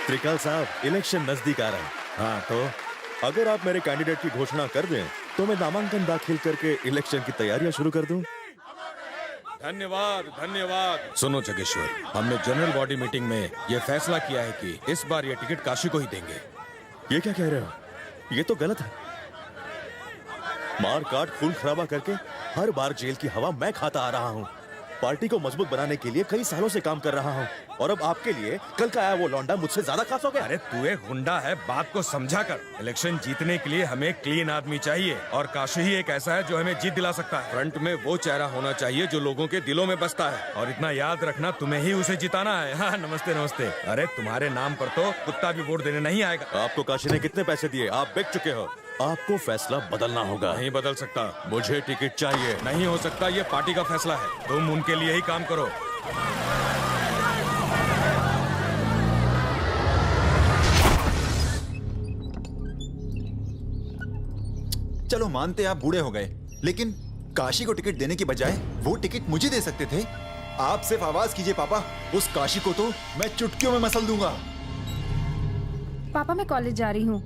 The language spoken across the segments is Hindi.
त्रिकाल साहब, इलेक्शन नजदीक आ रहा है। हाँ तो अगर आप मेरे कैंडिडेट की घोषणा कर दें तो मैं नामांकन दाखिल करके इलेक्शन की तैयारियां शुरू कर दूं। धन्यवाद धन्यवाद। सुनो जगेश्वर, हमने जनरल बॉडी मीटिंग में ये फैसला किया है कि इस बार ये टिकट काशी को ही देंगे। ये क्या कह रहे हो? ये तो गलत है। मार काट खून खराबा करके हर बार जेल की हवा मैं खाता आ रहा हूँ। पार्टी को मजबूत बनाने के लिए कई सालों से काम कर रहा हूँ और अब आपके लिए कल का आया वो लौंडा मुझसे ज्यादा खास हो गया। अरे तू एक गुंडा है, बात को समझा कर। इलेक्शन जीतने के लिए हमें क्लीन आदमी चाहिए और काशी ही एक ऐसा है जो हमें जीत दिला सकता है। फ्रंट में वो चेहरा होना चाहिए जो लोगों के दिलों में बसता है और इतना याद रखना, तुम्हें ही उसे जिताना है। हाँ नमस्ते नमस्ते। अरे तुम्हारे नाम पर तो कुत्ता भी वोट देने नहीं आएगा। आपको काशी ने कितने पैसे दिए? आप बिक चुके हो। आपको फैसला बदलना होगा। नहीं बदल सकता। मुझे टिकट चाहिए। नहीं हो सकता, ये पार्टी का फैसला है। तुम उनके लिए ही काम करो। चलो मानते आप बूढ़े हो गए, लेकिन काशी को टिकट देने की बजाय वो टिकट मुझे दे सकते थे। आप सिर्फ आवाज कीजिए पापा, उस काशी को तो मैं चुटकियों में मसल दूंगा। पापा मैं कॉलेज जा रही हूँ।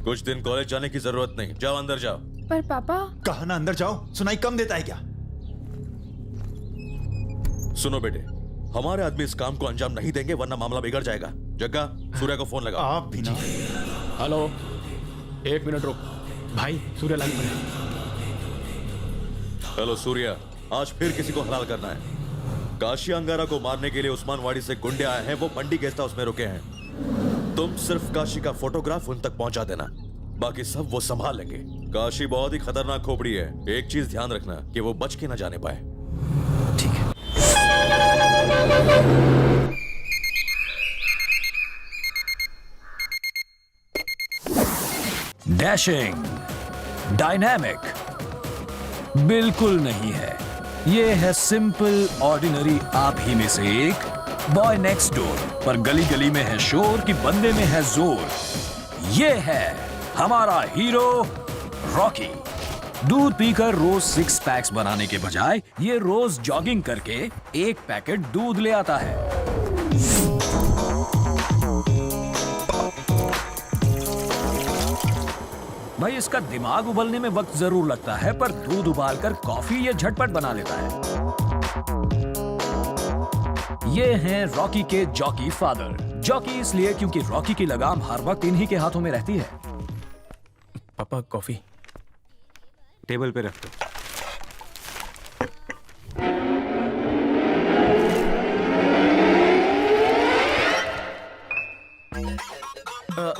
कुछ दिन कॉलेज जाने की जरूरत नहीं, जाओ अंदर जाओ। पर पापा। कहा ना अंदर जाओ, सुनाई कम देता है क्या? सुनो बेटे, हमारे आदमी इस काम को अंजाम नहीं देंगे वरना मामला बिगड़ जाएगा। जग्गा, सूर्य को फोन लगा। आप भी ना। हेलो, एक मिनट रुक भाई, सूर्य लाइन पर है। हेलो सूर्या, आज फिर किसी को हलाल करना है। काशी अंगारा को मारने के लिए उस्मानवाड़ी से गुंडे आए हैं, वो बंडी गेस्ट हाउस में रुके हैं। तुम सिर्फ काशी का फोटोग्राफ उन तक पहुंचा देना, बाकी सब वो संभाल लेंगे। काशी बहुत ही खतरनाक खोपड़ी है, एक चीज ध्यान रखना कि वो बच के ना जाने पाए। ठीक है। डैशिंग, डायनामिक बिल्कुल नहीं है। ये है सिंपल ऑर्डिनरी आप ही में से एक, बॉय नेक्स्ट डोर। पर गली गली में है शोर कि बंदे में है जोर। ये है हमारा हीरो रॉकी। दूध पीकर रोज 6 पैक्स बनाने के बजाय ये रोज जॉगिंग करके 1 पैकेट दूध ले आता है। भाई इसका दिमाग उबलने में वक्त जरूर लगता है, पर दूध उबालकर कॉफी ये झटपट बना लेता है। ये हैं रॉकी के जॉकी फादर। जॉकी इसलिए क्योंकि रॉकी की लगाम हर वक्त इन्हीं के हाथों में रहती है। पापा कॉफी टेबल पे रख दो।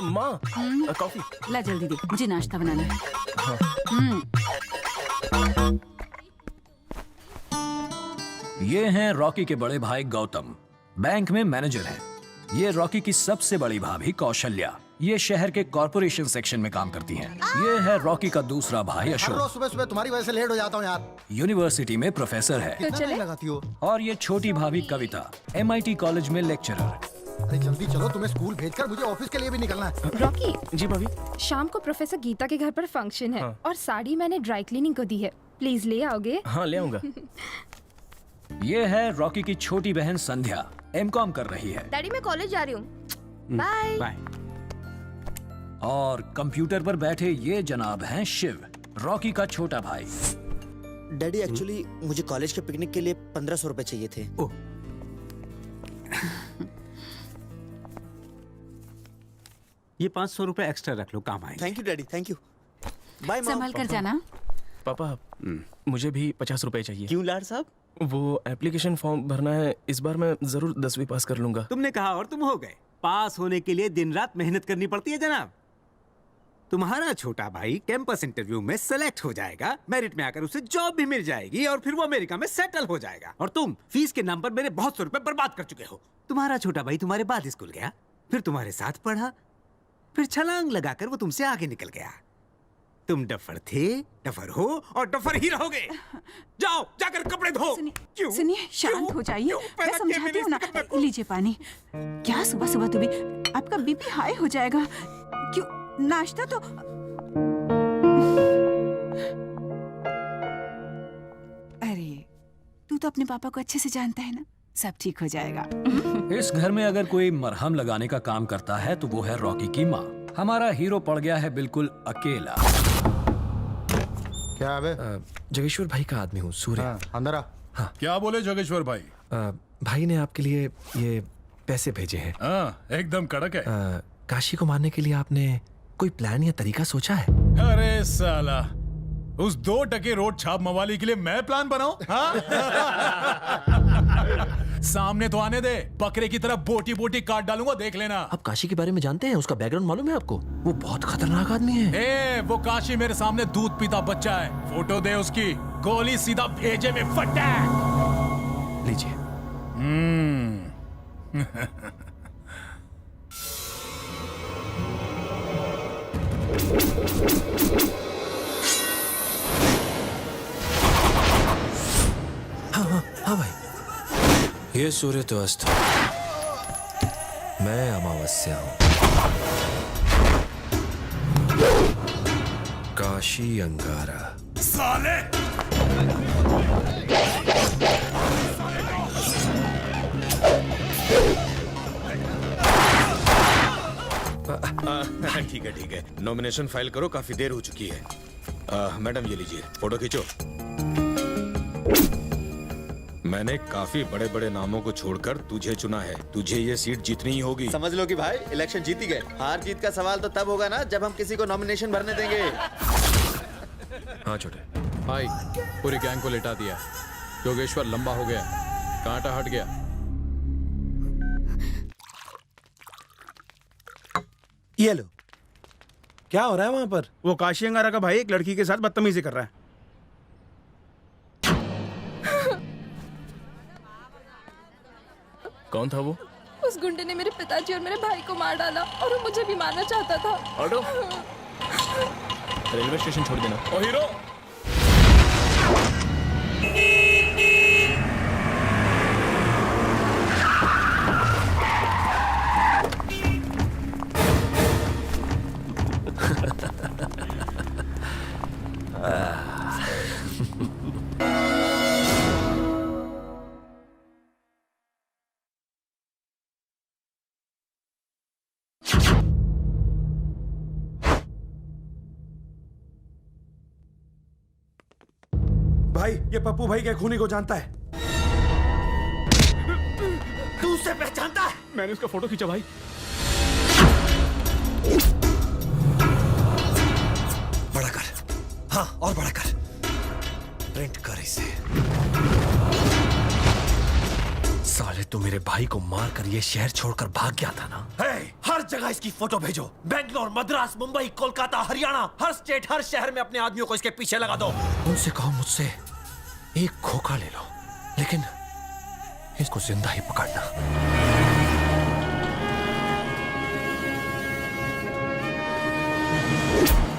माँ, कॉफी। ला जल्दी दे, मुझे नाश्ता बनाना है। ये हैं रॉकी के बड़े भाई गौतम, बैंक में मैनेजर हैं। ये रॉकी की सबसे बड़ी भाभी कौशल्या, ये शहर के कॉर्पोरेशन सेक्शन में काम करती हैं। ये है रॉकी का दूसरा भाई अशोक, सुबह सुबह तुम्हारी वजह से लेट हो जाता हूँ यार। यूनिवर्सिटी में प्रोफेसर है। तो चले? लगाती हो। और ये छोटी भाभी कविता, MIT कॉलेज में लेक्चरर। अरे जल्दी चलो, तुम्हें स्कूल भेजकर मुझे ऑफिस के लिए भी निकलना है। रॉकी, जी भाभी। शाम को प्रोफेसर गीता के घर पर फंक्शन है और साड़ी मैंने ड्राई क्लीनिंग को दी है, प्लीज ले आओगे? हाँ ले आऊंगा। ये है रॉकी की छोटी बहन संध्या, MCOM कर रही है। डैडी मैं कॉलेज जा रही हूँ, बाय। बाय। और कंप्यूटर पर बैठे ये जनाब हैं शिव, रॉकी का छोटा भाई। डैडी एक्चुअली मुझे कॉलेज के पिकनिक के लिए 1500 रुपए चाहिए थे। ओह, ये 500 रुपए एक्स्ट्रा रख लो, काम आएंगे। Thank you daddy, thank you. Bye mom. संभल कर जाना। पापा मुझे भी 50 रुपए चाहिए। क्यों लाड साहब? वो एप्लीकेशन फॉर्म भरना है, इस बार मैं जरूर 10वीं पास कर लूंगा। तुमने कहा और तुम हो गए। पास होने के लिए दिन रात मेहनत करनी पड़ती है जनाब। तुम्हारा छोटा भाई कैंपस इंटरव्यू में सेलेक्ट हो जाएगा, मेरिट में आकर उसे जॉब भी मिल जाएगी और फिर वो अमेरिका में सेटल हो जाएगा। और तुम फीस के नाम पर मेरे बहुत सौ रुपए बर्बाद कर चुके हो। तुम्हारा छोटा भाई तुम्हारे बाद स्कूल गया, फिर तुम्हारे साथ पढ़ा, फिर छलांग लगाकर वो तुमसे आगे निकल गया। तुम डफर थे, डफर हो और डफर ही रहोगे। जाओ जाकर कपड़े धो। सुनिए, शांत हो जाइए, मैं समझाती हूँ ना। लीजिए पानी। क्या सुबह सुबह तो भी आपका बीपी हाई हो जाएगा। क्यों, नाश्ता तो। अरे तू तो अपने पापा को अच्छे से जानता है ना, सब ठीक हो जाएगा। इस घर में अगर कोई मरहम लगाने का काम करता है तो वो है रॉकी की माँ। हमारा हीरो पड़ गया है बिल्कुल अकेला। क्या है जगेश्वर भाई का आदमी हूँ, सूर्य। अंदर आ। क्या बोले जोगेश्वर भाई? भाई ने आपके लिए ये पैसे भेजे हैं। एकदम कड़क है। काशी को मारने के लिए आपने कोई प्लान या तरीका सोचा है? अरे साला, उस 2 टके रोड छाप मवाली के लिए मैं प्लान बनाऊं? सामने तो आने दे, बकरे की तरह बोटी बोटी काट डालूंगा, देख लेना। आप काशी के बारे में जानते हैं? उसका बैकग्राउंड मालूम है आपको? वो बहुत खतरनाक आदमी है। वो काशी मेरे सामने दूध पीता बच्चा है। फोटो दे उसकी, गोली सीधा भेजे में फटाक। लीजिए। हाँ भाई, ये सूर्य तो अस्त है, मैं अमावस्या हूं। काशी अंगारा। साले ठीक है, नॉमिनेशन फाइल करो, काफी देर हो चुकी है। मैडम ये लीजिए, फोटो खींचो। मैंने काफी बड़े बड़े नामों को छोड़कर तुझे चुना है। तुझे ये सीट जीतनी ही होगी। समझ लो कि भाई इलेक्शन जीत ही गए। हार जीत का सवाल तो तब होगा ना जब हम किसी को नॉमिनेशन भरने देंगे। हाँ छोटे भाई, पूरी गैंग को लेटा दिया। योगेश्वर लंबा हो गया, कांटा हट गया। ये लो, क्या हो रहा है वहां पर? वो काशी अंगारा का भाई एक लड़की के साथ बदतमीजी कर रहा है। कौन था वो? उस गुंडे ने मेरे पिताजी और मेरे भाई को मार डाला और वो मुझे भी मारना चाहता था। ऑटो, रेलवे स्टेशन छोड़ देना। ओ हीरो, भाई, ये पप्पू भाई के खूनी को जानता है। तू उसे पहचानता है? मैंने उसका फोटो खींचा भाई। बड़ा कर, हाँ और बड़ा कर, प्रिंट कर इसे। साले, तू मेरे भाई को मार कर ये शहर छोड़कर भाग गया था ना? हर जगह इसकी फोटो भेजो। बेंगलोर, मद्रास, मुंबई, कोलकाता, हरियाणा, हर स्टेट, हर शहर में अपने आदमियों को इसके पीछे लगा दो। उनसे कहो मुझसे एक खोखा ले लो, लेकिन इसको जिंदा ही पकड़ना।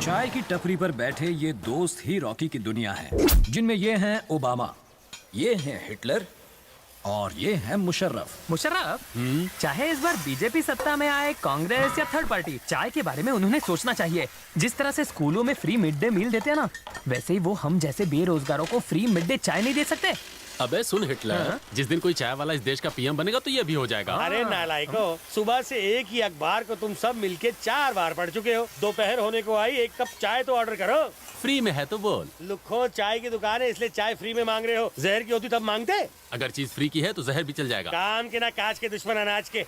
चाय की टपरी पर बैठे ये दोस्त ही रॉकी की दुनिया है, जिनमें ये हैं ओबामा, ये हैं हिटलर और ये हैं मुशर्रफ। मुशर्रफ? चाहे इस बार बीजेपी सत्ता में आए, कांग्रेस या थर्ड पार्टी, चाय के बारे में उन्होंने सोचना चाहिए। जिस तरह से स्कूलों में फ्री मिड डे मील देते हैं ना, वैसे ही वो हम जैसे बेरोजगारों को फ्री मिड डे चाय नहीं दे सकते। अबे सुन हिटलर, जिस दिन कोई चाय वाला इस देश का पीएम बनेगा तो ये भी हो जाएगा। अरे नालायको, सुबह से एक ही अखबार को तुम सब मिलके 4 बार पढ़ चुके हो। दोपहर होने को आई, एक कप चाय तो ऑर्डर करो। फ्री में है तो बोल। लुखो, चाय की दुकान है इसलिए चाय फ्री में मांग रहे हो। जहर की होती तब मांगते। अगर चीज फ्री की है तो जहर भी चल जाएगा। काम के ना काज के दुश्मन अनाज के।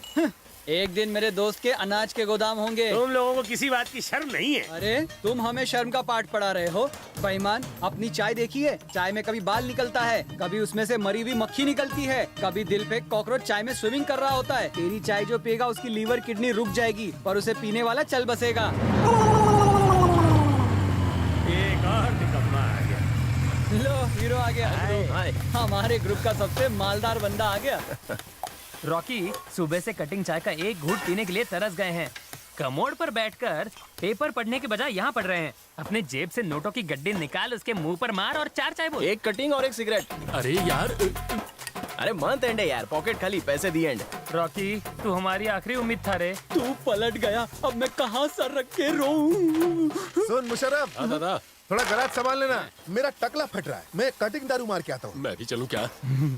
एक दिन मेरे दोस्त के अनाज के गोदाम होंगे। तुम लोगों को किसी बात की शर्म नहीं है। अरे तुम हमें शर्म का पाठ पढ़ा रहे हो। बेईमान, अपनी चाय देखिए, चाय में कभी बाल निकलता है, कभी उसमें से मरी हुई मक्खी निकलती है, कभी दिल पे कॉकरोच चाय में स्विमिंग कर रहा होता है। तेरी चाय जो पिएगा उसकी लीवर किडनी रुक जाएगी, पर उसे पीने वाला चल बसेगा। एक और निकम्मा आ गया। लो, हीरो आ गया। हमारे ग्रुप का सबसे मालदार बंदा आ गया। रॉकी सुबह से कटिंग चाय का एक घूंट पीने के लिए तरस गए हैं। कमोड पर बैठकर पेपर पढ़ने के बजाय यहाँ पढ़ रहे हैं। अपने जेब से नोटों की गड्डी निकाल, उसके मुंह पर मार और 4 चाय बोल। एक कटिंग और एक सिगरेट। अरे यार, अरे मंथ एंड है यार, पॉकेट खाली, पैसे दी एंड। रॉकी, तू हमारी आखिरी उम्मीद था रे। तू पलट गया, अब मैं कहाँ सर रख के रोऊं? सुन मुशर्रफ, दादा, थोड़ा गराज संभाल लेना, मेरा टकला फट रहा है। मैं कटिंग दारू मार के आता हूँ। मैं भी चलूं क्या?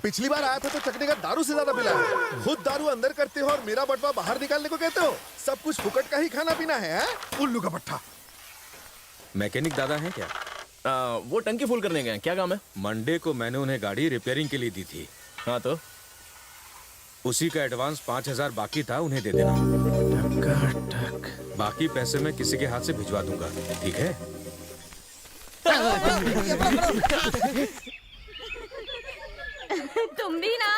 पिछली बार आया था तो चटनी का दारू से ज्यादा पिला है। खुद दारू अंदर करते हो और मेरा बटवा बाहर निकालने को कहते हो। सब कुछ फुकट का ही खाना पीना है? उल्लू का पट्टा। मैकेनिक दादा हैं क्या? वो टंकी फुल करने गए, क्या काम है? मंडे को मैंने उन्हें गाड़ी रिपेयरिंग के लिए दी थी। हाँ तो उसी का एडवांस 5,000 बाकी था, उन्हें दे देना। बाकी पैसे मैं किसी के हाथ से भिजवा दूंगा, ठीक है? तुम भी ना।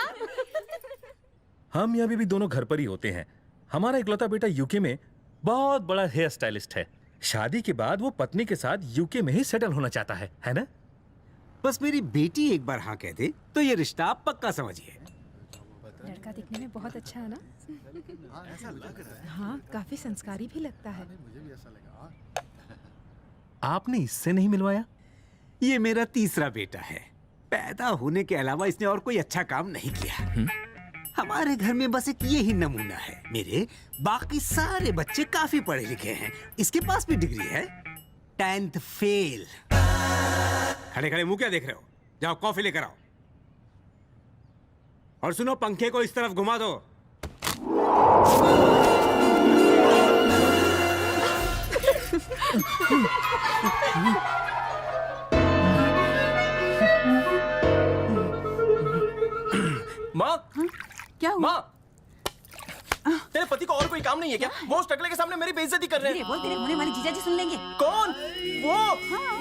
हम यहाँ भी दोनों घर पर ही होते हैं। हमारा इकलौता बेटा यूके में बहुत बड़ा हेयर स्टाइलिस्ट है। शादी के बाद वो पत्नी के साथ यूके में ही सेटल होना चाहता है ना? बस मेरी बेटी एक बार हाँ कह दे तो ये रिश्ता आप पक्का समझिए। लड़का दिखने में बहुत अच्छा है ना? हाँ, काफी संस्कारी भी लगता है। आपने इससे नहीं मिलवाया? ये मेरा तीसरा बेटा है। पैदा होने के अलावा इसने और कोई अच्छा काम नहीं किया। हमारे घर में बस एक ये ही नमूना है। मेरे बाकी सारे बच्चे काफी पढ़े लिखे हैं। इसके पास भी डिग्री है, 10th फेल। खड़े खड़े मुंह क्या देख रहे हो? जाओ कॉफी लेकर आओ। और सुनो, पंखे को इस तरफ घुमा दो। माँ, क्या हुआ? माँ, तेरे पति को और कोई काम नहीं है क्या? वो उस टकले के सामने मेरी बेइज्जती कर रहे हैं। बोल, तेरे होने वाले जीजाजी सुन लेंगे। कौन? वो?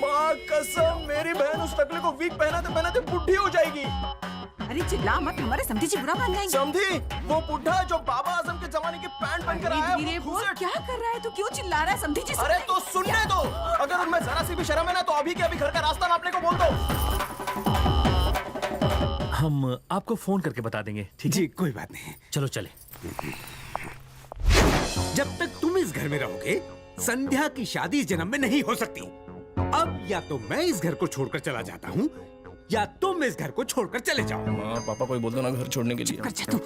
माँ कसम, मेरी बहन उस टकले को वीक पहनाते बुढ़ी हो जाएगी। अरे चिल्ला मत, हमारे समधी जी बुरा मान जाएंगे। समधी? वो बुढ़ा जो बाबा आजम के जमाने की पैंट पहनकर आया है, धीरे बोल, क्या कर रहा है तू? क्यों चिल्ला रहा है? समधी जी अरे तो सुनने दो। अगर उनमें जरा सी भी शर्म है ना तो अभी के अभी घर का रास्ता नापने को बोल दो। हम आपको फोन करके बता देंगे, ठीक है? जी कोई बात नहीं। चलो चले। जब तक तुम इस घर में रहोगे, संध्या की शादी इस जन्म में नहीं हो सकती। अब या तो मैं इस घर को छोड़कर चला जाता हूँ या तुम इस घर को छोड़कर चले जाओ। माँ पापा कोई बोल दो ना घर छोड़ने के लिए। कर जा तू।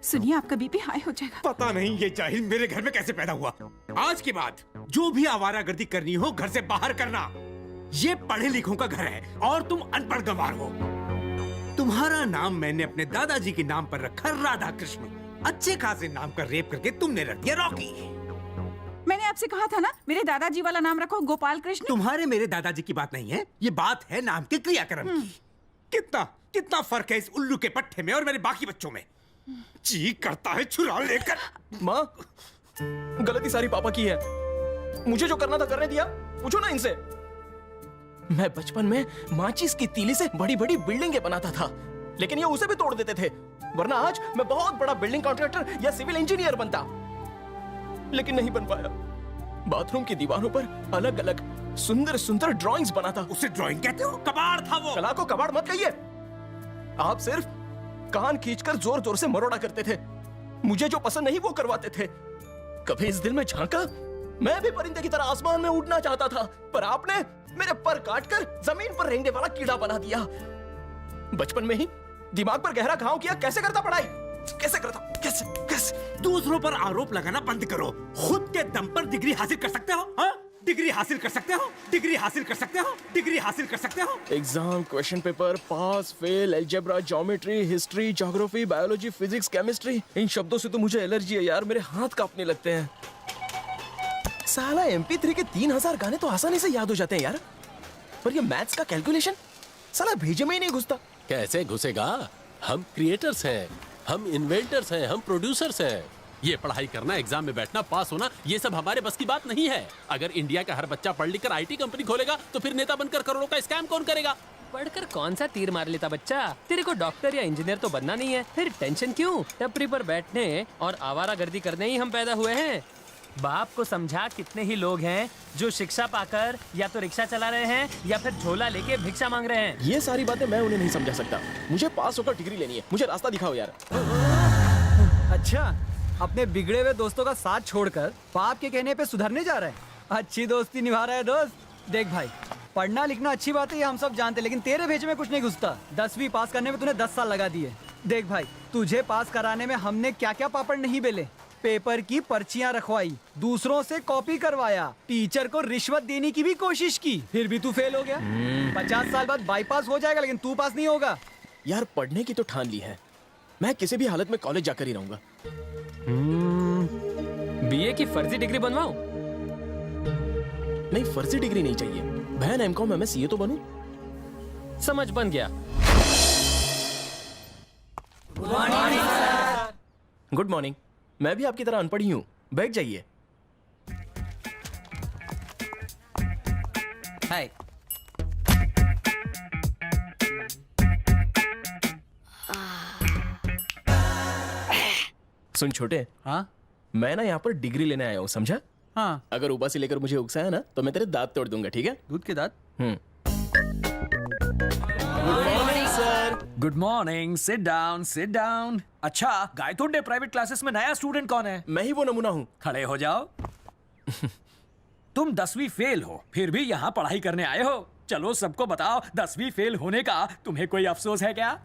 सुनिए, आपका बीपी हाई हो जाएगा। पता नहीं ये जाहिल मेरे घर में कैसे पैदा हुआ। आज के बाद जो भी आवारागर्दी करनी हो घर से बाहर करना। ये पढ़े लिखों का घर है और तुम अनपढ़ गंवार हो। तुम्हारा नाम मैंने अपने दादाजी के नाम पर रखा राधा कृष्ण। अच्छे खासे नाम का रेप करके तुमने रख दिया रॉकी। मैंने आपसे कहा था ना, मेरे दादाजी वाला नाम रखो गोपाल कृष्ण। तुम्हारे मेरे दादाजी की बात नहीं है, ये बात है नाम के क्रियाक्रम की। कितना कितना फर्क है इस उल्लू के पट्टे में और मेरे बाकी बच्चों में। जी करता है छुरा लेकर। माँ, गलती सारी पापा की है। मुझे जो करना था करने दिया। पूछो ना इनसे। मैं बचपन में माचिस की तीली से बड़ी बड़ी बिल्डिंगें बनाता था, लेकिन ये उसे भी तोड़ देते थे। वरना आज मैं बहुत बड़ा बिल्डिंग कॉन्ट्रैक्टर या सिविल इंजीनियर बनता, लेकिन नहीं बन पाया। बाथरूम की दीवारों पर अलग अलग सुंदर सुंदर ड्राइंग्स बनाता। उसे ड्राइंग कहते हो? कबाड़ था वो। कला को कबाड़ मत कहिए। आप सिर्फ कान खींचकर जोर जोर से मरोड़ा करते थे। मुझे जो पसंद नहीं वो करवाते थे। कभी इस दिल में झांका, मैं भी परिंदे की तरह आसमान में उड़ना चाहता था, पर आपने मेरे पर काटकर जमीन पर रेंगने वाला कीड़ा बना दिया। बचपन में ही दिमाग पर गहरा घाव किया। कैसे करता पढ़ाई? कैसे करता? कैसे कैसे? दूसरों पर आरोप लगाना बंद करो। खुद के दम पर डिग्री हासिल कर सकते हो। हाँ? डिग्री हासिल कर सकते हो, डिग्री हासिल कर सकते हो, डिग्री हासिल कर सकते हो। Exam, question paper, pass fail, algebra, geometry, history, geography, biology, physics, chemistry, इन शब्दों से तो मुझे एलर्जी है यार। मेरे हाथ कांपने लगते हैं। साला MP3 के 3000 गाने तो आसानी से याद हो जाते हैं यार, पर ये मैथ्स का कैलकुलेशन साला भेजे में ही नहीं घुसता। कैसे घुसेगा? हम क्रिएटर्स हैं, हम इन्वेंटर्स हैं, हम प्रोड्यूसर्स हैं। ये पढ़ाई करना, एग्जाम में बैठना, पास होना, ये सब हमारे बस की बात नहीं है। अगर इंडिया का हर बच्चा पढ़ लिख कर IT कंपनी खोलेगा तो फिर नेता बनकर करोड़ों का स्कैम कौन करेगा? पढ़कर कौन सा तीर मार लेता बच्चा? तेरे को डॉक्टर या इंजीनियर तो बनना नहीं है, फिर टेंशन क्यों? टपरी पर बैठने और आवारागर्दी करने ही हम पैदा हुए हैं। बाप को समझा, कितने ही लोग हैं जो शिक्षा पाकर या तो रिक्शा चला रहे हैं या फिर झोला लेके भिक्षा मांग रहे हैं। ये सारी बातें मैं उन्हें नहीं समझा सकता। मुझे पास होकर डिग्री लेनी है। मुझे रास्ता दिखाओ यार। अच्छा, अपने बिगड़े हुए दोस्तों का साथ छोड़कर बाप के कहने पे सुधरने जा रहे हैं। अच्छी दोस्ती निभा रहा है दोस्त। देख भाई, पढ़ना लिखना अच्छी बात है, ये हम सब जानते, लेकिन तेरे भेजे में कुछ नहीं घुसता। 10वीं पास करने में तूने 10 साल लगा दिए। देख भाई, तुझे पास कराने में हमने क्या क्या पापड़ नहीं बेले। पेपर की पर्चियां रखवाई, दूसरों से कॉपी करवाया, टीचर को रिश्वत देने की भी कोशिश की, फिर भी तू फेल हो गया। 50 साल बाद बाईपास हो जाएगा लेकिन तू पास नहीं होगा। यार पढ़ने की तो ठान ली है, मैं किसी भी हालत में कॉलेज जाकर ही रहूंगा। बीए की फर्जी डिग्री बनवाऊं? नहीं, फर्जी डिग्री नहीं चाहिए। बहन एमकॉम एमएस ये तो बनूं। समझ बन गया। Good morning. मैं भी आपकी तरह अनपढ़ ही हूँ, बैठ जाइए। हाय। सुन छोटे, हाँ मैं ना यहाँ पर डिग्री लेने आया हूँ, समझा? हाँ। अगर ऊपर से लेकर मुझे उकसाया ना तो मैं तेरे दांत तोड़ दूंगा, ठीक है? दूध के दांत? Good morning, sit down sit down. अच्छा, गायतोंडे प्राइवेट क्लासेस में नया स्टूडेंट कौन है? मैं ही वो नमूना हूँ। खड़े हो जाओ। तुम 10वीं फेल हो, फिर भी यहाँ पढ़ाई करने आए हो। चलो सबको बताओ, 10वीं फेल होने का तुम्हें कोई अफसोस है क्या?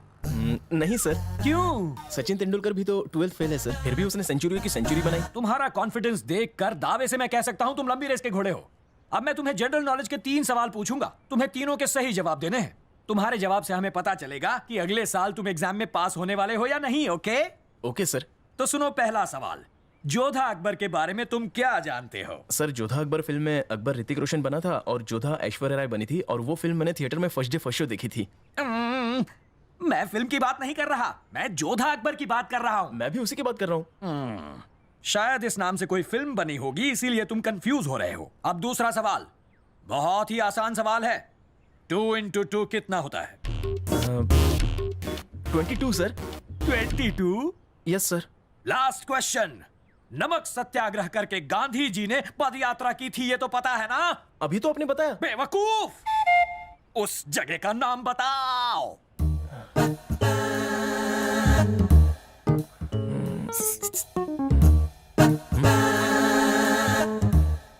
नहीं सर। क्यों? सचिन तेंदुलकर भी तो 12th फेल है सर, फिर भी उसने सेंचुरी की सेंचुरी बनाई। तुम्हारा कॉन्फिडेंस देखकर दावे से मैं कह सकता हूँ तुम लंबी रेस के घोड़े हो। अब मैं तुम्हें जनरल नॉलेज के 3 सवाल पूछूंगा, तुम्हें तीनों के सही जवाब देने हैं। तुम्हारे जवाब से हमें पता चलेगा कि अगले साल तुम एग्जाम में पास होने वाले हो या नहीं। ओके? Okay sir. तो सुनो पहला सवाल, जोधा अकबर के बारे में तुम क्या जानते हो? सर, जोधा अकबर फिल्म में अकबर ऋतिक रोशन बना था और जोधा ऐश्वर्या राय बनी थी, और वो फिल्म मैंने थिएटर में फर्स्ट डे फर्स्ट शो देखी थी। मैं फिल्म की बात नहीं कर रहा, मैं जोधा अकबर की बात कर रहा हूँ। मैं भी उसी की बात कर रहा हूँ। शायद इस नाम से कोई फिल्म बनी होगी, इसीलिए तुम कंफ्यूज हो रहे हो। अब दूसरा सवाल, बहुत ही आसान सवाल है। 2 into 2 कितना होता है? 22 sir. 22? Yes sir. Last question, नमक सत्याग्रह करके गांधी जी ने पद यात्रा की थी, ये तो पता है ना? अभी तो आपने बताया। बेवकूफ, उस जगह का नाम बताओ।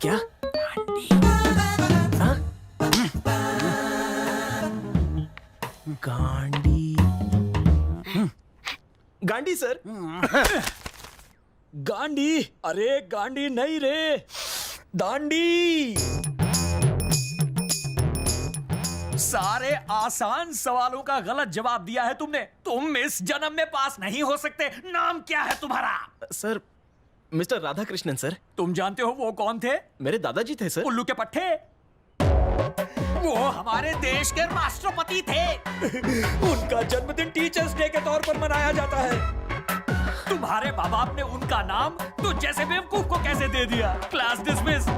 क्या? गांडी। गांडी सर। गांडी? अरे गांडी नहीं रे, दांडी। सारे आसान सवालों का गलत जवाब दिया है तुमने। तुम इस जन्म में पास नहीं हो सकते। नाम क्या है तुम्हारा? Sir, mister Radha Krishnan sir. तुम जानते हो वो कौन थे? मेरे दादाजी थे सर। उल्लू के पट्टे। वो हमारे देश के राष्ट्रपति थे। उनका जन्मदिन टीचर्स डे के तौर पर मनाया जाता है। तुम्हारे माँ बाप ने उनका नाम तो जैसे बेवकूफ को कैसे दे दिया। Class dismiss.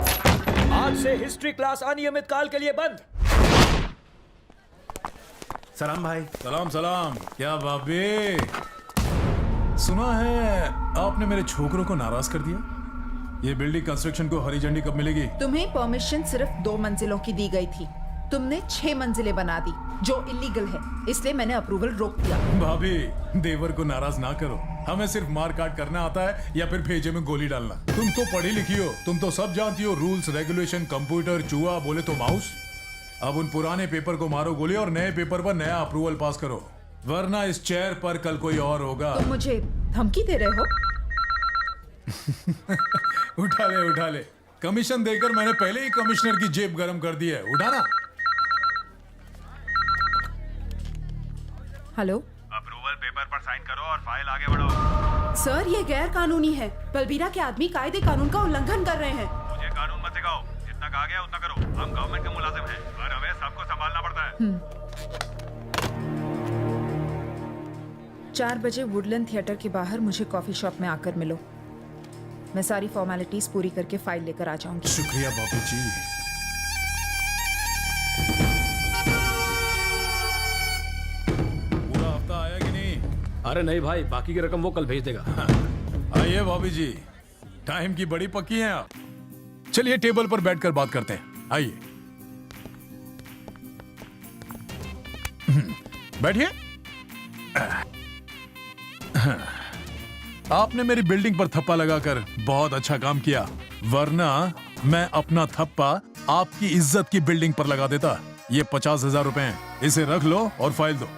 आज से हिस्ट्री क्लास अनियमित काल के लिए बंद। सलाम भाई। सलाम सलाम। क्या बाबे, सुना है आपने मेरे छोकरों को नाराज कर दिया। ये बिल्डिंग कंस्ट्रक्शन को हरी झंडी कब मिलेगी? तुम्हें परमिशन सिर्फ 2 मंजिलों की दी गई थी, तुमने 6 मंजिलें बना दी जो इलीगल है, इसलिए मैंने अप्रूवल रोक दिया। भाभी, देवर को नाराज ना करो। हमें सिर्फ मार काट करना आता है या फिर भेजे में गोली डालना। तुम तो पढ़ी लिखी हो, तुम तो सब जानती हो, रूल्स रेगुलेशन, कंप्यूटर, चूहा बोले तो माउस। अब उन पुराने पेपर को मारो गोली और नए पेपर पर नया अप्रूवल पास करो, वरना इस चेयर पर कल कोई और होगा। तुम मुझे धमकी दे रहे हो? उठा ले। कमीशन देकर मैंने पहले ही कमिश्नर की जेब गरम कर दी है। उठाना। हेलो, अप्रूवल पेपर पर साइन करो और फाइल आगे बढ़ाओ। सर, ये गैर कानूनी है। बलबीरा के आदमी कायदे कानून का उल्लंघन कर रहे हैं। मुझे कानून मत सिखाओ, जितना कहा गया उतना करो। हम गवर्नमेंट के मुलाजिम हैं और हमें सबको संभालना पड़ता है। 4 बजे वुडलैंड थिएटर के बाहर मुझे कॉफी शॉप में आकर मिलो। मैं सारी फॉर्मेलिटीज पूरी करके फाइल लेकर आ जाऊंगी। शुक्रिया बाबू जी। पूरा हफ्ता आया कि नहीं? अरे नहीं भाई, बाकी की रकम वो कल भेज देगा। आइए भाभी जी, टाइम की बड़ी पक्की हैं आप। चलिए टेबल पर बैठकर बात करते हैं। आइए बैठिए। आपने मेरी बिल्डिंग पर थप्पा लगाकर बहुत अच्छा काम किया, वरना मैं अपना थप्पा आपकी इज्जत की बिल्डिंग पर लगा देता। ये 50,000 रुपए हैं, इसे रख लो और फाइल दो।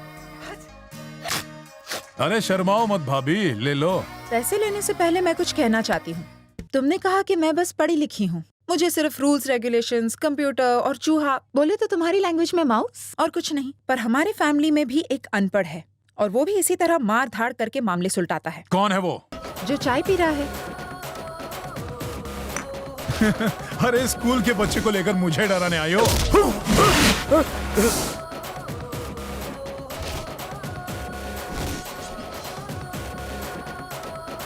अरे शर्माओ मत भाभी, ले लो। पैसे लेने से पहले मैं कुछ कहना चाहती हूँ। तुमने कहा कि मैं बस पढ़ी लिखी हूँ, मुझे सिर्फ रूल्स रेगुलेशंस, कंप्यूटर और चूहा बोले तो तुम्हारी लैंग्वेज में माउस और कुछ नहीं। पर हमारे फैमिली में भी एक अनपढ़ है और वो भी इसी तरह मार धाड़ करके मामले सुलटाता है। कौन है वो? जो चाय पी रहा है। अरे स्कूल के बच्चे को लेकर मुझे डराने आई हो?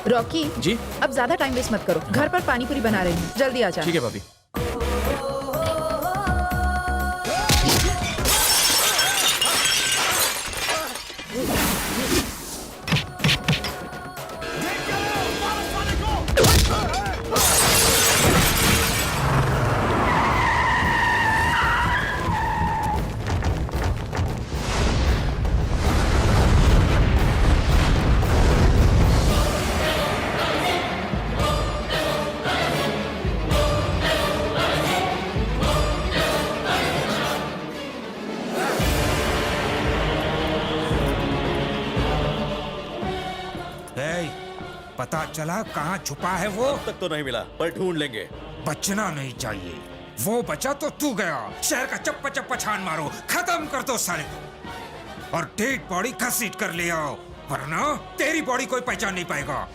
रॉकी जी, अब ज्यादा टाइम वेस्ट मत करो, घर पर पानी पूरी बना रही हूँ, जल्दी आ जाओ। ठीक है भाभी। पता चला कहाँ छुपा है वो? अब तक तो नहीं मिला, पर ढूंढ लेंगे। बचना नहीं चाहिए, वो बचा तो तू गया। शहर का चप्पा चप्पा छान मारो, खत्म कर दो साले को, और डेड बॉडी घसीट कर ले आओ, वरना तेरी बॉडी कोई पहचान नहीं पाएगा।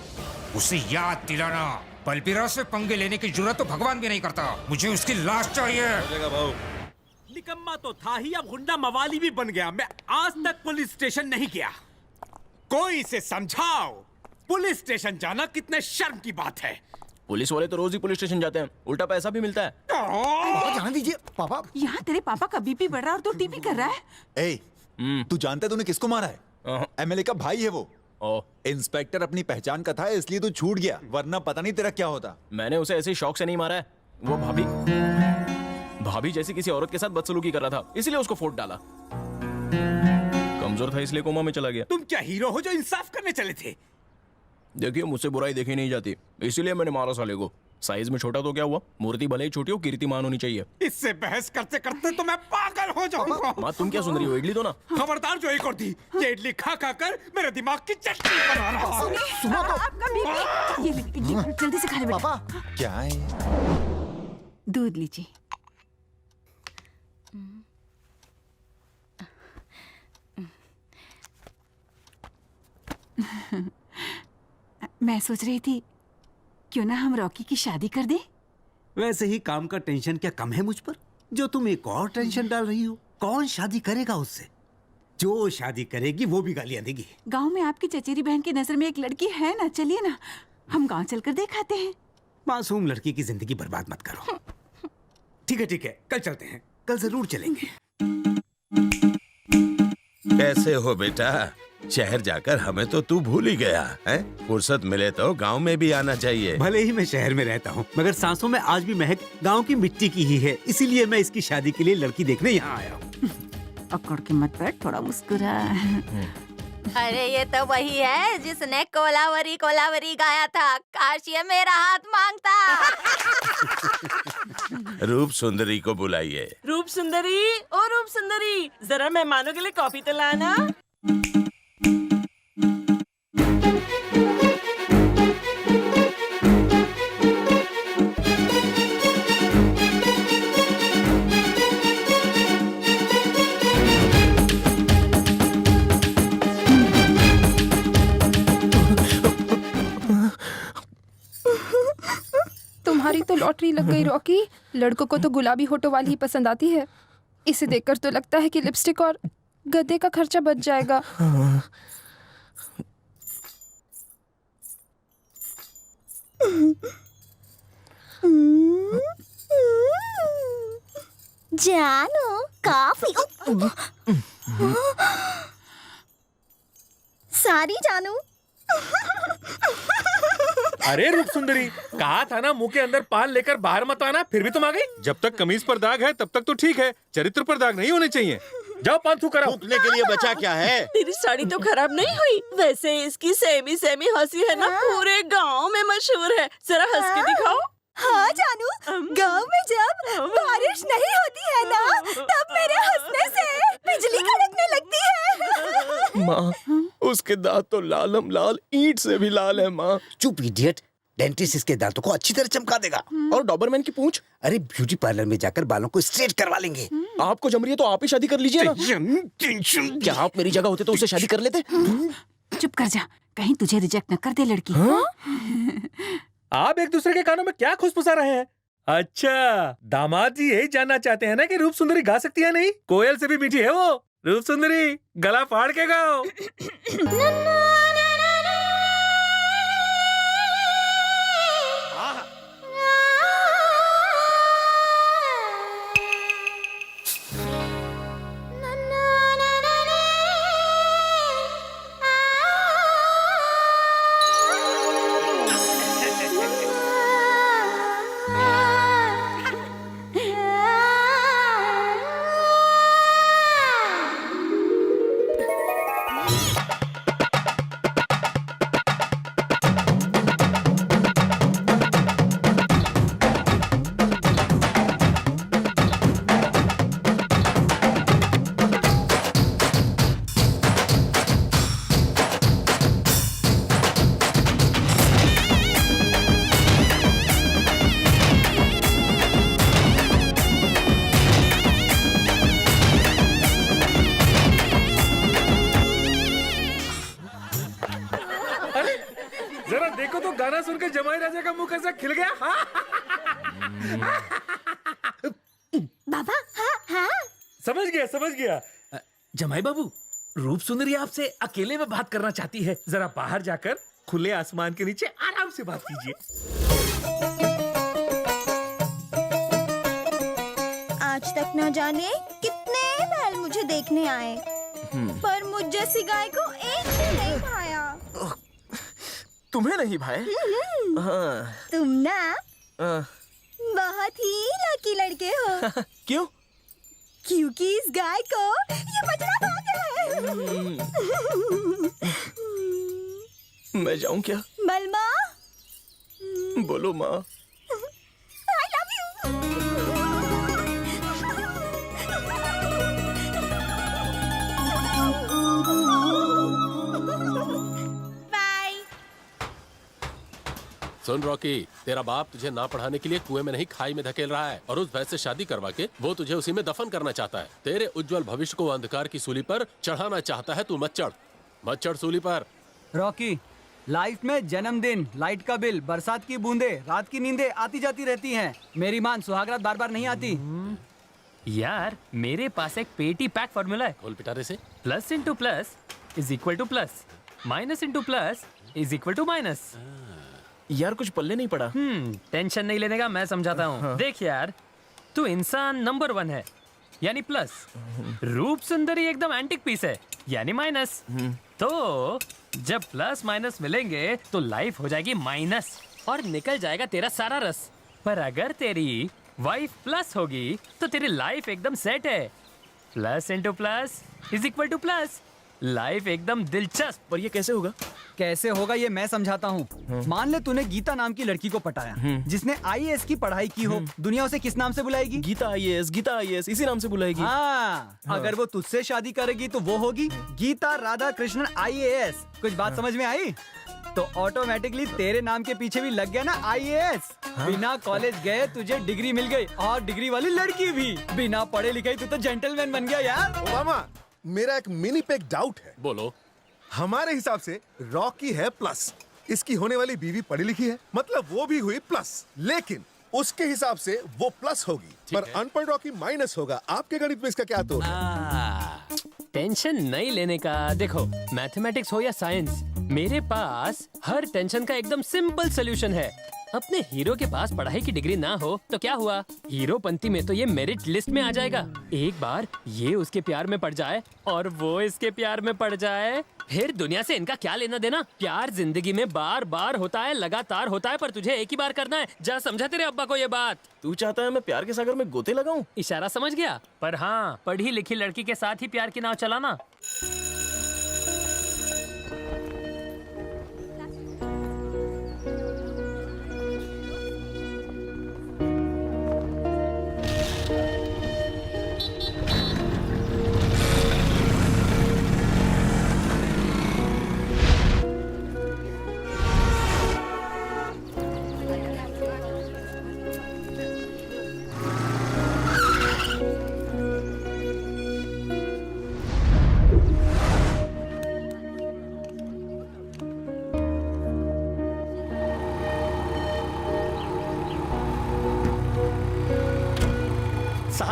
उसे याद दिलाना, बलबीरा से पंगे लेने की जरूरत तो भगवान भी नहीं करता। मुझे उसकी लाश चाहिए। निकम्मा तो था ही, अब गुंडा मवाली भी बन गया। मैं आज तक पुलिस स्टेशन नहीं गया। कोई इसे समझाओ, पुलिस स्टेशन जाना कितने शर्म की बात है। पुलिस वाले तो रोज ही पुलिस स्टेशन जाते हैं, उल्टा पैसा भी मिलता है। जान दीजिए पापा। यहाँ तेरे पापा का बीपी बढ़ रहा है और तू टीपी कर रहा है। ए, तू जानता है तूने किसको मारा है? एमएलए का भाई है वो। इंस्पेक्टर अपनी पहचान का था इसलिए तू छूट गया, वरना पता नहीं तेरा क्या होता। मैंने उसे ऐसे शौक से नहीं मारा है, वो भाभी जैसी किसी औरत के साथ बदसलूकी कर रहा था, इसलिए उसको फोड़ डाला। कमजोर था इसलिए कोमा में चला गया। तुम क्या हीरो हो जो इंसाफ करने चले थे? देखिए मुझसे बुराई देखी नहीं जाती, इसीलिए मैंने मारा साले को। साइज में छोटा तो क्या हुआ, मूर्ति भले ही छोटी हो, कीर्तिमान होनी चाहिए। इससे बहस करते करते तो मैं पागल हो जाऊंगा। माँ तुम क्या सुन रही हो, इडली दो ना। खबरदार जो एक और दी, ये इडली खा खा कर मेरे दिमाग की चटनी बना रहा है। सुनो तो आपका बीपी। ये जल्दी से खा ले बेटा। क्या है? दूध लीजिए। मैं सोच रही थी क्यों ना हम रॉकी की शादी कर दें। वैसे ही काम का टेंशन क्या कम है मुझ पर, जो तुम एक और टेंशन डाल रही हो? कौन शादी करेगा उससे? जो शादी करेगी वो भी गालियां देगी। गांव में आपकी चचेरी बहन की नजर में एक लड़की है ना, चलिए ना हम गांव चलकर दिखाते हैं। मासूम लड़की की जिंदगी बर्बाद मत करो। ठीक है, कल चलते हैं, कल जरूर चलेंगे। कैसे हो बेटा? शहर जाकर हमें तो तू भूल ही गया है। फुर्सत मिले तो गांव में भी आना चाहिए। भले ही मैं शहर में रहता हूँ, मगर सांसों में आज भी महक गांव की मिट्टी की ही है। इसीलिए मैं इसकी शादी के लिए लड़की देखने यहाँ आया हूँ। अकड़ के मत बैठ, थोड़ा मुस्कुरा। अरे ये तो वही है जिसने कोलावरी कोलावरी गाया था, काशी मेरा हाथ मांगता। रूप सुंदरी को बुलाइए। रूप सुंदरी, ओ रूप सुंदरी, जरा मेहमानों के लिए कॉफी तो लाना। तुम्हारी तो लॉटरी लग गई रॉकी। लड़कों को तो गुलाबी होठों वाली ही पसंद आती है। इसे देखकर तो लगता है कि लिपस्टिक और गद्दे का खर्चा बच जाएगा। जानू काफी सारी जानू। अरे रूप सुंदरी, कहा था ना मुंह के अंदर पान लेकर बाहर मत आना, फिर भी तुम आ गई। जब तक कमीज पर दाग है तब तक तो ठीक है, चरित्र पर दाग नहीं होने चाहिए। जाओ पान थू कराओ। थूकने के लिए बचा क्या है? तेरी साड़ी तो खराब नहीं हुई, वैसे इसकी सेमी सेमी हंसी है ना पूरे गांव में मशहूर है। जरा हंस के दिखाओ। हाँ जानू, गांव में जब बारिश नहीं होती है ना, तब मेरे हंसने से बिजली कड़कने लगती है। माँ, उसके दांत तो लालम लाल ईंट से भी लाल है माँ। चुप इडियट, डेंटिस्ट इसके दांतों को अच्छी तरह चमका देगा। और डॉबरमैन की पूंछ? अरे ब्यूटी पार्लर में जाकर बालों को स्ट्रेट करवा लेंगे। आपको जम रही है तो आप ही शादी कर लीजिए ना। क्या आप मेरी जगह होते तो उससे शादी कर लेते? चुप कर जा, कहीं तुझे रिजेक्ट न कर दे लड़की। आप एक दूसरे के कानों में क्या खुशफुसा रहे हैं? अच्छा, दामाद जी यही जानना चाहते हैं ना कि रूप सुंदरी गा सकती है नहीं? कोयल से भी मीठी है वो। रूप सुंदरी गला फाड़ के गाओ। जरा देखो तो गाना सुनकर जमाई राजा का मुंह कैसा खिल गया। बाबा हाँ हाँ समझ गया। जमाई बाबू, रूप सुंदरी आपसे अकेले में बात करना चाहती है। जरा बाहर जाकर खुले आसमान के नीचे आराम से बात कीजिए। आज तक न जाने कितने बैल मुझे देखने आए, पर मुझ जैसी गाय को एक भी नहीं भाया। तुम्हें नहीं भाई? हाँ। तुम ना बहुत ही लकी लड़के हो। क्यों? क्योंकि इस गाय को ये बछड़ा खा गया है। मैं जाऊं क्या? बलमा बोलो माँ। I love you। Soon Rocky, तेरा बाप तुझे ना पढ़ाने के लिए कुएं में नहीं खाई में धकेल रहा है और उस भैंस से शादी करवा के वो तुझे उसी में दफन करना चाहता है। तेरे उज्जवल भविष्य को अंधकार की सूली पर चढ़ाना चाहता है। तू मत चढ़ सूली पर। रॉकी, लाइफ में जन्मदिन, लाइट का बिल, बरसात की बूंदे, रात की नींदें आती जाती रहती हैं। मेरी मान सुहागरात बार बार नहीं आती। यार मेरे पास एक पेटी पैक फॉर्मूला है। खोल पिटारे से। Plus into plus is equal to plus, minus into plus is equal to minus. यार कुछ पल्ले नहीं पड़ा। टेंशन नहीं लेने का, मैं समझाता हूँ। हाँ। देख यार, तू इंसान नंबर 1 है यानी प्लस, रूप सुंदरी एकदम एंटिक पीस है यानी माइनस। तो जब प्लस माइनस मिलेंगे तो लाइफ हो जाएगी माइनस और निकल जाएगा तेरा सारा रस। पर अगर तेरी वाइफ प्लस होगी तो तेरी लाइफ एकदम सेट है। Plus into plus is equal to plus. Life एकदम दिलचस्प। पर ये कैसे होगा? कैसे होगा ये मैं समझाता हूँ। मान ले तूने गीता नाम की लड़की को पटाया, जिसने IAS की पढ़ाई की हो। दुनिया उसे किस नाम से बुलाएगी? गीता IAS इसी नाम से बुलाएगी। हाँ। अगर वो तुझसे शादी करेगी तो वो होगी गीता राधा कृष्णन IAS। कुछ बात समझ में आई? तो ऑटोमेटिकली तेरे नाम के पीछे भी लग गया ना IAS। बिना कॉलेज गए तुझे डिग्री मिल गई, और डिग्री वाली लड़की भी। बिना पढ़े लिखे तू तो जेंटलमैन बन गया यार। ओबामा, मेरा एक मिनी पे डाउट है। बोलो। हमारे हिसाब से रॉकी है प्लस, इसकी होने वाली बीवी पढ़ी लिखी है, मतलब वो भी हुई प्लस। लेकिन उसके हिसाब से वो प्लस होगी, पर अनपढ़ रॉकी माइनस होगा। आपके गणित में इसका क्या तोड़ है? टेंशन नहीं लेने का। देखो, मैथमेटिक्स हो या साइंस, मेरे पास हर टेंशन का एकदम सिंपल सोल्यूशन है। अपने हीरो के पास पढ़ाई की डिग्री ना हो तो क्या हुआ, हीरोपंती में तो ये मेरिट लिस्ट में आ जाएगा। एक बार ये उसके प्यार में पड़ जाए और वो इसके प्यार में पड़ जाए, फिर दुनिया से इनका क्या लेना देना। प्यार जिंदगी में बार बार होता है, लगातार होता है, पर तुझे एक ही बार करना है। जा समझा तेरे अब्बा को ये बात। तू चाहता है मैं प्यार के सागर में गोते लगाऊं? इशारा समझ गया। पर हाँ, पढ़ी लिखी लड़की के साथ ही प्यार की नाव चलाना।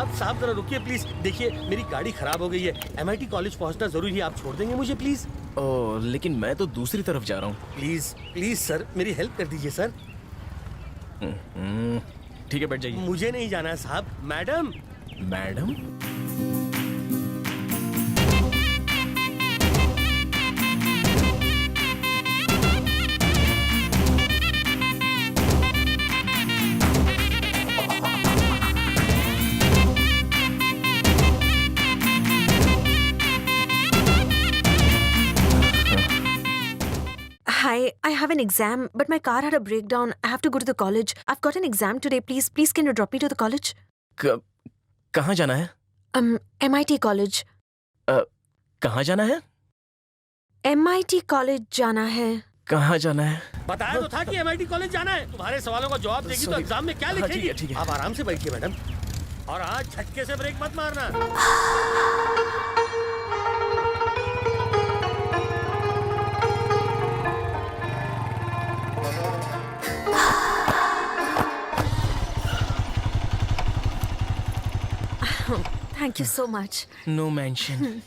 साहब जरा रुकिए प्लीज। देखिए मेरी गाड़ी खराब हो गई है, MIT कॉलेज पहुंचना जरूरी है, आप छोड़ देंगे मुझे प्लीज? ओह, लेकिन मैं तो दूसरी तरफ जा रहा हूँ। प्लीज प्लीज सर, मेरी हेल्प कर दीजिए सर। ठीक है, बैठ जाइए। मुझे नहीं जाना है साहब। Madam. Madam? Hi, I have an exam, but my car had a breakdown. I have to go to the college. I've got an exam today. Please, can you drop me to the college? कहाँ जाना है? MIT college. कहाँ जाना है? MIT college जाना है. कहाँ जाना है? बताया तो था कि MIT कॉलेज जाना है। तुम्हारे सवालों का जवाब देगी तो एग्जाम में क्या लिखेगी? ठीक है। आप आराम से बैठिए मैडम, और आज झटके से ब्रेक मत मारना। Thank you so much. No mention.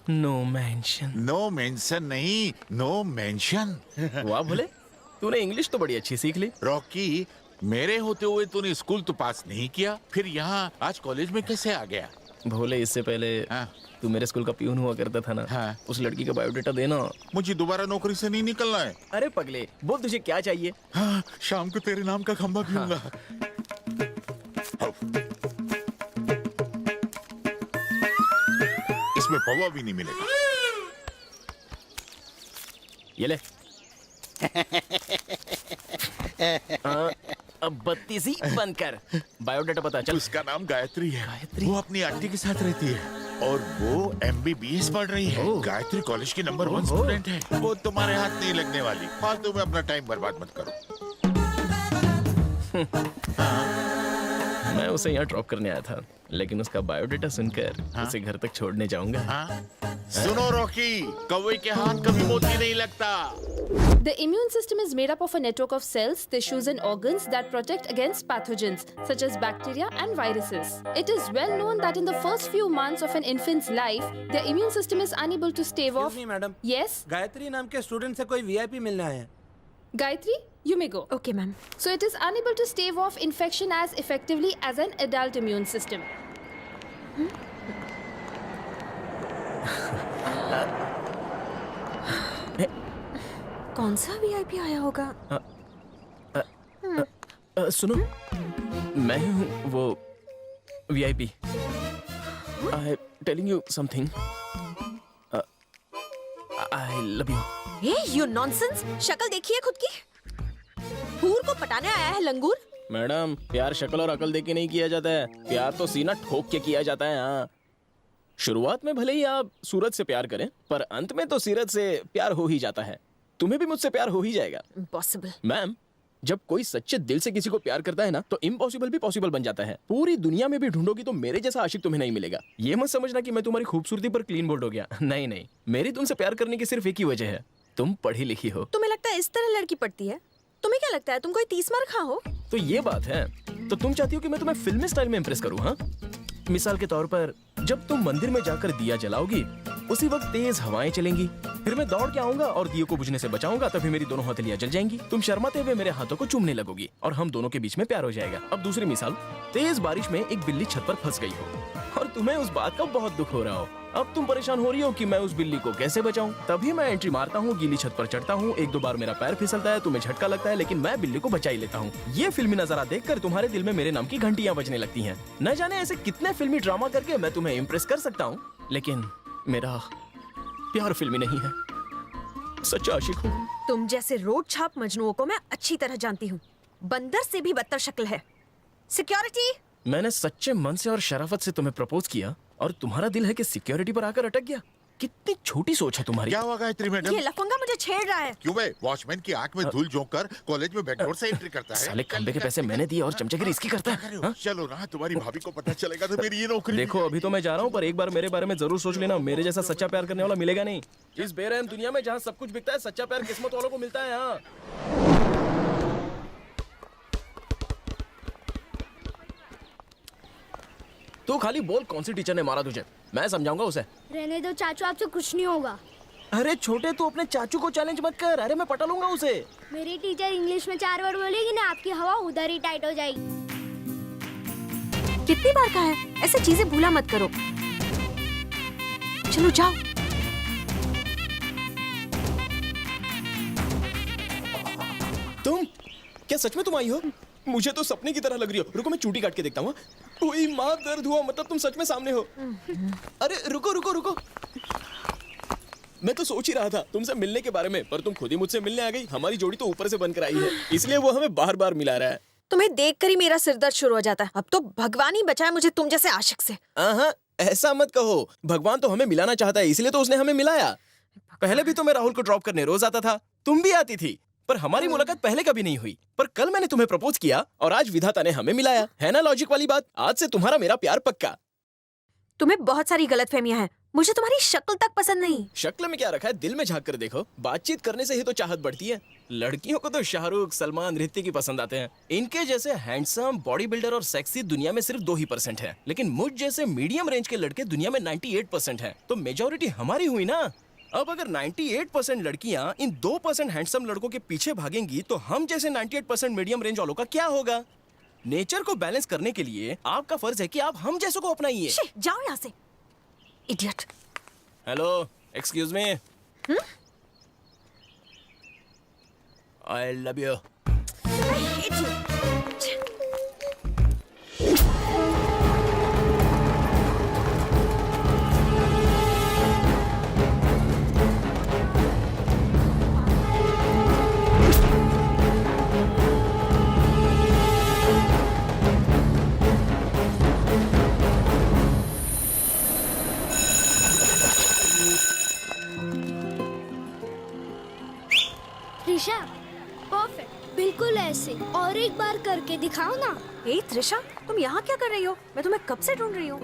No mention. No mention नहीं, no mention. वाह भोले, तूने इंग्लिश तो बड़ी अच्छी सीख ली। रॉकी, मेरे होते हुए तूने स्कूल तो पास नहीं किया, फिर यहाँ आज कॉलेज में कैसे आ गया? भोले, इससे पहले तू मेरे स्कूल का प्यून हुआ करता था ना। उस लड़की का बायोडेटा देना। मुझे दोबारा नौकरी से नहीं निकलना है। अरे पगले, बोल तुझे क्या चाहिए? हाँ, शाम को तेरे नाम का खंबा पीऊंगा। इसमें पवा भी नहीं मिलेगा। ये ले। अब बत्ती सी बंद कर। बायोडाटा बता चल। उसका नाम गायत्री है। गायत्री? वो अपनी आंटी के साथ रहती है और वो MBBS पढ़ रही है। गायत्री कॉलेज की नंबर 1 स्टूडेंट है। वो तुम्हारे हाथ नहीं लगने वाली। फालतू में अपना टाइम बर्बाद मत करो। मैं उसे यहाँ ड्रॉप करने आया था, लेकिन उसका बायोडेटा सुनकर उसे घर तक छोड़ने जाऊंगा। सुनो रॉकी, कौवे के हाथ कभी मोती नहीं लगता। The immune system is made up of a network of cells, tissues and organs that protect against pathogens such as bacteria and viruses. It is well known that in the first few months of an infant's life, their immune system is unable to stave off. Excuse me, madam. Yes? Gayatri नाम के स्टूडेंट से कोई VIP मिलना है। Gayatri, you may go. Okay, ma'am. So it is unable to stave off infection as effectively as an adult immune system. कौन सा VIP आया होगा? सुनो, मैं ही हूँ वो VIP. I'm telling you something. I love you. Hey, you nonsense! शक्ल देखिए खुद की। हूर को पटाने आया है लंगूर। मैडम, प्यार शक्ल और अकल देके नहीं किया जाता है, प्यार तो सीना ठोक के किया जाता है। हाँ, शुरुआत में भले ही आप सूरज से प्यार करें, पर अंत में तो सीरत से प्यार हो ही जाता है। तुम्हें भी मुझसे प्यार हो ही जाएगा। Impossible. मैम, जब कोई सच्चे दिल से किसी को प्यार करता है ना, तो इम्पॉसिबल भी पॉसिबल बन जाता है। पूरी दुनिया में भी ढूंढोगी तो मेरे जैसा आशिक तुम्हें नहीं मिलेगा। ये मत समझना कि मैं तुम्हारी खूबसूरती पर क्लीन बोल्ड हो गया। नहीं नहीं, मेरी तुमसे प्यार करने की सिर्फ एक ही वजह है, तुम पढ़ी लिखी हो। तुम्हें लगता है इस तरह लड़की पढ़ती है? तुम्हें क्या लगता है तुम कोई 30 मार खा हो? तो ये बात है, तो तुम चाहती हो कि मैं तुम्हें फिल्मी स्टाइल में इम्प्रेस करूं? हाँ, मिसाल के तौर पर जब तुम मंदिर में जाकर दिया जलाओगी, उसी वक्त तेज हवाएं चलेंगी, फिर मैं दौड़ के आऊंगा और दिए को बुझने से बचाऊंगा, तभी मेरी दोनों हथेलियां जल जाएंगी। तुम शर्माते हुए मेरे हाथों को चूमने लगोगी और हम दोनों के बीच में प्यार हो जाएगा। अब दूसरी मिसाल, तेज बारिश में एक बिल्ली छत पर फंस गई हो और तुम्हें उस बात का बहुत दुख हो रहा हो। अब तुम परेशान हो रही हो कि मैं उस बिल्ली को कैसे बचाऊं। तभी मैं एंट्री मारता हूँ, गीली छत पर चढ़ता हूँ, 1-2 बार मेरा पैर फिसलता है, तुम्हें झटका लगता है, लेकिन मैं बिल्ली को बचा ही लेता हूँ। ये फिल्मी नजारा देखकर तुम्हारे दिल में मेरे नाम की घंटियां बजने लगती हैं। न जाने ऐसे कितने फिल्मी ड्रामा करके मैं तुम्हें इम्प्रेस कर सकता हूँ, लेकिन मेरा प्यार फिल्मी नहीं है, सच्चा आशिक हूँ। तुम जैसे रोड छाप मजनुओं को मैं अच्छी तरह जानती हूँ। बंदर से भी बदतर शक्ल है। सिक्योरिटी! मैंने सच्चे मन से और शराफत से तुम्हें प्रपोज किया और तुम्हारा दिल है कि सिक्योरिटी पर आकर अटक गया। कितनी छोटी सोच है तुम्हारी। क्या हुआ गायत्री मैडम? ये लफंगा मुझे छेड़ रहा है। क्यों बे? वॉचमैन की आंख में धूल झोंक कर कॉलेज में बैकडोर से एंट्री करता है। साले खंबे के पैसे मैंने दिए और चमचागिरी इसकी करता है। हाँ? चलो ना, तुम्हारी भाभी को पता चलेगा तो मेरी ये नौकरी। देखो, अभी तो मैं जा रहा हूँ, पर एक बार मेरे बारे में जरूर सोच लेना। मेरे जैसा सच्चा प्यार करने वाला मिलेगा नहीं। इस बेरहम दुनिया में जहाँ सब कुछ बिकता है, सच्चा प्यार किस्मत वालों को मिलता है। हाँ, तू खाली बोल कौन सी टीचर ने मारा तुझे, मैं समझाऊंगा उसे। रहने दो चाचू, आपसे कुछ नहीं होगा। अरे छोटे, तू अपने चाचू को चैलेंज मत कर। अरे मैं पटा लूंगा उसे। मेरी टीचर इंग्लिश में 4 वर्ड बोलेगी ना, आपकी हवा उधर ही टाइट हो जाएगी। कितनी बार कहा है, ऐसे चीजें भूला मत करो। चलो जाओ। तुम क्या सच में तुम आई हो? मुझे तो सपने की तरह लग रही हो। रुको मैं चूटी काट के देखता हूँ। कोई माँ, दर्द हुआ मतलब तुम सच में सामने हो। अरे रुको रुको रुको, मैं तो सोच ही रहा था तुमसे मिलने के बारे में, पर तुम खुद ही मुझसे मिलने आ गई। हमारी जोड़ी तो ऊपर से बनकर आई है, इसलिए वो हमें बार बार मिला रहा है। तुम्हें देखकर ही मेरा सिरदर्द शुरू हो जाता है। अब तो भगवान ही बचाए मुझे तुम जैसे आशिक से। हाँ, ऐसा मत कहो। भगवान तो हमें मिलाना चाहता है, इसलिए तो उसने हमें मिलाया। पहले भी तो मैं राहुल को ड्रॉप करने रोज आता था, तुम भी आती थी, पर हमारी मुलाकात पहले कभी नहीं हुई। पर कल मैंने तुम्हें प्रपोज किया और आज विधाता ने हमें मिलाया। है ना लॉजिक वाली बात? आज से तुम्हारा मेरा प्यार पक्का। तुम्हें बहुत सारी गलतफहमियां हैं। मुझे तुम्हारी शक्ल तक पसंद नहीं। शक्ल में क्या रखा है, दिल में झांक कर देखो। बातचीत करने से ही तो चाहत बढ़ती है। लड़कियों को तो शाहरुख, सलमान, ऋतिक ही पसंद आते हैं। इनके जैसे हैंडसम, बॉडी बिल्डर और सेक्सी दुनिया में सिर्फ 2% है, लेकिन मुझ जैसे मीडियम रेंज के लड़के दुनिया में 98% है। तो मेजोरिटी हमारी हुई ना। अब अगर 98% लड़कियां इन 2% हैंडसम लड़कों के पीछे भागेंगी, तो हम जैसे 98% मीडियम रेंज वालों का क्या होगा? नेचर को बैलेंस करने के लिए आपका फर्ज है कि आप हम जैसों को अपनाइए। जाओ यहाँ से, idiot. Hello, excuse me. I love you. Trisha, perfect, बिल्कुल ऐसे। और एक बार करके दिखाओ ना। ए त्रिशा, तुम यहाँ क्या कर रही हो? मैं तुम्हें कब से ढूंढ रही हूँ।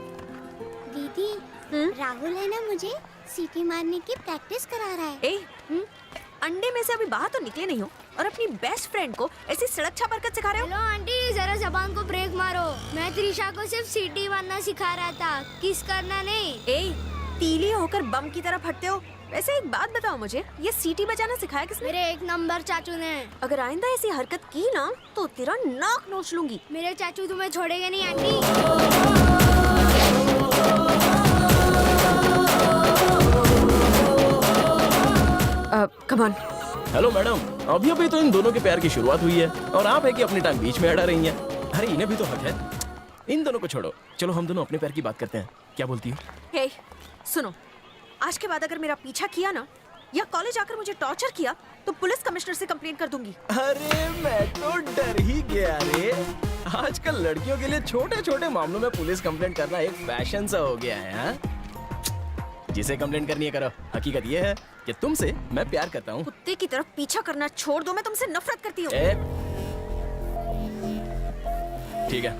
दीदी, राहुल है ना, मुझे सीटी मारने की प्रैक्टिस करा रहा है। अंडे में से अभी बाहर तो निकले नहीं हो और अपनी बेस्ट फ्रेंड को ऐसी सड़क छाप हरकत सिखा रहे हो। हेलो आंटी, जरा जबान को ब्रेक मारो। मैं त्रिशा को सिर्फ सीटी मारना सिखा रहा था, किस करना नहीं। तीली होकर बम की तरह फटते हो। वैसे एक बात बताओ मुझे, ये सीटी बजाना सिखाया किसने? मेरे 1 नंबर चाचू ने। अगर आइंदा ऐसी हरकत की ना तो तेरा नाक नोच लूंगी। मेरे चाचू तुम्हें छोड़ेंगे नहीं aunty. Come on. Hello madam, अभी अभी तो इन दोनों के प्यार की शुरुआत हुई है और आप है कि अपनी टांग बीच में अड़ा रही हैं। अरे इन्हें भी तो हक है। इन दोनों को छोड़ो, चलो हम दोनों अपने प्यार की बात करते हैं। क्या बोलती हो? हे, सुनो, आज के बाद अगर मेरा पीछा किया ना या कॉलेज आकर मुझे टॉर्चर किया तो पुलिस कमिश्नर से कंप्लेंट कर दूंगी। अरे मैं तो डर ही गया रे। आजकल लड़कियों के लिए छोटे छोटे मामलों में पुलिस कंप्लेंट करना एक फैशन सा हो गया है। हाँ? जिसे कंप्लेंट करनी है करो। हकीकत ये है कि तुमसे मैं प्यार करता हूँ। कुत्ते की तरफ पीछा करना छोड़ दो, मैं तुमसे नफरत करती हूँ। ठीक है,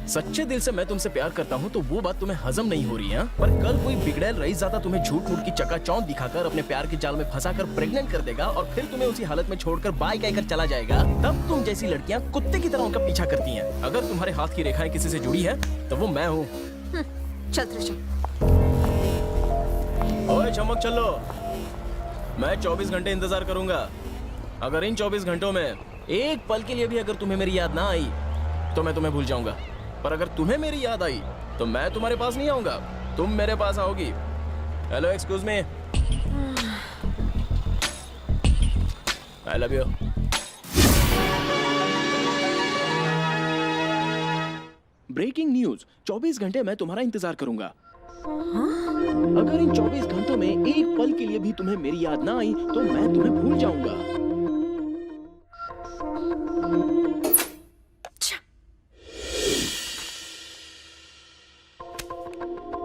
सच्चे दिल से मैं तुमसे प्यार करता हूँ तो वो बात तुम्हें हजम नहीं हो रही है। पर कल कोई बिगड़ैल रईस ज़्यादा तुम्हें झूठ मूठ की चकाचौंध दिखाकर अपने प्यार के जाल में फंसाकर प्रेग्नेंट कर देगा और फिर तुम्हें उसी हालत में छोड़कर बाय कहकर चला जाएगा। तब तुम जैसी लड़कियाँ कुत्ते की तरह उनका पीछा करती हैं। अगर तुम्हारे हाथ की रेखाएं किसी से जुड़ी है तो वो मैं हूँ। चल त्रिशा। ओए चमक चलो, मैं 24 घंटे इंतजार करूंगा। अगर इन 24 घंटों में एक पल के लिए भी अगर तुम्हें मेरी याद ना आई तो मैं तुम्हें भूल जाऊंगा। पर अगर तुम्हें मेरी याद आई तो मैं तुम्हारे पास नहीं आऊंगा, तुम मेरे पास आओगी। Hello, excuse me. I love you. Breaking news, 24 घंटे मैं तुम्हारा इंतजार करूंगा। अगर इन 24 घंटों में एक पल के लिए भी तुम्हें मेरी याद ना आई तो मैं तुम्हें भूल जाऊंगा।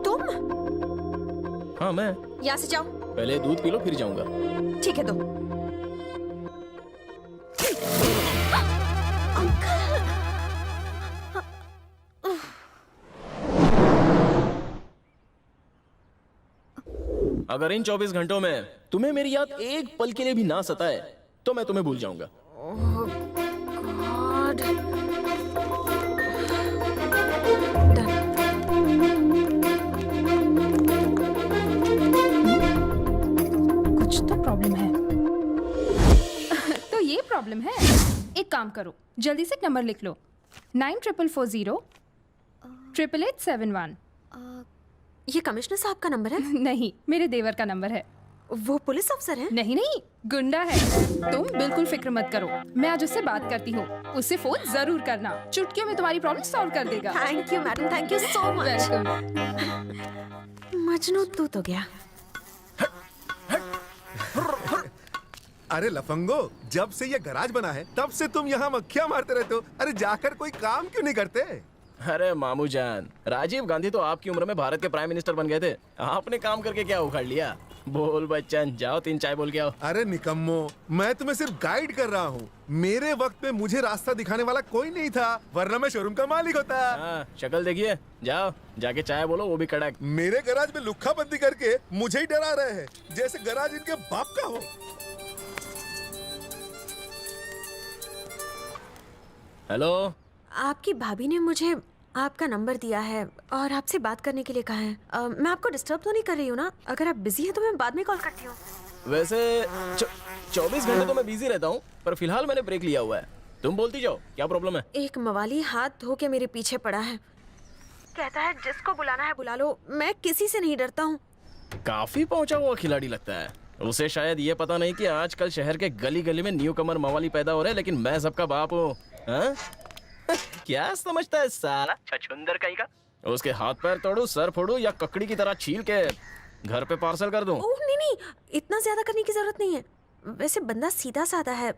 तुम? हाँ मैं। यहाँ से जाओ। पहले दूध पी लो फिर जाऊंगा। ठीक है तो। अगर इन 24 घंटों में तुम्हें मेरी याद एक पल के लिए भी ना सताए तो मैं तुम्हें भूल जाऊंगा। गॉड। प्रॉब्लम है? एक काम करो, जल्दी से एक नंबर लिख लो, 9440 ये कमिश्नर साहब का नंबर है? नहीं, मेरे देवर का नंबर है। वो पुलिस अफसर है? नहीं नहीं, गुंडा है। तुम बिल्कुल फिक्र मत करो, मैं आज उससे बात करती हूँ। उससे फोन जरूर करना, चुटकियों में तुम्हारी प्रॉब्लम सॉल्व कर देगा। Thank you madam, thank you so much. Majnu तू तो गया। अरे लफंगो, जब से ये गराज बना है तब से तुम यहाँ मक्खियाँ मारते रहते हो। अरे जाकर कोई काम क्यों नहीं करते? अरे मामू जान, राजीव गांधी तो आपकी उम्र में भारत के प्राइम मिनिस्टर बन गए थे। आपने काम करके क्या उखाड़ लिया? बोल बच्चन, जाओ 3 चाय बोल के आओ। अरे निकम्मो, मैं तुम्हें सिर्फ गाइड कर रहा हूँ। मेरे वक्त में मुझे रास्ता दिखाने वाला कोई नहीं था, वरना मैं शोरूम का मालिक होता। शक्ल देखिए, जाओ जाके चाय बोलो, वो भी कड़क। मेरे गराज में लुक्खा बंदी करके मुझे ही डरा रहे हैं, जैसे गराज इनके बाप का हो। हेलो, आपकी भाभी ने मुझे आपका नंबर दिया है और आपसे बात करने के लिए कहा है। मैं आपको डिस्टर्ब तो नहीं कर रही हूँ ना? अगर आप बिजी हैं तो मैं बाद में कॉल करती हूँ। वैसे 24 घंटे तो मैं बिजी रहता हूँ, पर फिलहाल मैंने ब्रेक लिया हुआ है। तुम बोलती जाओ, क्या प्रॉब्लम है? एक मवाली हाथ धो के मेरे पीछे पड़ा है, कहता है जिसको बुलाना है बुला लो, मैं किसी से नहीं डरता हूँ। काफी पहुंचा हुआ खिलाड़ी लगता है। उसे शायद ये पता नहीं कि आजकल शहर के गली गली में न्यू कमर मवाली पैदा हो रहे हैं, लेकिन मैं सबका बाप हूँ। क्या समझता है साला छछुंदर कहीं का? उसके हाथ पैर तोड़ू, सर फोड़ू या ककड़ी की तरह छील के घर पे पार्सल कर दूं? ओह नहीं, इतना ज्यादा करने की जरूरत नहीं है। वैसे बंदा सीधा साधा है,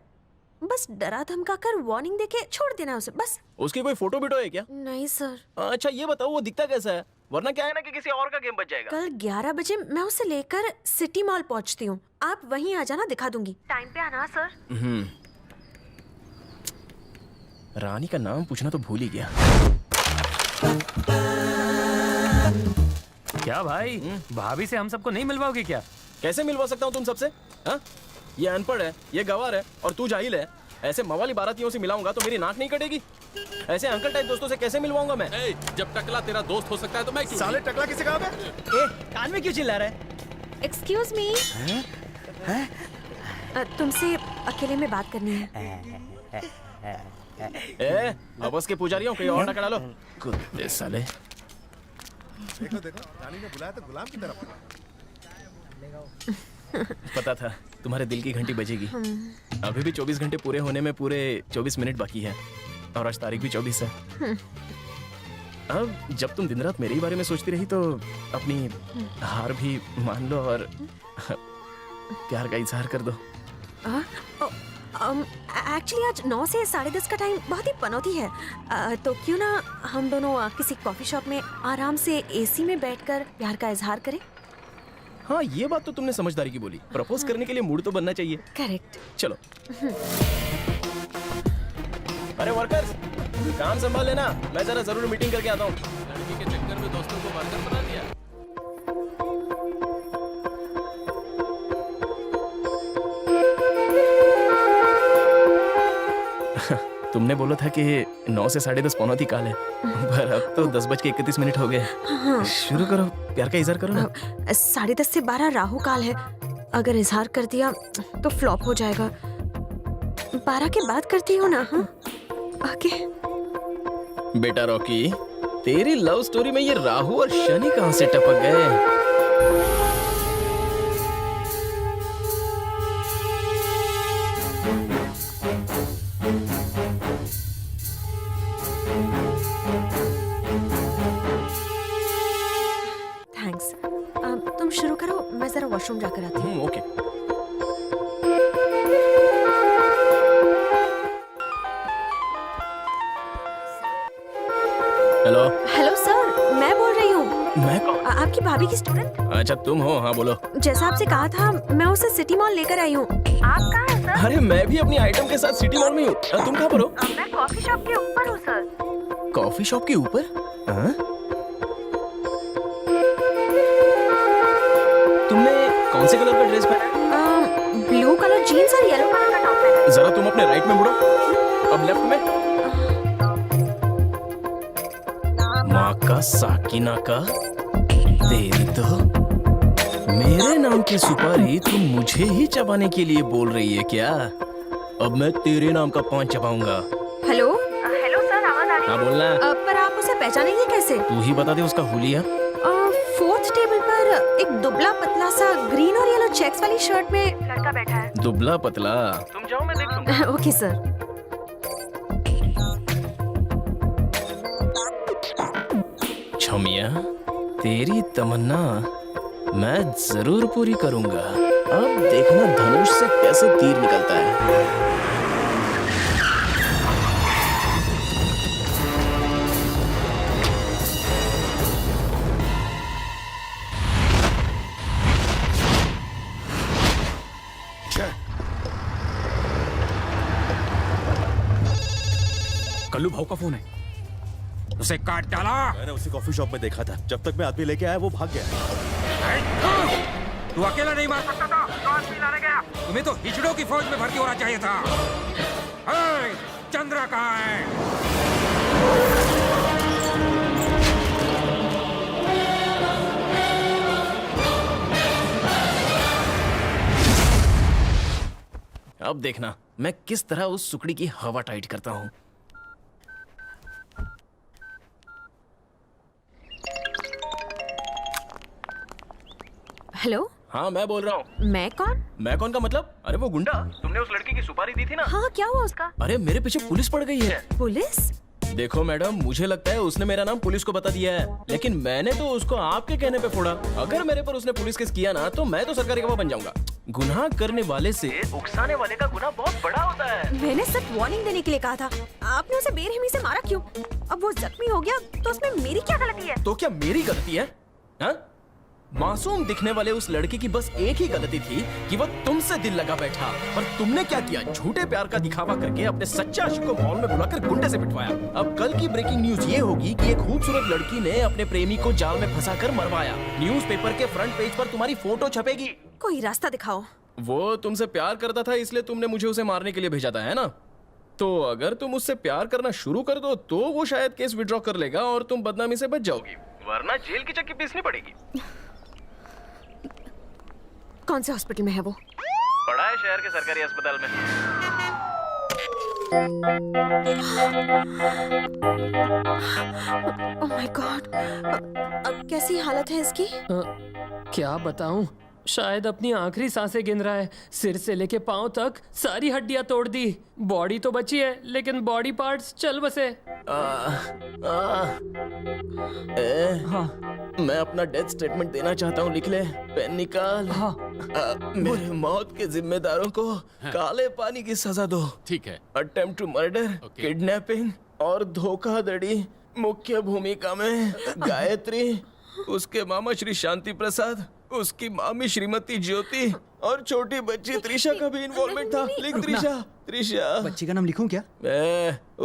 बस डरा धमका कर वार्निंग देके छोड़ देना उसे, बस। उसकी कोई फोटो बिटो है क्या? नहीं सर। अच्छा ये बताओ, वो दिखता कैसा है? वरना क्या है ना कि किसी और का गेम बच जाएगा। कल 11 बजे मैं उसे लेकर सिटी मॉल पहुंचती हूँ, आप वहीं आ जाना, दिखा दूंगी। टाइम पे आना सर। रानी का नाम पूछना तो भूल ही गया। क्या भाई, भाभी से हम सबको नहीं मिलवाओगे क्या? कैसे मिलवा सकता हूँ तुम सबसे? हाँ? ये अनपढ़ है, ये गवार है और तू जाहिल है। ऐसे मवाली बारातियों से मिलाऊंगा तो मेरी नाक नहीं कटेगी। ऐसे अंकल टाइप दोस्तों से कैसे मिलवाऊंगा मैं? जब टकला तेरा दोस्त हो सकता है तो मैं क्यों? साले टकला किसे कहा बे? कान में क्यों चिल्ला रहा है? एक्सक्यूज मी, तुमसे अकेले में बात करनी है। आपस के पुजारियों कोई और टकरा लो। कुत्ते साले। देखो देखो, रानी ने बुलाया तो गुलाम की तरफ। पता था तुम्हारे दिल की घंटी बजेगी। अभी भी 24 घंटे पूरे होने में पूरे 24 मिनट बाकी है और आज तारीख भी 24 है। अब जब तुम दिन रात मेरे ही बारे में सोचती रही तो अपनी हार भी मान लो और प्यार का इजहार कर दो। एक्चुअली आज 9 से 10:30 का टाइम बहुत ही पनौती है, तो क्यों ना हम दोनों किसी कॉफी शॉप में आराम से एसी में बैठकर प्यार का इजहार करें? हाँ, ये बात तो तुमने समझदारी की बोली। प्रपोज करने के लिए मूड तो बनना चाहिए। करेक्ट। चलो। अरे वर्कर्स, काम संभाल लेना, मैं जरा जरूर मीटिंग करके आता हूँ। लड़की के चक्कर में दोस्तों को वर्कर बना दिया। तुमने बोला था कि 9 से 10:30 पौनौती काल है, पर अब तो 10:31 हो गए। शुरू करो, प्यार का इजहार करो ना। 10:30 से 12 राहु काल है, अगर इजहार कर दिया तो फ्लॉप हो जाएगा। 12 के बाद करती हो ना? हाँ ओके। बेटा रॉकी, तेरी लव स्टोरी में ये राहु और शनि कहाँ से टपक गए? थैंक्स। तुम शुरू करो, मैं जरा वॉशरूम जाकर आती हूँ। ओके। हेलो। हेलो सर, मैं बोल रही हूँ। मैं कौन? आपकी भाभी की स्टूडेंट। अच्छा तुम हो? हाँ बोलो। जैसा आपसे कहा था, मैं उसे सिटी मॉल लेकर आई हूँ। आप कहाँ हैं सर? अरे मैं भी अपनी आइटम के साथ सिटी मॉल में हूँ। तुम कहाँ पर हो? मैं कॉफी शॉप के ऊपर हूँ सर। कॉफी शॉप के ऊपर? हाँ? तुमने कौन से कलर का ड्रेस पहना है? ब्लू कलर जीन्स और येलो कलर का टॉप पहना है। जरा तुम अपने राइट में मुड़ो, अब लेफ्ट में। माँ का साकिना का, तेरी तो मेरे नाम की सुपारी तुम मुझे ही चबाने के लिए बोल रही है क्या? अब मैं तेरे नाम का 5 चबाऊंगा। हेलो हेलो सर, आवाज आ रही है? हाँ, बोलना। पर आप उसे पहचानेंगे कैसे? तू ही बता दे उसका हुलिया। 4th टेबल पर एक दुबला पतला सा ग्रीन और येलो चेक्स वाली शर्ट में लड़का बैठा है। दुबला पतला? तुम जाओ, मैं देख लूंगा। Okay sir. छमिया, तेरी तमन्ना मैं जरूर पूरी करूंगा। अब देखना धनुष से कैसे तीर निकलता है। कल्लू भाव का फोन है, उसे काट डाला। मैंने उसे कॉफी शॉप में देखा था। जब तक मैं आदमी लेके आया वो भाग गया। तू अकेला नहीं मार सकता था, तो आदमी लाने गया। तुम्हें तो हिजड़ों की फौज में भर्ती होना चाहिए था। चंद्रा कहाँ है? अब देखना मैं किस तरह उस सुकड़ी की हवा टाइट करता हूँ। हेलो। हाँ, मैं बोल रहा हूँ। मैं कौन? मैं कौन का मतलब? अरे वो गुंडा, तुमने उस लड़की की सुपारी दी थी ना? हाँ, क्या हुआ उसका? अरे मेरे पीछे पुलिस पड़ गई है। पुलिस? देखो मैडम, मुझे लगता है उसने मेरा नाम पुलिस को बता दिया है, लेकिन मैंने तो उसको आपके कहने पे फोड़ा। अगर मेरे पर उसने पुलिस केस किया ना तो मैं तो सरकारी गवाह बन जाऊंगा। गुनाह करने वाले से उकसाने वाले का गुनाह बहुत बड़ा होता है। मैंने सिर्फ वार्निंग देने के लिए कहा था। आपने उसे बेरहमी से मारा क्यों? अब वो जख्मी हो गया तो उसमें मेरी क्या गलती है? तो क्या मेरी गलती है? हाँ? मासूम दिखने वाले उस लड़के की बस एक ही गलती थी कि वो तुमसे दिल लगा बैठा, पर तुमने क्या किया? झूठे प्यार का दिखावा करके अपने सच्चे आशिक को मॉल में बुलाकर गुंडे से पिटवाया। अब कल की ब्रेकिंग न्यूज ये होगी कि एक खूबसूरत लड़की ने अपने प्रेमी को जाल में फंसाकर मरवाया। न्यूज़पेपर के फ्रंट पेज पर तुम्हारी फोटो छपेगी। कोई रास्ता दिखाओ। वो तुमसे प्यार करता था इसलिए तुमने मुझे उसे मारने के लिए भेजा था, है ना? तो अगर तुम उससे प्यार करना शुरू कर दो तो वो शायद केस विड्रॉ कर लेगा और तुम बदनामी से बच जाओगी, वरना जेल की चक्की पीसनी पड़ेगी। कौन से हॉस्पिटल में है वो? पड़ा है शहर के सरकारी अस्पताल में। ओह माय गॉड, अब कैसी हालत है इसकी? क्या बताऊं, शायद अपनी आखिरी सांसें गिन रहा है। सिर से लेके पांव तक सारी हड्डियां तोड़ दी। बॉडी तो बची है लेकिन बॉडी पार्ट्स चल बसे। मैं अपना डेथ स्टेटमेंट देना चाहता हूँ, लिख ले। पेन निकाल। मेरे मौत के जिम्मेदारों को काले पानी की सजा दो। ठीक है। अटेम्प्ट टू मर्डर, किडनैपिंग और धोखाधड़ी। मुख्य भूमिका में गायत्री, उसके मामा श्री शांति प्रसाद, उसकी मामी श्रीमती ज्योति और छोटी बच्ची त्रिशा का भी इन्वॉल्वमेंट था। लिख त्रिशा। बच्ची का नाम लिखूं क्या?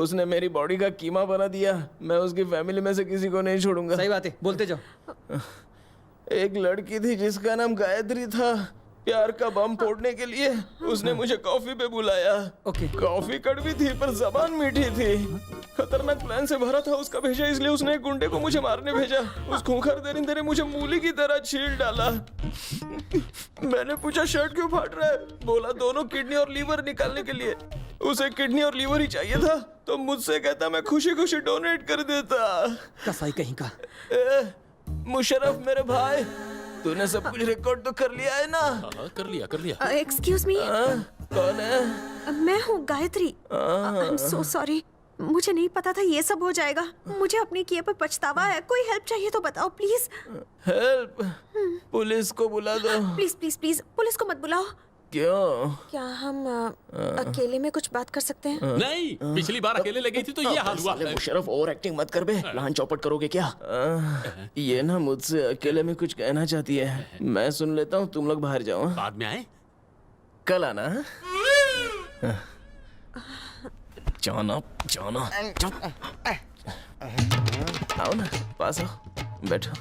उसने मेरी बॉडी का कीमा बना दिया। मैं उसकी फैमिली में से किसी को नहीं छोड़ूंगा। सही बात है, बोलते जाओ। एक लड़की थी जिसका नाम गायत्री था। प्यार का बम फोड़ने के लिए उसने मुझे कॉफी पे बुलाया। कॉफी कड़वी थी पर जबान मीठी थी। खतरनाक प्लान से भरा था उसका भेजा, इसलिए उसने एक गुंडे को मुझे मारने भेजा। उस खूंखार दरिंदे ने मुझे मूली की तरह छील डाला। मैंने पूछा शर्ट क्यों फाट रहा है? बोला दोनों किडनी और लीवर निकालने के लिए। उसे किडनी और लीवर ही चाहिए था तो मुझसे कहता मैं खुशी खुशी डोनेट कर देता। कसाई कहीं का। मुशर्रफ मेरे भाई, तूने सब कुछ रिकॉर्ड तो कर लिया है ना? कर लिया। Excuse me. कौन है? मैं हूँ Gayatri. I am so sorry, मुझे नहीं पता था ये सब हो जाएगा। मुझे अपने किए पर पछतावा है। कोई हेल्प चाहिए तो बताओ प्लीज। हेल्प? पुलिस को बुला दो। प्लीज प्लीज प्लीज, पुलिस को मत बुलाओ। क्यों? क्या हम अकेले में कुछ बात कर सकते हैं? नहीं, पिछली बार अकेले लगी थी तो ये हाल हुआ। मुशर्रफ, ओवर एक्टिंग मत कर बे। प्लान चौपट करोगे क्या? ये ना मुझसे अकेले में कुछ कहना चाहती है। मैं सुन लेता हूँ, तुम लोग बाहर जाओ। बाद में आए? कल आना। जाना। आओ ना, पास आओ, बैठो।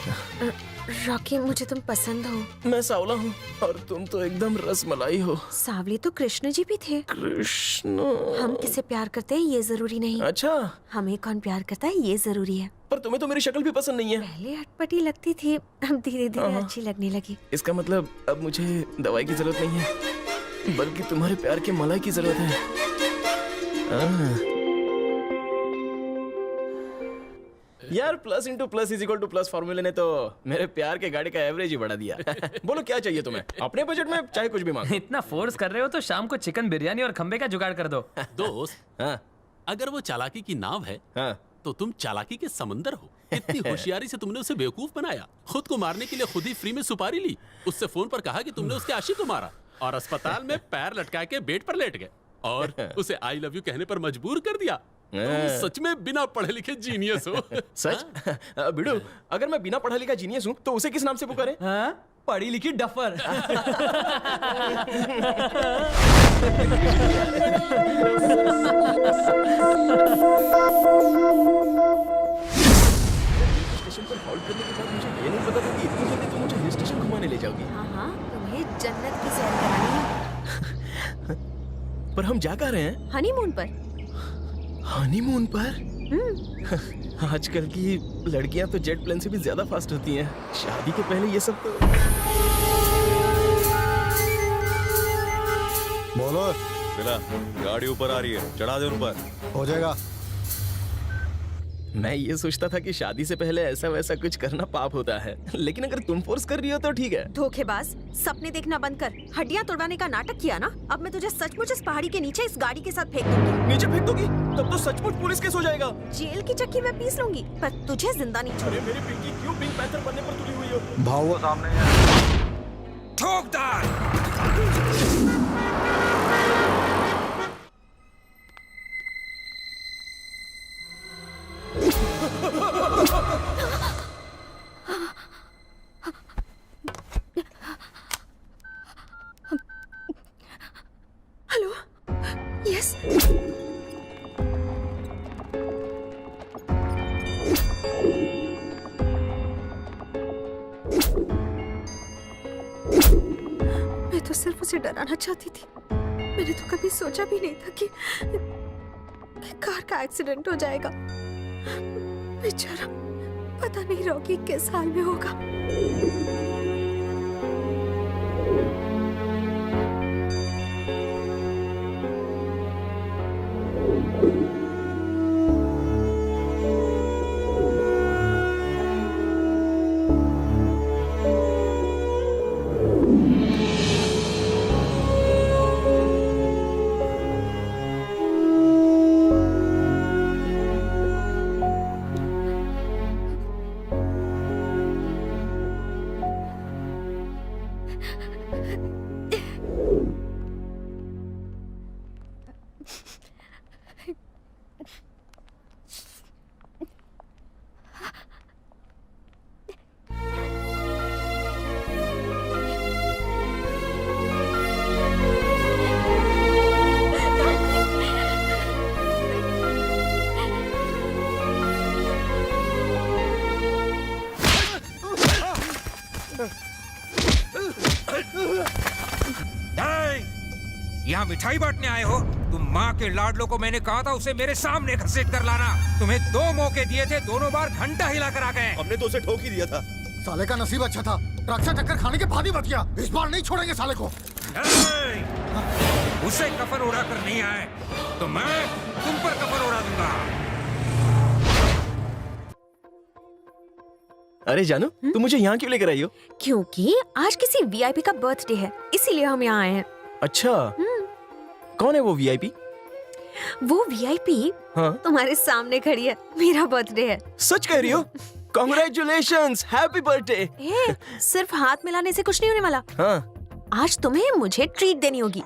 रॉकी, मुझे तुम पसंद हो। मैं सावला हूँ और तुम तो एकदम रसमलाई हो। सावले तो कृष्ण जी भी थे। कृष्ण? हम किसे प्यार करते हैं ये जरूरी नहीं। अच्छा, हमें कौन प्यार करता है ये जरूरी है। पर तुम्हें तो मेरी शक्ल भी पसंद नहीं है। पहले अटपटी लगती थी, अब धीरे धीरे अच्छी लगने लगी। इसका मतलब अब मुझे दवाई की जरूरत नहीं है, बल्कि तुम्हारे प्यार की मलाई की जरूरत है। यार, plus into plus is equal to plus फॉर्मूले ने तो मेरे प्यार के गाड़ी का एवरेज ही बढ़ा दिया। बोलो क्या चाहिए तुम्हें? अपने बजट में चाहे कुछ भी मांगो। इतना फोर्स कर रहे हो तो शाम को चिकन बिरयानी और खंबे का जुगाड़ कर दो। दोस्त, अगर वो चालाकी की नाव है तो तुम चालाकी के समंदर हो। इतनी होशियारी से तुमने उसे बेवकूफ बनाया, खुद को मारने के लिए खुद ही फ्री में सुपारी ली, उससे फोन पर कहा कि तुमने उसके आशिक को मारा और अस्पताल में पैर लटका के बेड पर लेट गए और उसे आई लव यू कहने पर मजबूर कर दिया। तुम सच में बिना पढ़े लिखे जीनियस हो। सच? बिडू, अगर मैं बिना पढ़ा लिखा जीनियस हूँ तो उसे किस नाम से पुकारे? पढ़ी लिखी डफर। स्टेशन पर हॉल्ट करने के बाद मुझे ये नहीं पता था कि इतनी जल्दी तुम मुझे हिल स्टेशन घुमाने ले जाओगी। हाँ, तुम्हें जन्नत की सैर करानी है। पर हम जा कहाँ रहे हैं? हनीमून पर। हनीमून पर? आजकल की लड़कियां तो जेट प्लेन से भी ज्यादा फास्ट होती हैं। शादी के पहले ये सब तो। बोलो। मिला, गाड़ी ऊपर आ रही है, चढ़ा दे ऊपर। हो जाएगा। मैं ये सोचता था कि शादी से पहले ऐसा वैसा कुछ करना पाप होता है, लेकिन अगर तुम फोर्स कर रही हो तो ठीक है। धोखेबाज, सपने देखना बंद कर। हड्डियां तोड़वाने का नाटक किया ना, अब मैं तुझे सचमुच इस पहाड़ी के नीचे इस गाड़ी के साथ फेंक दूंगी। नीचे फेंक दोगी? तब तो सचमुच पुलिस केस हो जाएगा। जेल की चक्की मैं पीस लूंगी, पर तुझे जिंदा नहीं छोड़ूंगी। मेरी पिंकी क्यों पिंक पैंथर बनने पर तुली हुई हो? भाव वो सामने है। ठोकदार। Hello, yes. मैं तो सिर्फ उसे डराना चाहती थी। मैंने तो कभी सोचा भी नहीं था कि कार का एक्सीडेंट हो जाएगा। बेचारा, पता नहीं रॉकी किस हाल में होगा। यहाँ मिठाई बांटने आए हो? तुम माँ के लाडलों को मैंने कहा था उसे मेरे सामने घसीट कर लाना। तुम्हें 2 मौके दिए थे, दोनों बार घंटा हिला कर आ गए। हमने तो उसे ठोक ही दिया था। साले का नसीब अच्छा था, ट्रक से टक्कर खाने के बाद ही बच गया। इस बार नहीं छोड़ेंगे साले को। उसे कफन उड़ा कर नहीं आए तो मैं तुम पर कफन उड़ा दूंगा। अरे जानू, तुम मुझे यहाँ क्यों लेकर आई हो? क्योंकि आज किसी वीआईपी का बर्थडे है, इसीलिए हम यहाँ आए हैं। अच्छा, कौन है वो वीआईपी? वो वीआईपी तुम्हारे सामने खड़ी है। मेरा बर्थडे है। सच कह रही हो? Congratulations, happy birthday. सिर्फ हाथ मिलाने से कुछ नहीं होने वाला। आज तुम्हें मुझे ट्रीट देनी होगी।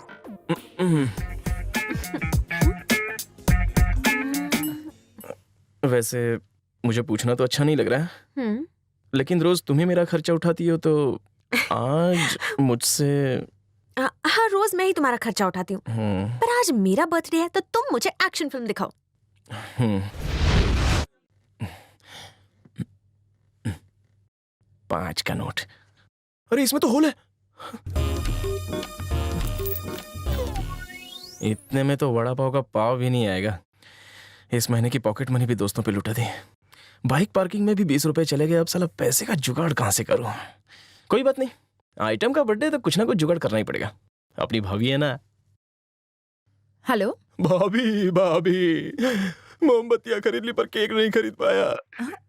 वैसे मुझे पूछना तो अच्छा नहीं लग रहा है, लेकिन रोज तुम्हें मेरा खर्चा उठाती हो तो आज मुझसे। हाँ, रोज मैं ही तुम्हारा खर्चा उठाती हूँ, पर आज मेरा बर्थडे है तो तुम मुझे एक्शन फिल्म दिखाओ। 5 का नोट। अरे इसमें तो होल है। इतने में तो वड़ा पाव का पाव भी नहीं आएगा। इस महीने की पॉकेट मनी भी दोस्तों पे लुटा दी। बाइक पार्किंग में भी 20 रुपए चले गए। अब साला पैसे का जुगाड़ कहां से करूं? कोई बात नहीं, आइटम का बर्थडे तो कुछ ना कुछ जुगाड़ करना ही पड़ेगा। अपनी भाभी है ना। हेलो भाभी भाभी, मोमबत्तियां खरीद ली पर केक नहीं खरीद पाया।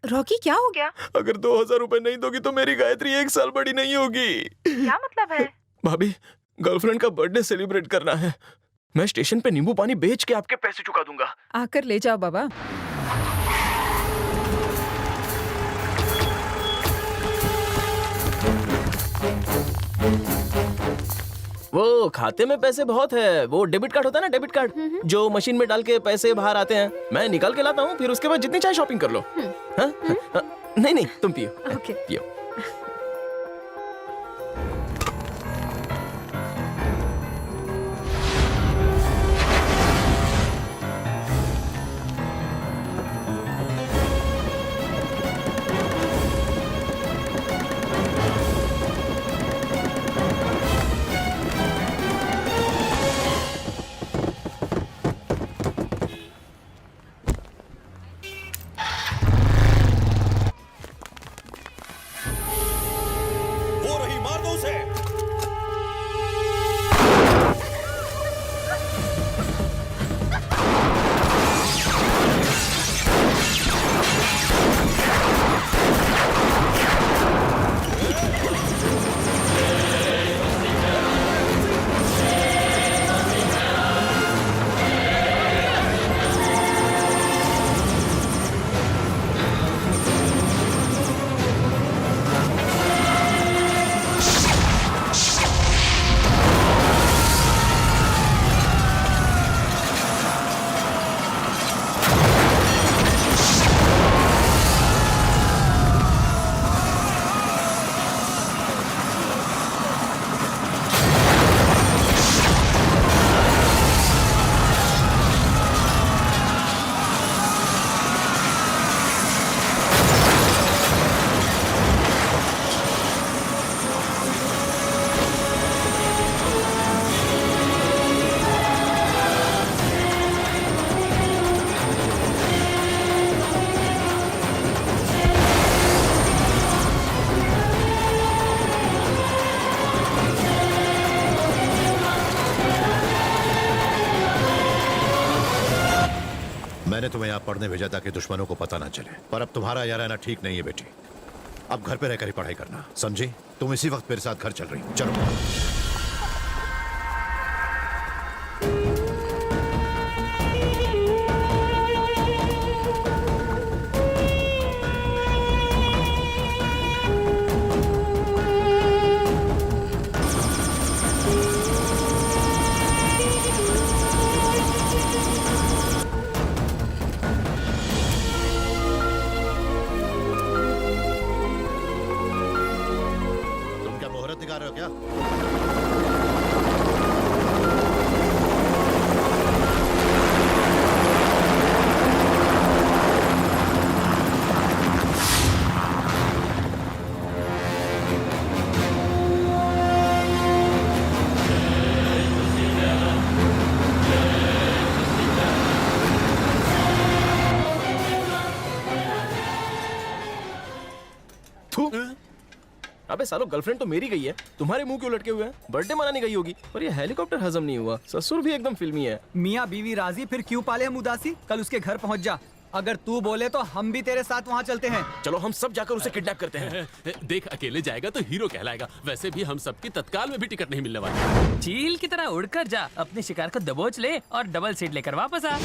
रॉकी क्या हो गया? अगर 2000 रुपए नहीं दोगी तो मेरी गायत्री 1 साल बड़ी नहीं होगी। क्या मतलब है? भाभी, गर्लफ्रेंड का बर्थडे सेलिब्रेट करना है। मैं स्टेशन पे नींबू पानी बेच के आपके पैसे चुका दूंगा। आकर ले जाओ बाबा। वो खाते में पैसे बहुत है। वो डेबिट कार्ड होता है ना, डेबिट कार्ड, जो मशीन में डाल के पैसे बाहर आते हैं। मैं निकाल के लाता हूँ, फिर उसके बाद जितनी चाहे शॉपिंग कर लो। हाँ? नहीं नहीं, तुम पियो। ओके। पियो। मैंने तुम्हें यहाँ पढ़ने भेजा ताकि दुश्मनों को पता ना चले, पर अब तुम्हारा यहाँ रहना ठीक नहीं है बेटी। अब घर पे रहकर ही पढ़ाई करना, समझी? तुम इसी वक्त मेरे साथ घर चल रही, चलो। अबे सालो, गर्लफ्रेंड तो मेरी गई है, तुम्हारे मुंह क्यों लटके हुए हैं? बर्थडे मनाने गई होगी। पर ये हेलीकॉप्टर हजम नहीं हुआ। ससुर भी एकदम फिल्मी है। मियाँ बीवी राजी, फिर क्यों पाले हम उदासी? कल उसके घर पहुँच जा। अगर तू बोले तो हम भी तेरे साथ वहाँ चलते हैं। चलो हम सब जाकर उसे किडनैप करते हैं। देख, अकेले जाएगा तो हीरो कहलाएगा। वैसे भी हम सबकी तत्काल में भी टिकट नहीं मिलने वाली। चील की तरह उड़कर जा, अपने शिकार को दबोच ले और डबल सीट लेकर वापस आ।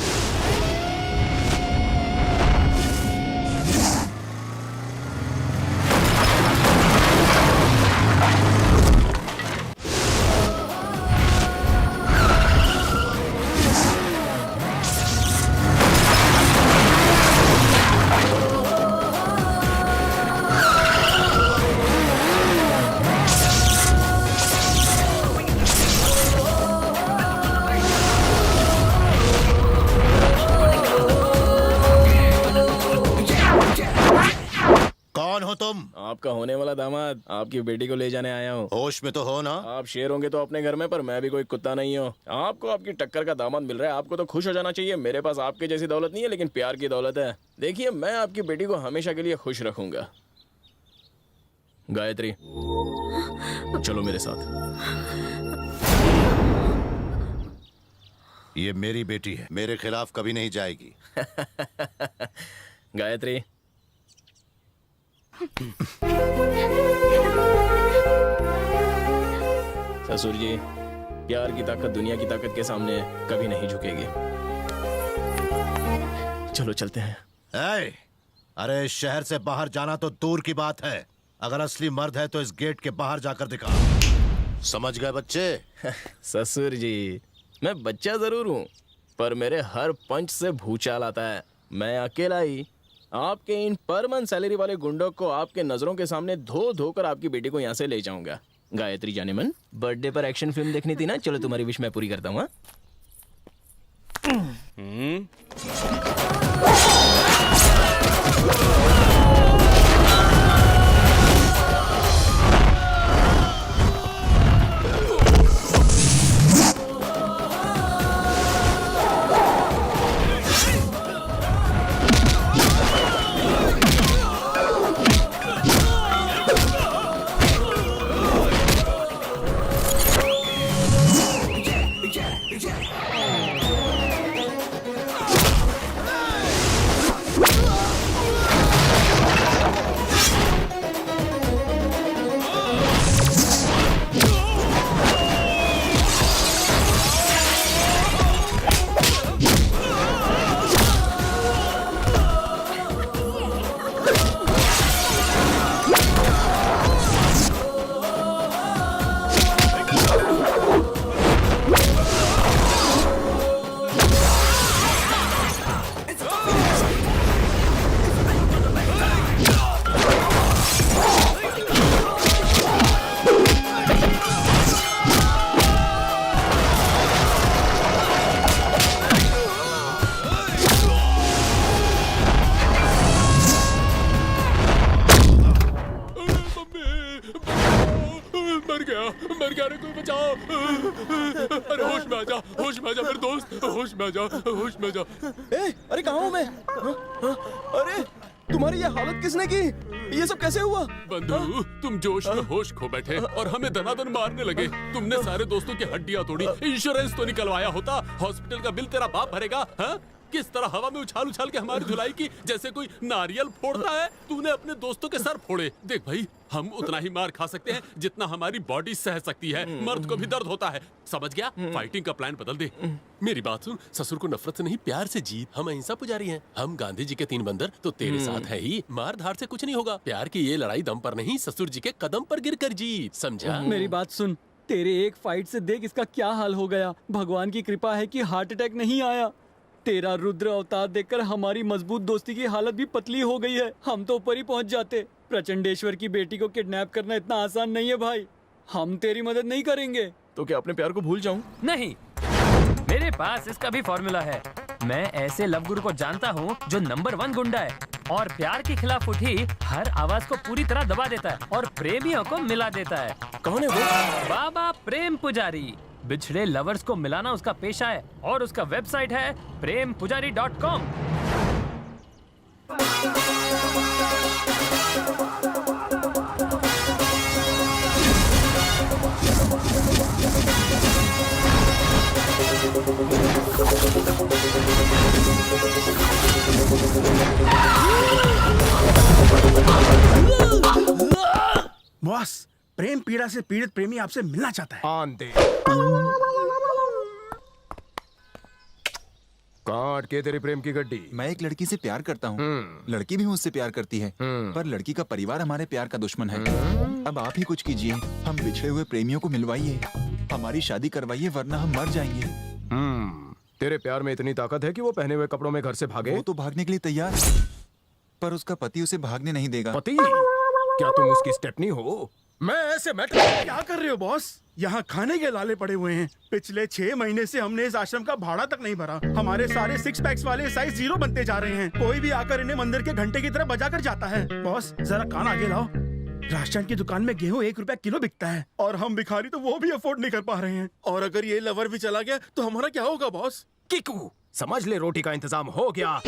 आपका होने वाला दामाद आपकी बेटी को ले जाने आया हूँ। होश में तो हो ना? आप शेर होंगे तो अपने घर में, पर मैं भी कोई कुत्ता नहीं हूँ। आपको आपकी टक्कर का दामाद मिल रहा है, आपको तो खुश हो जाना चाहिए। मेरे पास आपके जैसी दौलत नहीं है, लेकिन प्यार की दौलत है। देखिए, मैं आपकी बेटी को हमेशा के लिए खुश रखूंगा। गायत्री, चलो मेरे साथ। ये मेरी बेटी है, मेरे खिलाफ कभी नहीं जाएगी। गायत्री, ससुर जी, प्यार की ताकत दुनिया की ताकत के सामने कभी नहीं झुकेगी। चलो चलते हैं। अरे इस शहर से बाहर जाना तो दूर की बात है, अगर असली मर्द है तो इस गेट के बाहर जाकर दिखा। समझ गए बच्चे? ससुर जी, मैं बच्चा जरूर हूँ, पर मेरे हर पंच से भूचाल आता है। मैं अकेला ही आपके इन पर मंथ सैलरी वाले गुंडों को आपके नजरों के सामने धो धो कर आपकी बेटी को यहाँ से ले जाऊंगा। गायत्री जानेमन, बर्थडे पर एक्शन फिल्म देखनी थी ना? चलो तुम्हारी विश मैं पूरी करता हूँ। मर गया रे, कोई बचाओ। अरे होश में आ जा, होश में आ जा मेरे दोस्त, होश में आ जा, होश में आ जा। अरे कहाँ हूँ मैं? अरे तुम्हारी ये हालत किसने की? ये सब कैसे हुआ? बंधु, तुम जोश में होश खो बैठे और हमें दनादन मारने लगे। तुमने सारे दोस्तों की हड्डियां तोड़ी। इंश्योरेंस तो निकलवाया होता, हॉस्पिटल का बिल तेरा बाप भरेगा। हाँ? किस तरह हवा में उछाल उछाल के हमारी धुलाई की, जैसे कोई नारियल फोड़ता है। तूने अपने दोस्तों के सर फोड़े। देख भाई, हम उतना ही मार खा सकते हैं जितना हमारी बॉडी सह सकती है। मर्द को भी दर्द होता है, समझ गया? फाइटिंग का प्लान बदल दे। मेरी बात सुन, ससुर को नफरत से नहीं प्यार से जीत। हम अहिंसा पुजारी हैं, हम गांधी जी के 3 बंदर तो तेरे साथ है ही। मार धार से कुछ नहीं होगा। प्यार की ये लड़ाई दम पर नहीं, ससुर जी के कदम पर गिर कर जीत, समझा? मेरी बात सुन, तेरे एक फाइट से देख इसका क्या हाल हो गया। भगवान की कृपा है कि हार्ट अटैक नहीं आया। तेरा रुद्र अवतार देखकर हमारी मजबूत दोस्ती की हालत भी पतली हो गई है। हम तो ऊपर ही पहुंच जाते। प्रचंडेश्वर की बेटी को किडनैप करना इतना आसान नहीं है भाई। हम तेरी मदद नहीं करेंगे। तो क्या अपने प्यार को भूल जाऊं? नहीं, मेरे पास इसका भी फॉर्मूला है। मैं ऐसे लव गुरु को जानता हूँ जो नंबर 1 गुंडा है और प्यार के खिलाफ उठी हर आवाज को पूरी तरह दबा देता है और प्रेमियों को मिला देता है। कौन है वो? बाबा प्रेम पुजारी। बिछड़े लवर्स को मिलाना उसका पेशा है और उसका वेबसाइट है prempujari.com। बॉस, प्रेम पीड़ा से पीड़ित प्रेमी आपसे मिलना चाहता है। आंधे काट के तेरी प्रेम की गड्डी। मैं एक लड़की से प्यार करता हूँ, लड़की भी मुझसे प्यार करती है, पर लड़की का परिवार हमारे प्यार का दुश्मन है। अब आप ही कुछ कीजिए, हम बिछड़े हुए प्रेमियों को मिलवाइए, हमारी शादी करवाइए, वरना हम मर जाएंगे। तेरे प्यार में इतनी ताकत है कि वो पहने हुए कपड़ों में घर से भागे? वो तो भागने के लिए तैयार है, पर उसका पति उसे भागने नहीं देगा। पति? क्या तुम उसकी स्टेपनी हो? मैं ऐसे मैटर क्या कर रहे हो बॉस? यहाँ खाने के लाले पड़े हुए हैं। पिछले 6 महीने से हमने इस आश्रम का भाड़ा तक नहीं भरा। हमारे सारे 6 पैक्स वाले साइज 0 बनते जा रहे हैं। कोई भी आकर इन्हें मंदिर के घंटे की तरह बजा कर जाता है। बॉस, जरा कान आगे लाओ। राशन की दुकान में गेहूं 1 रुपया किलो बिकता है और हम भिखारी तो वो भी अफोर्ड नहीं कर पा रहे हैं। और अगर ये लवर भी चला गया तो हमारा क्या होगा बॉस? किकू, समझ ले रोटी का इंतजाम हो गया।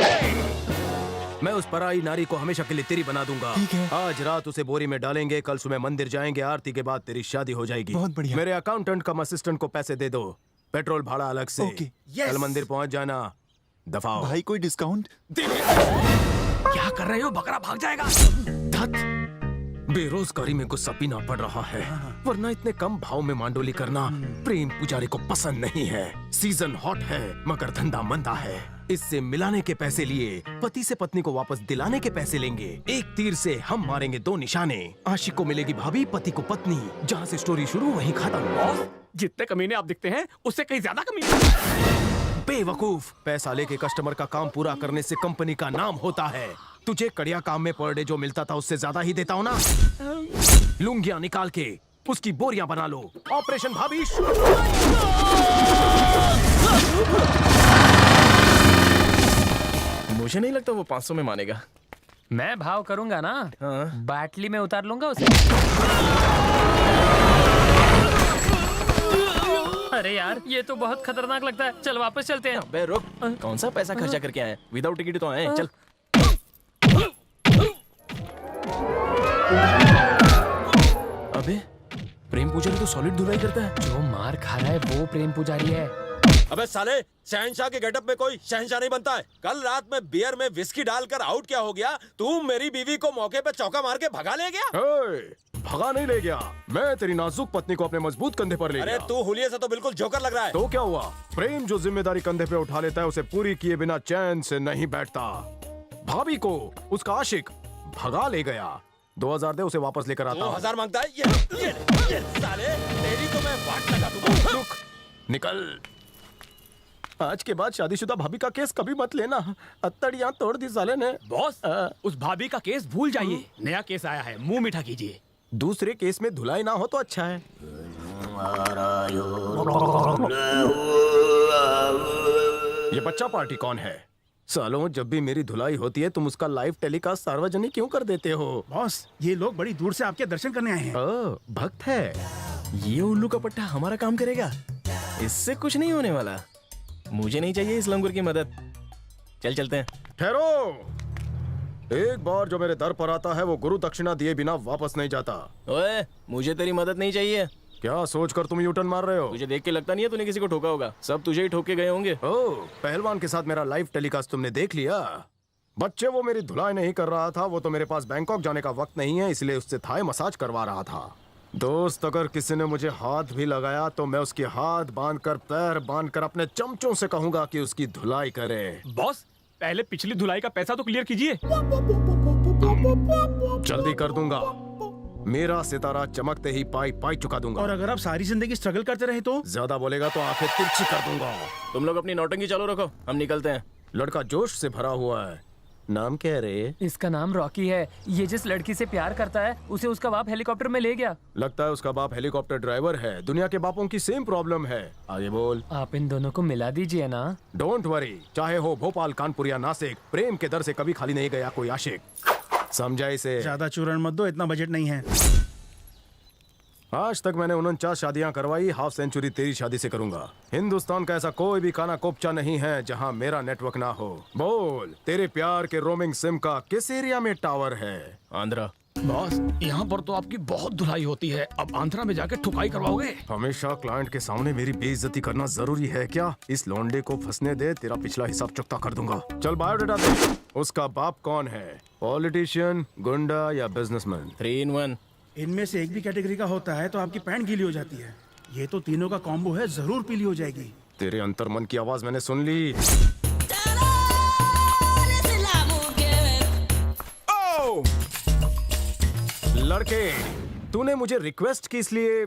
मैं उस पराई नारी को हमेशा के लिए तेरी बना दूंगा। ठीक है। आज रात उसे बोरी में डालेंगे, कल सुबह मंदिर जाएंगे, आरती के बाद तेरी शादी हो जाएगी। बहुत बढ़िया। मेरे अकाउंटेंट कम असिस्टेंट को पैसे दे दो, पेट्रोल भाड़ा अलग से। ओके। कल मंदिर पहुंच जाना। दफाओ। भाई कोई डिस्काउंट? क्या कर रहे हो? बकरा भाग जाएगा। धत। बेरोजगारी में गुस्सा पीना पड़ रहा है, वरना इतने कम भाव में मांडोली करना प्रेम पुजारी को पसंद नहीं है। सीजन हॉट है मगर धंधा मंदा है। इससे मिलाने के पैसे लिए पति से पत्नी को वापस दिलाने के पैसे लेंगे। एक तीर से हम मारेंगे 2 निशाने। आशिक को मिलेगी भाभी, पति को पत्नी। जहाँ से स्टोरी शुरू वहीं खत्म। जितने कमीने आप दिखते हैं उससे कहीं ज्यादा कमीने। बेवकूफ, पैसा लेके कस्टमर का काम पूरा करने से कंपनी का नाम होता है। तुझे कड़िया काम में पर डे जो मिलता था उससे ज्यादा ही देता हूँ ना। लुंगियां निकाल के उसकी बोरियां बना लो। ऑपरेशन भाभी। मुझे नहीं लगता वो 500 में मानेगा। मैं भाव करूंगा ना। बाटली में उतार लूंगा उसे। अरे यार, ये तो बहुत खतरनाक लगता है। चल वापस चलते हैं। बे रुक, कौन सा पैसा खर्चा करके आए? विदाउट टिकट तो आए। चल। अबे प्रेम पुजारी तो सॉलिड धुलाई करता है। जो मार खा रहा है वो प्रेम पुजारी है। अबे साले, शहनशाह के गेटअप में कोई शहनशाह नहीं बनता है। कल रात में बियर में विस्की डालकर आउट क्या हो गया? तू मेरी बीवी को मौके पे चौका मार के भगा ले गया। भगा नहीं ले गया, मैं तेरी नाजुक पत्नी को अपने मजबूत कंधे पर ले गया। अरे तू हुलिये से तो बिल्कुल जोकर लग रहा है। तो क्या हुआ? प्रेम जो जिम्मेदारी कंधे पे उठा लेता है उसे पूरी किए बिना चैन से नहीं बैठता। भाभी को उसका आशिक भगा ले गया। 2000 दे, उसे वापस लेकर आता हूँ। 2000 मांगता है? ये साले, तेरी तो मैं वाट लगा दूंगा। रुक, निकल। आज के बाद शादीशुदा भाभी का केस कभी मत लेना। अत्तड़ियां तोड़ दी साले ने। बॉस, उस भाभी का केस भूल जाइए। नया केस आया है, मुंह मीठा कीजिए। दूसरे केस में धुलाई ना हो तो अच्छा है। ये बच्चा पार्टी कौन है? सालों, जब भी मेरी धुलाई होती है तुम उसका लाइव टेलीकास्ट सार्वजनिक क्यों कर देते हो? बॉस, ये लोग बड़ी दूर से आपके दर्शन करने आए हैं। भक्त है। ये उल्लू का पट्टा हमारा काम करेगा? इससे कुछ नहीं होने वाला। मुझे नहीं चाहिए इस लंगूर की मदद। चल चलते हैं। ठहरो। एक बार जो मेरे दर पर आता है वो गुरु दक्षिणा दिए बिना वापस नहीं जाता। ओए, मुझे तेरी मदद नहीं चाहिए। क्या सोचकर तुम यूटर्न मार रहे हो? तुझे देख के लगता नहीं है तूने किसी को ठोका होगा। सब तुझे ही ठोके गए होंगे। ओह, पहलवान के साथ मेरा लाइव टेलीकास्ट तुमने देख लिया? बच्चे, वो मेरी धुलाई नहीं कर रहा था, वो तो मेरे पास बैंकॉक जाने का वक्त नहीं है, इसलिए उससे थाई मसाज करवा रहा था। दोस्त, अगर किसी ने मुझे हाथ भी लगाया तो मैं उसके हाथ बांधकर पैर बांधकर अपने चमचों से कहूंगा कि उसकी धुलाई करे। बॉस, पहले पिछली धुलाई का पैसा तो क्लियर कीजिए। जल्दी कर दूंगा। मेरा सितारा चमकते ही पाई पाई चुका दूंगा। और अगर आप सारी जिंदगी स्ट्रगल करते रहे तो? ज्यादा बोलेगा तो आंखें तिरछी कर दूंगा। तुम लोग अपनी नौटंकी चालू रखो, हम निकलते हैं। लड़का जोश से भरा हुआ है। नाम क्या है रे? इसका नाम रॉकी है। ये जिस लड़की से प्यार करता है उसे उसका बाप हेलीकॉप्टर में ले गया। लगता है उसका बाप हेलीकॉप्टर ड्राइवर है। दुनिया के बापों की सेम प्रॉब्लम है। आगे बोल। आप इन दोनों को मिला दीजिए ना। डोंट वरी, चाहे हो भोपाल, कानपुर या नासिक, प्रेम के दर से कभी खाली नहीं गया कोई आशिक। समझा इसे? ज्यादा चूरण मत दो, इतना बजट नहीं है। आज तक मैंने 49 शादियां करवाई, हाफ सेंचुरी तेरी शादी से करूंगा। हिंदुस्तान का ऐसा कोई भी खाना कोपचा नहीं है जहां मेरा नेटवर्क ना हो। बोल, तेरे प्यार के रोमिंग सिम का किस एरिया में टावर है? आंध्रा। बॉस, यहाँ पर तो आपकी बहुत धुलाई होती है, अब आंध्रा में जाके ठुकाई करवाओगे? हमेशा क्लाइंट के सामने मेरी बेइज्जती करना जरूरी है क्या? इस लौंडे को फंसने दे, तेरा पिछला हिसाब चुकता कर दूंगा। चल बायोडाटा दे। उसका बाप कौन है? पॉलिटिशियन, गुंडा या बिजनेसमैन? 3 in 1। इनमें से एक भी कैटेगरी का होता है तो आपकी पैंट गीली हो जाती है। ये तो तीनों का कॉम्बो है, जरूर पीली हो जाएगी। तेरे अंतर्मन की आवाज मैंने सुन ली। ओ! लड़के, तूने मुझे रिक्वेस्ट की इसलिए?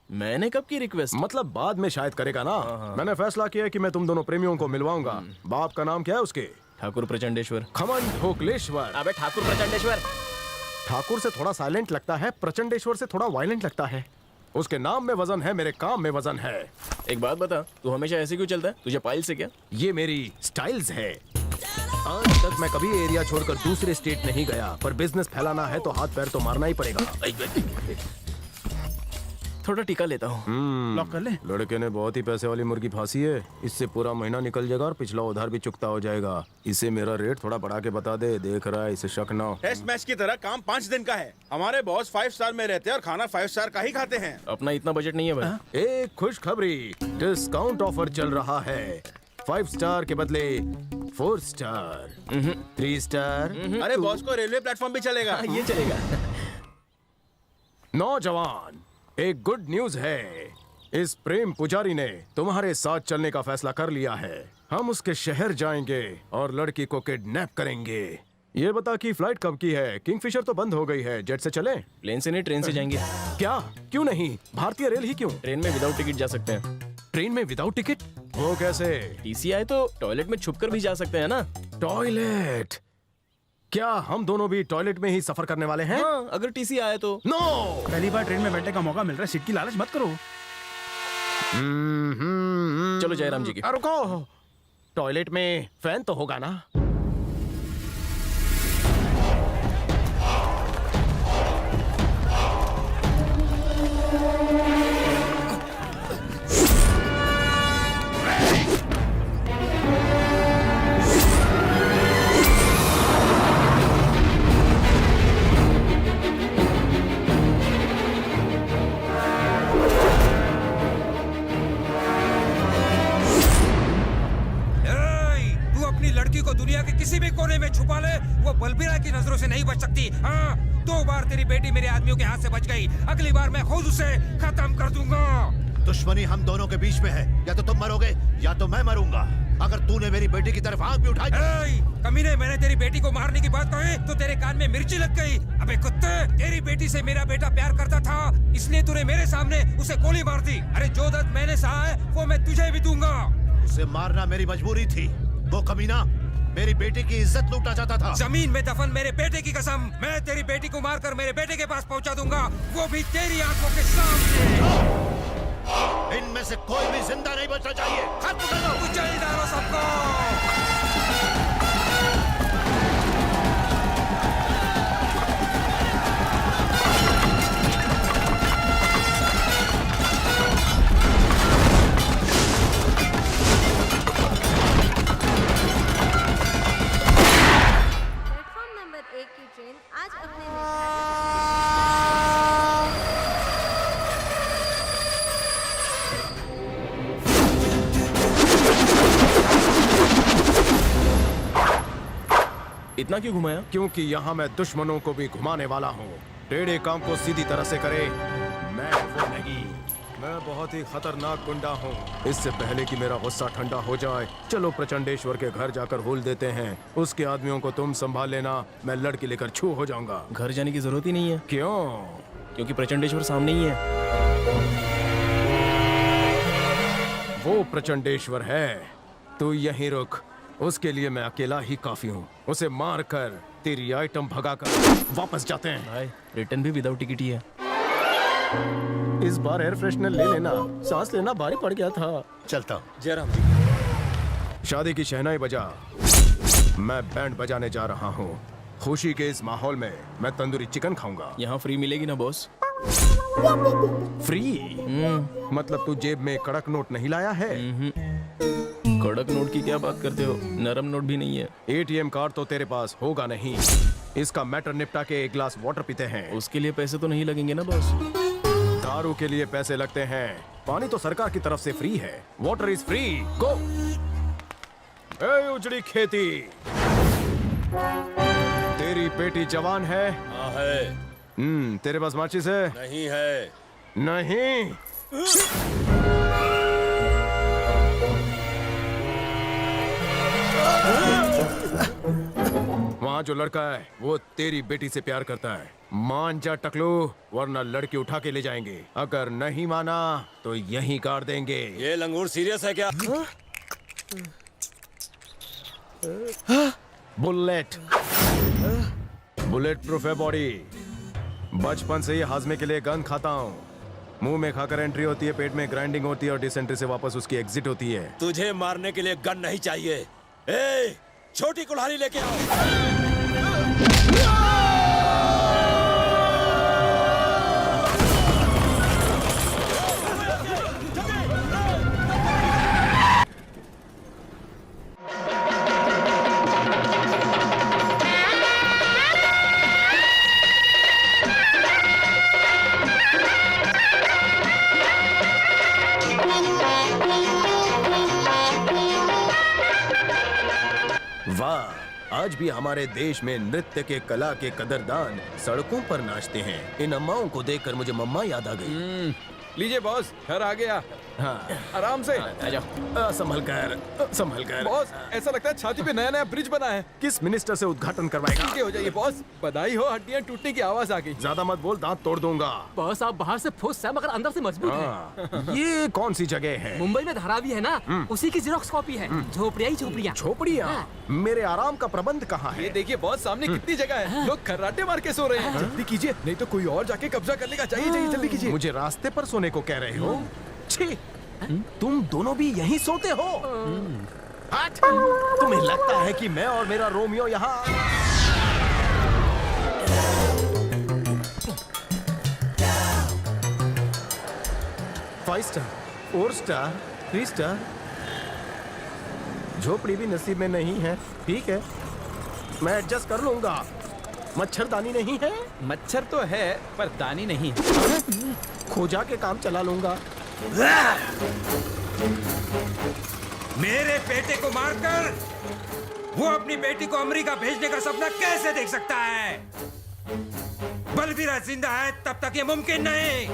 मैंने कब की रिक्वेस्ट? मतलब बाद में शायद करेगा ना। मैंने फैसला किया कि मैं तुम दोनों प्रेमियों को मिलवाऊंगा। बाप का नाम क्या है उसके? ठाकुर प्रचंडेश्वर। खमन ढोकलेश्वर। अबे ठाकुर प्रचंडेश्वर। ठाकुर से थोड़ा साइलेंट लगता है, प्रचंडेश्वर से थोड़ा वायलेंट लगता है। उसके नाम में वजन है, मेरे काम में वजन है। एक बात बता, तू हमेशा ऐसे क्यों चलता है? तुझे पाइल से क्या? ये मेरी स्टाइल्स है। आज तक मैं कभी एरिया छोड़कर दूसरे स्टेट नहीं गया, पर बिजनेस फैलाना है तो हाथ पैर तो मारना ही पड़ेगा। थोड़ा टीका लेता हूँ। लॉक कर ले। लड़के ने बहुत ही पैसे वाली मुर्गी फांसी है, इससे पूरा महीना निकल जाएगा और पिछला उधार भी चुकता हो जाएगा। इसे मेरा रेट थोड़ा बढ़ा के बता दे, देख रहा है, इसे शक ना हो। टेस्ट मैच की तरह काम 5 दिन का है। हमारे बॉस 5 स्टार में रहते हैं और खाना 5 स्टार का ही खाते हैं। अपना इतना बजट नहीं है भाई। एक खुशखबरी, डिस्काउंट ऑफर चल रहा है। 5 स्टार के बदले 4 स्टार, 3 स्टार। अरे बॉस को रेलवे प्लेटफॉर्म भी चलेगा। ये चलेगा। नौजवान, एक गुड न्यूज है। इस प्रेम पुजारी ने तुम्हारे साथ चलने का फैसला कर लिया है। हम उसके शहर जाएंगे और लड़की को किडनैप करेंगे। ये बता कि फ्लाइट कब की है? किंगफिशर तो बंद हो गई है, जेट से चलें? प्लेन से नहीं, ट्रेन से जाएंगे। क्या? क्यों नहीं? भारतीय रेल ही क्यों? ट्रेन में विदाउट टिकट जा सकते हैं। ट्रेन में विदाउट टिकट? वो कैसे? टीसी आए तो टॉयलेट में छुपकर भी जा सकते हैं ना। टॉयलेट? क्या हम दोनों भी टॉयलेट में ही सफर करने वाले हैं? हाँ, अगर टीसी आए तो। नो! पहली बार ट्रेन में बैठने का मौका मिल रहा है, सीट की लालच मत करो। चलो जयराम जी की। रुको, टॉयलेट में फैन तो होगा ना? दुनिया के किसी भी कोने में छुपा ले, वो बलबीरा की नजरों से नहीं बच सकती। हाँ, 2 बार तेरी बेटी मेरे आदमियों के हाथ से बच गई, अगली बार मैं खुद उसे खत्म कर दूंगा। दुश्मनी हम दोनों के बीच में है, या तो तुम मरोगे या तो मैं मरूंगा। अगर तूने मेरी बेटी की तरफ आंख भी उठाई। कमीने, मैंने तेरी बेटी को मारने की बात कही तो तेरे कान में मिर्ची लग गई। अबे कुत्ते, तेरी बेटी से मेरा बेटा प्यार करता था, इसलिए तूने मेरे सामने उसे गोली मार दी। अरे जो दर्द मैंने सहा है वो मैं तुझे भी दूंगा। उसे मारना मेरी मजबूरी थी। वो कमीना मेरी बेटी की इज्जत लूटना चाहता था। जमीन में दफन मेरे बेटे की कसम, मैं तेरी बेटी को मारकर मेरे बेटे के पास पहुंचा दूंगा, वो भी तेरी आंखों के सामने। इनमें से कोई भी जिंदा नहीं बचना चाहिए। खत्म कर दो। कुचल डालो सबको। इतना क्यों घुमाया? क्योंकि यहाँ मैं दुश्मनों को भी घुमाने वाला हूँ। टेढ़े काम को सीधी तरह से करे, मैं वो नहीं। मैं बहुत ही खतरनाक गुंडा हूँ। इससे पहले कि मेरा गुस्सा ठंडा हो जाए, चलो प्रचंडेश्वर के घर जाकर होल देते हैं। उसके आदमियों को तुम संभाल लेना, मैं लड़की लेकर छू हो जाऊंगा। घर जाने की जरूरत ही नहीं है। क्यों? क्योंकि प्रचंडेश्वर सामने ही है। वो प्रचंडेश्वर है, तू यहीं रुक। उसके लिए मैं अकेला ही काफी हूँ। उसे मार कर तेरी आइटम भगाकर वापस जाते हैं। भाई, रिटर्न भी विदाउट टिकट ही है। इस बार एयर फ्रेशनर ले लेना, सांस लेना भारी पड़ गया था। चलता हूँ। जयराम जी। शादी की शहनाई बजा, मैं बैंड बजाने जा रहा हूँ। खुशी के इस माहौल में मैं तंदूरी चिकन खाऊंगा। यहाँ फ्री मिलेगी ना बॉस? फ्री? मतलब तू जेब में कड़क नोट नहीं लाया है? कड़क नोट की क्या बात करते हो? नरम नोट भी नहीं है। एटीएम कार्ड तो तेरे पास होगा नहीं। इसका मैटर निपटा के एक ग्लास वाटर पीते हैं। उसके लिए पैसे तो नहीं लगेंगे ना बॉस? दारू के लिए पैसे लगते हैं, पानी तो सरकार की तरफ से फ्री है। Water is free. गो। ए उजड़ी खेती, तेरी बेटी जवान है? हाँ है। तेरे पास माचिस है? नहीं है। नहीं? वहाँ जो लड़का है वो तेरी बेटी से प्यार करता है। मान जा टकलू, वरना लड़की उठा के ले जाएंगे। अगर नहीं माना तो यहीं काट देंगे। ये लंगूर सीरियस है क्या? बुलेट, बुलेट प्रूफ है बॉडी। बचपन से ही हाजमे के लिए गन खाता हूँ। मुंह में खाकर एंट्री होती है, पेट में ग्राइंडिंग होती है और डिसेंट्री से वापस उसकी एग्जिट होती है। तुझे मारने के लिए गन नहीं चाहिए। ए, छोटी कुल्हाड़ी लेके आओ। वाह, आज भी हमारे देश में नृत्य के कला के कदरदान सड़कों पर नाचते हैं। इन अम्माओं को देखकर मुझे मम्मा याद आ गई। लीजिए बॉस, घर आ गया। हाँ, आराम से आ जाओ। संभल कर। बॉस, ऐसा लगता है छाती पे नया नया ब्रिज बना है। किस मिनिस्टर से उद्घाटन करवाएगा? ठीक हो जाइए बॉस, बधाई हो, हड्डियां टूटने की आवाज आ गई। ज्यादा मत बोल, दांत तोड़ दूंगा। बॉस आप बाहर से फुस है मगर अंदर से मजबूत है। ये कौन सी जगह है? मुंबई में धारावी है ना, उसी की जेरोक्स कॉपी है। झोपड़ियां ही झोपड़ियां। झोपड़ियां? मेरे आराम का प्रबंध कहाँ है? ये देखिए बॉस, सामने कितनी जगह है। लोग खर्राटे मार के सो रहे हैं। जल्दी कीजिए, नहीं तो कोई और जाके कब्जा कर लेगा। चाहिए जल्दी कीजिए। मुझे रास्ते पर सोने को कह रहे हो? छी, तुम दोनों भी यहीं सोते हो? तुम्हें लगता है कि मैं और मेरा रोमियो यहाँ? Five star, 4 star, 3 star. झोपड़ी भी नसीब में नहीं है। ठीक है, मैं एडजस्ट कर लूंगा। मच्छरदानी नहीं है? मच्छर तो है पर दानी नहीं। खोजा के काम चला लूंगा। मेरे बेटे को मारकर वो अपनी बेटी को अमेरिका भेजने का सपना कैसे देख सकता है? बलबीरा जिंदा है तब तक ये मुमकिन नहीं।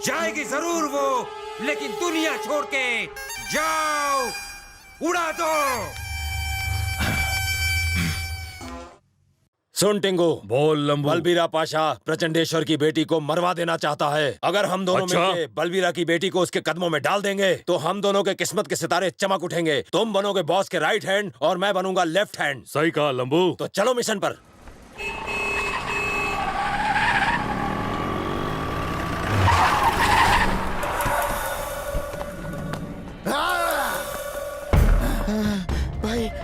जाएगी जरूर वो, लेकिन दुनिया छोड़ के जाओ, उड़ा दो। सुन टिंगू, बोल लंबू। बलबीरा पाशा प्रचंडेश्वर की बेटी को मरवा देना चाहता है। अगर हम दोनों मिलके बलबीरा की बेटी को उसके कदमों में डाल देंगे तो हम दोनों के किस्मत के सितारे चमक उठेंगे। तुम बनोगे बॉस के राइट हैंड और मैं बनूंगा लेफ्ट हैंड। सही कहा लंबू। तो चलो मिशन पर।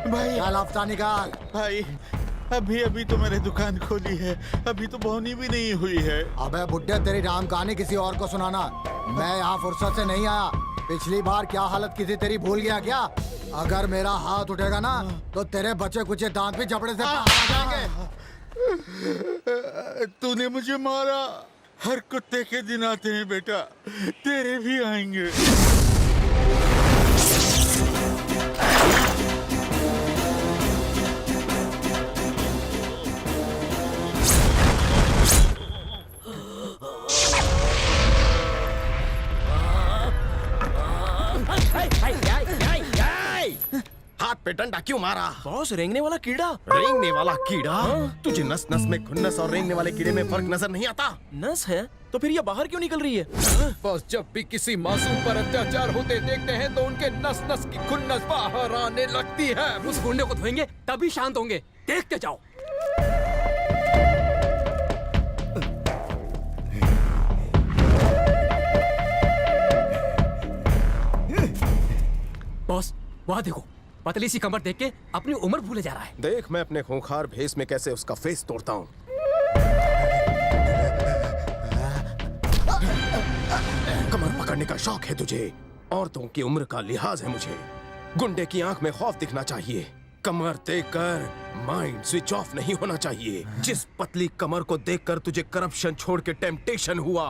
भाई क्या लाफ्ता निकाल। भाई, अभी अभी तो मैंने दुकान खोली है, अभी तो बोनी भी नहीं हुई है। अबे बुड्ढे, तेरी राम कहानी किसी और को सुनाना। मैं यहाँ फुर्सत से नहीं आया। पिछली बार क्या हालत की थी तेरी, भूल गया क्या? अगर मेरा हाथ उठेगा ना तो तेरे बचे कुचे दांत भी जबड़े से बाहर आ जाएंगे। तूने मुझे मारा। हर कुत्ते के दिन आते हैं बेटा, तेरे भी आएंगे। हाथ पे डंडा क्यों मारा? बॉस, रेंगने वाला कीड़ा। रेंगने वाला कीड़ा? तुझे नस नस में खुन्नस और रेंगने वाले कीड़े में फर्क नजर नहीं आता? नस है तो फिर ये बाहर क्यों निकल रही है? बस जब भी किसी मासूम पर अत्याचार होते देखते हैं तो उनके नस नस की खुन्नस बाहर आने लगती है। उस गुंडे को धोएंगे तभी शांत होंगे। देखते जाओ। बॉस, वहाँ देखो, पतली सी कमर देख के अपनी उम्र भूले जा रहा है। देख मैं अपने खूंखार भेस में कैसे उसका फेस तोड़ता हूँ। कमर पकड़ने का शौक है तुझे, औरतों की उम्र का लिहाज है मुझे। गुंडे की आंख में खौफ दिखना चाहिए, कमर देखकर माइंड स्विच ऑफ नहीं होना चाहिए। जिस पतली कमर को देखकर तुझे करप्शन छोड़ के टेम्पटेशन हुआ,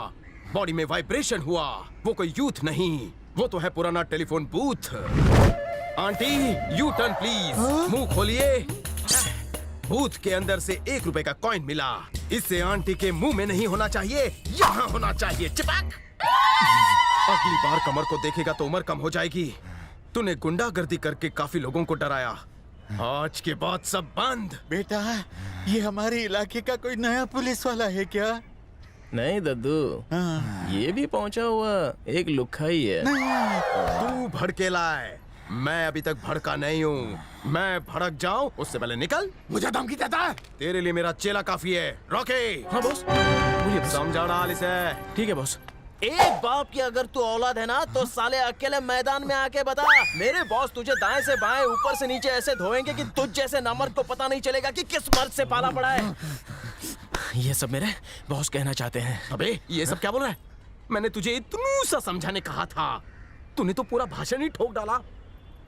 बॉडी में वाइब्रेशन हुआ, वो कोई यूथ नहीं, वो तो है पुराना telephone booth. Aunty, U turn please. मुंह खोलिए। बूथ के अंदर से 1 रुपए का कॉइन मिला। इससे आंटी के मुंह में नहीं होना चाहिए, यहाँ होना चाहिए। चिपक। अगली बार कमर को देखेगा तो उम्र कम हो जाएगी। तूने गुंडागर्दी करके काफी लोगों को डराया, आज के बाद सब बंद। बेटा, ये हमारे इलाके का कोई नया पुलिस वाला है क्या? नहीं दद्दू, ये भी पहुंचा हुआ एक लुक्खा ही है। तू भड़केला है, मैं अभी तक भड़का नहीं हूँ। मैं भड़क जाऊँ उससे पहले निकल। मुझे धमकी देता है? तेरे लिए मेरा चेला काफी है। रॉकी। हाँ बॉस। समझा डाल इसे। ठीक है बॉस। एक बाप की अगर तू औलाद है ना तो साले अकेले मैदान में आके बता। मेरे बॉस तुझे दाएं से बाएं ऊपर से नीचे ऐसे धोएंगे कि तुझ जैसे नमर्द को पता नहीं चलेगा कि किस मर्द से पाला पड़ा है। ये सब मेरे बॉस कहना चाहते हैं। अबे ये सब क्या बोल रहा है? मैंने तुझे इतना सा समझाने कहा था, तूने तो पूरा भाषण ही ठोक डाला।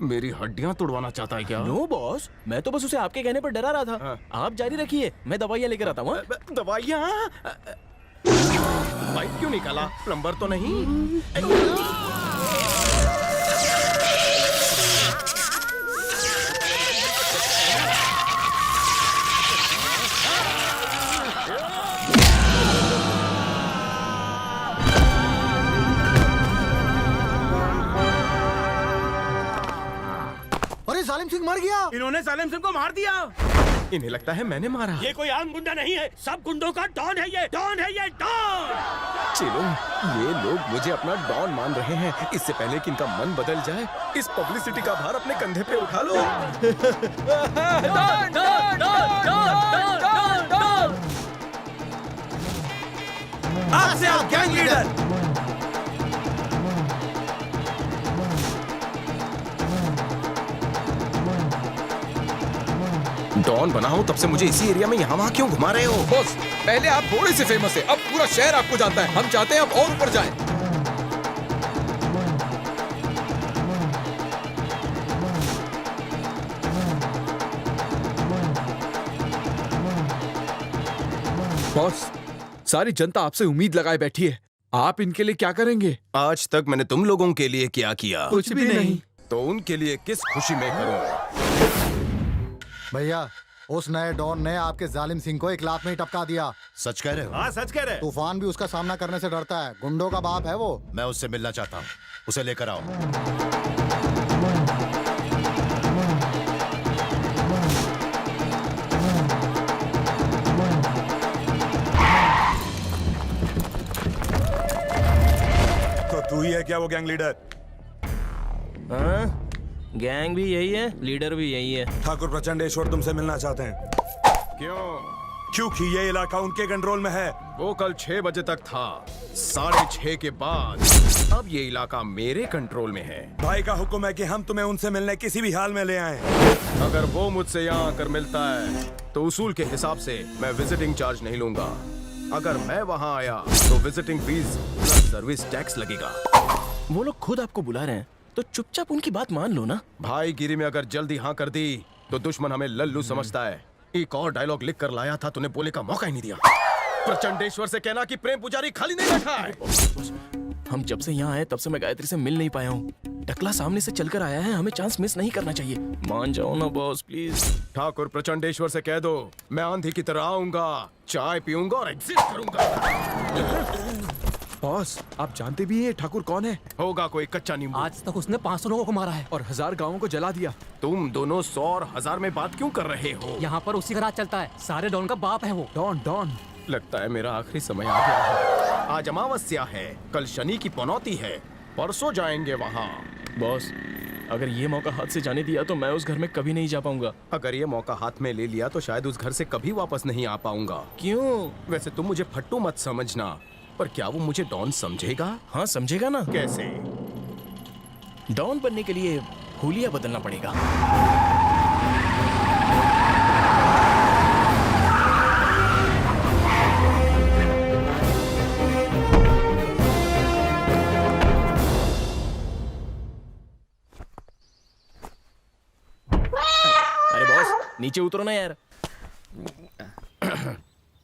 मेरी हड्डियां तोड़वाना चाहता है क्या? नो बॉस, मैं तो बस उसे आपके कहने पर डरा रहा था। आप जारी रखिए, मैं दवाइयाँ लेकर आता हूँ। दवाइयाँ? पाइप क्यों निकाला? प्लम्बर तो नहीं? अरे सालिम सिंह मर गया। इन्होंने सालिम सिंह को मार दिया। इन्हें लगता है मैंने मारा। ये कोई आम गुंडा नहीं है, सब गुंडों का डॉन है ये, डॉन है ये, डॉन। चलो, ये लोग मुझे अपना डॉन मान रहे हैं। इससे पहले कि इनका मन बदल जाए, इस पब्लिसिटी का भार अपने कंधे पे उठा लो। Don, Don, Don, Don, Don, Don. आपसे आप गैंग लीडर। डॉन बना हूं तब से मुझे इसी एरिया में यहाँ वहाँ क्यों घुमा रहे हो? बॉस, पहले आप थोड़े से फेमस है, अब पूरा शहर आपको जानता है। हम चाहते हैं आप और ऊपर जाएं। बॉस, सारी जनता आपसे उम्मीद लगाए बैठी है, आप इनके लिए क्या करेंगे? आज तक मैंने तुम लोगों के लिए क्या किया? कुछ भी नहीं। तो उनके लिए किस खुशी में करूं? भैया, उस नए डॉन ने आपके जालिम सिंह को 1 लाख में ही टपका दिया। सच कह रहे हो? हाँ सच कह रहे हैं। तूफान भी उसका सामना करने से डरता है। गुंडों का बाप है वो। मैं उससे मिलना चाहता हूँ, उसे लेकर आओ। तो तू ही है क्या वो गैंग लीडर? हाँ? गैंग भी यही है, लीडर भी यही है। ठाकुर प्रचंडेश्वर तुमसे मिलना चाहते हैं। क्यों? क्योंकि ये इलाका उनके कंट्रोल में है। वो कल 6 बजे तक था, 6:30 के बाद अब ये इलाका मेरे कंट्रोल में है। भाई का हुक्म है कि हम तुम्हें उनसे मिलने किसी भी हाल में ले आए। अगर वो मुझसे यहाँ आकर मिलता है तो उसूल के हिसाब से मैं विजिटिंग चार्ज नहीं लूंगा। अगर मैं वहाँ आया तो visiting fees plus service tax लगेगा। वो लोग खुद आपको बुला रहे हैं तो चुपचाप उनकी बात मान लो ना। भाईगिरी में अगर जल्दी हाँ कर दी तो दुश्मन हमें लल्लू समझता है। एक और डायलॉग लिख कर लाया था, तूने बोले का मौका ही नहीं दिया। प्रचंडेश्वर से कहना कि प्रेम पुजारी खाली नहीं बैठा है। हम जब से यहाँ आए तब से मैं गायत्री से मिल नहीं पाया हूँ। टकला सामने से चलकर आया है, हमें चांस मिस नहीं करना चाहिए। मान जाओ ना बॉस प्लीज। ठाकुर प्रचंडेश्वर से कह दो मैं आंधी की तरह आऊंगा, चाय पीऊंगा और एग्जिट करूंगा। बॉस, आप जानते भी हैं ठाकुर कौन है? होगा कोई कच्चा नींबू। आज तक उसने 500 लोगों को मारा है और 1000 गांवों को जला दिया। तुम दोनों 100 और 1000 में बात क्यों कर रहे हो? यहाँ पर उसी का राज चलता है। सारे डॉन का बाप है वो। डॉन। लगता है मेरा आखिरी समय आ गया है। आज अमावस्या है, कल शनि की पनौती है, परसों जाएंगे वहाँ। बॉस, अगर ये मौका हाथ से जाने दिया तो मैं उस घर में कभी नहीं जा पाऊंगा। अगर ये मौका हाथ में ले लिया तो शायद उस घर से कभी वापस नहीं आ पाऊंगा। क्यों? वैसे तुम मुझे फट्टू मत समझना, पर क्या वो मुझे डॉन समझेगा? हाँ समझेगा ना। कैसे? डॉन बनने के लिए हुलिया बदलना पड़ेगा। अरे बॉस, नीचे उतरो ना यार।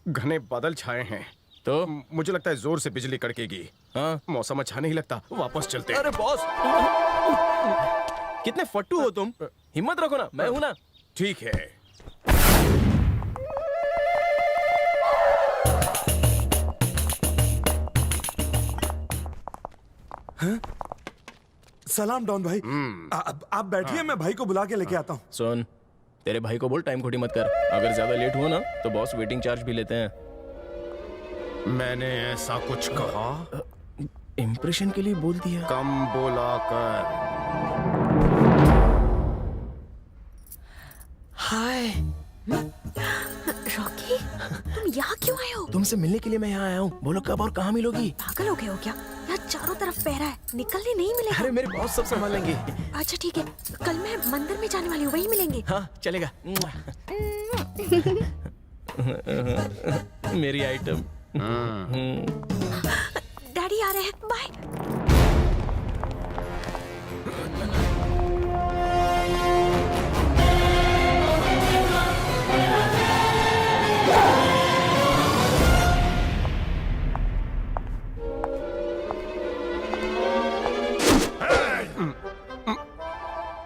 घने बादल छाए हैं तो मुझे लगता है जोर से बिजली कड़केगी। हाँ? मौसम अच्छा नहीं लगता, वापस चलते हैं। अरे बॉस, कितने फट्टू हो तुम। हिम्मत रखो ना, मैं हूं ना। ठीक है। हाँ? सलाम डॉन भाई। आप बैठिए, मैं भाई को बुला के लेके आता हूँ। सुन, तेरे भाई को बोल टाइम खोटी मत कर। अगर ज्यादा लेट हुआ ना तो बॉस वेटिंग चार्ज भी लेते हैं। मैंने ऐसा कुछ कहा? इंप्रेशन के लिए बोल दिया। कम बोला कर। हाय। रॉकी, तुम यहाँ क्यों आए हो? तुमसे मिलने के लिए मैं यहाँ आया हूँ। बोलो कब और कहाँ मिलोगी? पागल हो गए हो क्या? यहाँ चारों तरफ पहरा है, निकलने नहीं मिलेगा। अरे मेरे बॉस सब संभाल लेंगे। अच्छा ठीक है, कल मैं मंदिर में जाने वाली हूँ, वहीं मिलेंगे। हाँ चलेगा। मेरी आइटम। डैडी आ रहे हैं, बाय।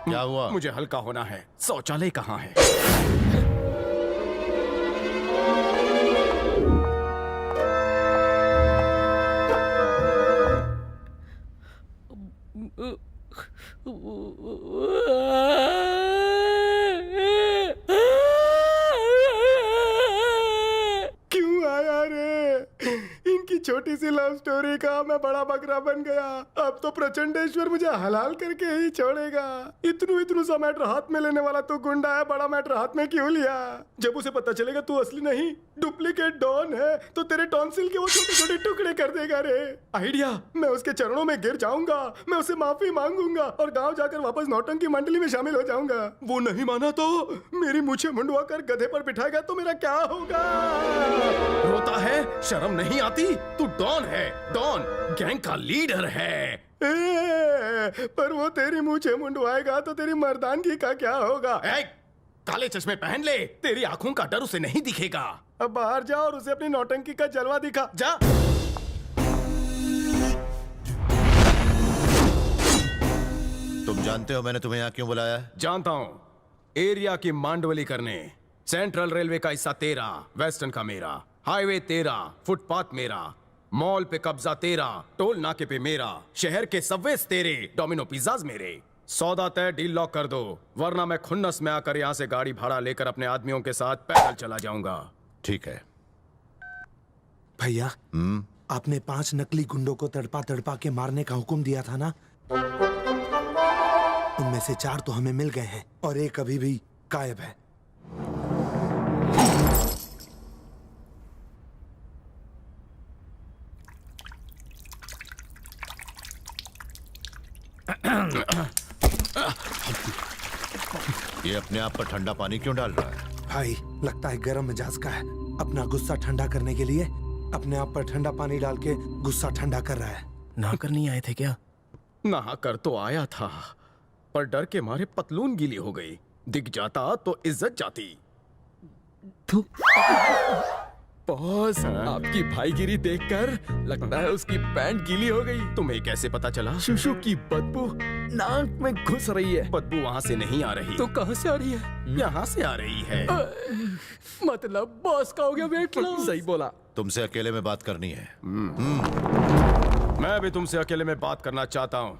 क्या हुआ? मुझे हल्का होना है। शौचालय कहाँ है? क्यों आया रे? इनकी छोटी सी लव स्टोरी का मैं बड़ा बकरा बन गया। अब तो प्रचंडेश्वर मुझे हलाल करके ही छोड़ेगा। इतनू सा मैटर हाथ में लेने वाला तो गुंडा है, बड़ा मैटर हाथ में क्यों लिया? जब उसे पता चलेगा तू असली नहीं डुप्लीकेट डॉन है तो तेरे टॉन्सिल के वो छोटे छोटे टुकड़े कर देगा रे। आइडिया, मैं उसके चरणों में गिर जाऊंगा, मैं उसे माफी मांगूंगा और गाँव जाकर वापस नौटंकी मंडली में शामिल हो जाऊंगा। वो नहीं माना तो मेरी मूछें मुंडवा कर गधे पर बिठाएगा तो मेरा क्या होगा? रोता है, शर्म नहीं आती? तू डॉन है, डॉन गैंग का लीडर है। पर वो तेरी मूछें मुंडवाएगा तो तेरी मर्दानगी का क्या होगा? काले चश्मे पहन ले, तेरी आंखों का डर उसे नहीं दिखेगा। अब बाहर जा और उसे अपनी नौटंकी का जलवा दिखा, जा। तुम जानते हो मैंने तुम्हें यहाँ क्यों बुलाया है? जानता हूँ, एरिया की मांडवली करने। सेंट्रल रेलवे का हिस्सा तेरा, वेस्टर्न का मेरा, हाईवे तेरा, फुटपाथ मेरा, मॉल पे कब्जा तेरा, टोल नाके पे मेरा, शहर के सबवेज तेरे, डोमिनो पिज्जाज मेरे। सौदा तय, डील लॉक कर दो, वरना मैं खुन्नस में आकर यहाँ से गाड़ी भाड़ा लेकर अपने आदमियों के साथ पैदल चला जाऊंगा। ठीक है भैया। आपने 5 नकली गुंडों को तड़पा तड़पा के मारने का हुक्म दिया था ना? उनमें से 4 तो हमें मिल गए हैं और एक अभी भी गायब है। ये अपने आप पर ठंडा पानी क्यों डाल रहा है? भाई लगता है गर्म मिजाज का है। अपना गुस्सा ठंडा करने के लिए अपने आप पर ठंडा पानी डाल के गुस्सा ठंडा कर रहा है। नहाकर नहीं आए थे क्या? नहाकर तो आया था, पर डर के मारे पतलून गीली हो गई। दिख जाता तो इज्जत जाती। बॉस, आपकी भाईगिरी देखकर लगता है उसकी पैंट गीली हो गई। तुम्हें कैसे पता चला? शुशु की बदबू नाक में घुस रही है। बदबू वहाँ से नहीं आ रही तो कहाँ से आ रही है? यहाँ से आ रही है। मतलब बॉस का हो गया वेट लॉस। सही बोला। तुमसे अकेले में बात करनी है। मैं भी तुमसे अकेले में बात करना चाहता हूँ।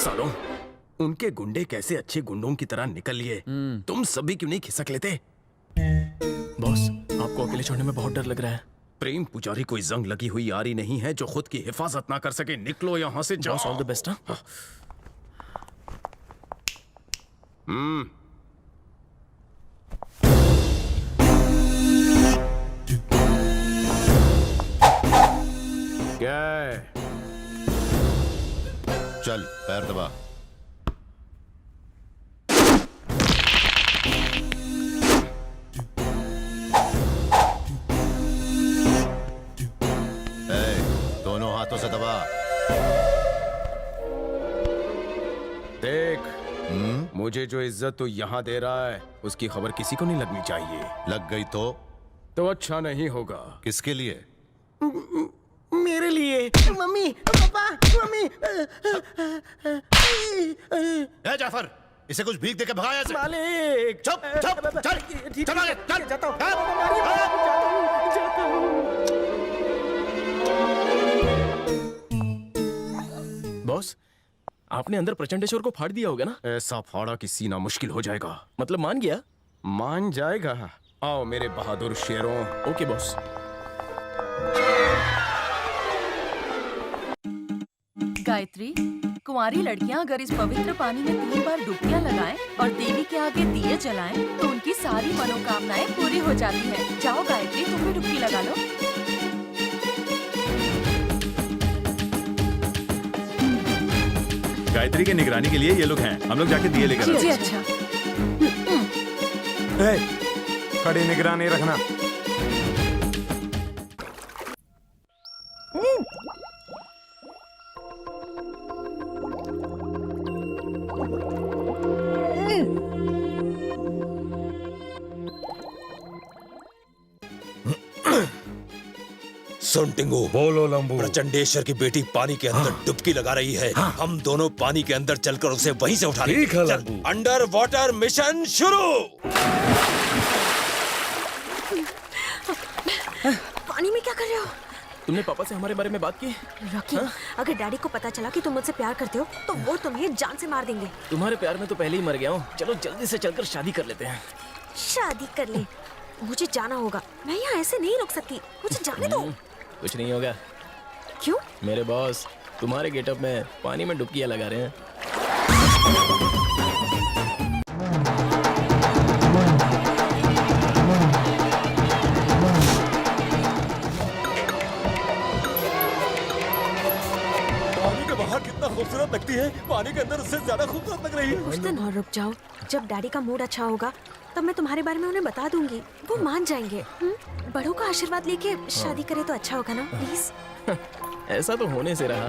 सालों, उनके गुंडे कैसे अच्छे गुंडों की तरह निकल लिए, तुम सभी क्यों नहीं खिसक लेते? बॉस, आपको अकेले छोड़ने में बहुत डर लग रहा है। प्रेम पुजारी कोई जंग लगी हुई यारी नहीं है जो खुद की हिफाजत ना कर सके। निकलो यहाँ से, जाओ। All the best. क्या है? चल पैर दबा। दोनों हाथों से दबा। देख, मुझे जो इज्जत तू यहाँ दे रहा है उसकी खबर किसी को नहीं लगनी चाहिए। लग गई तो अच्छा नहीं होगा। किसके लिए? मेरे लिए। मम्मी, पापा, मम्मी। जाफर, इसे कुछ भीख देके भगाया से। मालिक। चुप, चल, चल आगे, चल। जाता हूँ। बॉस, आपने अंदर प्रचंडेश्वर को फाड़ दिया होगा ना? ऐसा फाड़ा कि सीना मुश्किल हो जाएगा। मतलब मान गया? मान जाएगा। आओ मेरे बहादुर शेरों। Okay boss. गायत्री, कुंवारी लड़कियां अगर इस पवित्र पानी में 3 बार डुबकियां लगाएं और देवी के आगे दिए जलाएं तो उनकी सारी मनोकामनाएं पूरी हो जाती हैं। जाओ गायत्री, तुम भी डुबकी लगा लो। गायत्री की निगरानी के लिए ये लोग हैं, हम लोग जाके दिए लेकर आते जी हैं। अच्छा। खड़ी निगरानी रखना। सुन टिंगू, बोलो लंबू। प्रचंडेश्वर की बेटी पानी के अंदर डुबकी लगा रही है। हम दोनों पानी के अंदर चलकर उसे वहीं से उठा लेंगे। ठीक है लंबू। अंडर वाटर मिशन शुरू। पानी में क्या कर रहे हो? तुमने पापा से हमारे बारे में बात की? रॉकी, अगर डैडी को पता चला कि तुम मुझसे प्यार करते हो तो वो तुम्हें जान से मार देंगे। तुम्हारे प्यार में तो पहले ही मर गया हूँ। चलो जल्दी से चलकर शादी कर लेते हैं। शादी कर ले। मुझे जाना होगा, मैं यहाँ ऐसे नहीं रुक सकती। मुझे जाने दो। कुछ नहीं होगा। क्यों? मेरे बॉस तुम्हारे गेटअप में पानी में डुबकियां लगा रहे हैं। पानी के बाहर कितना खूबसूरत लगती है, पानी के अंदर उससे ज्यादा खूबसूरत लग रही है। कुछ दिन और रुक जाओ, जब डैडी का मूड अच्छा होगा तब मैं तुम्हारे बारे में उन्हें बता दूंगी। वो मान जाएंगे। बड़ों का आशीर्वाद लेके शादी करे तो अच्छा होगा ना, प्लीज। ऐसा तो होने से रहा।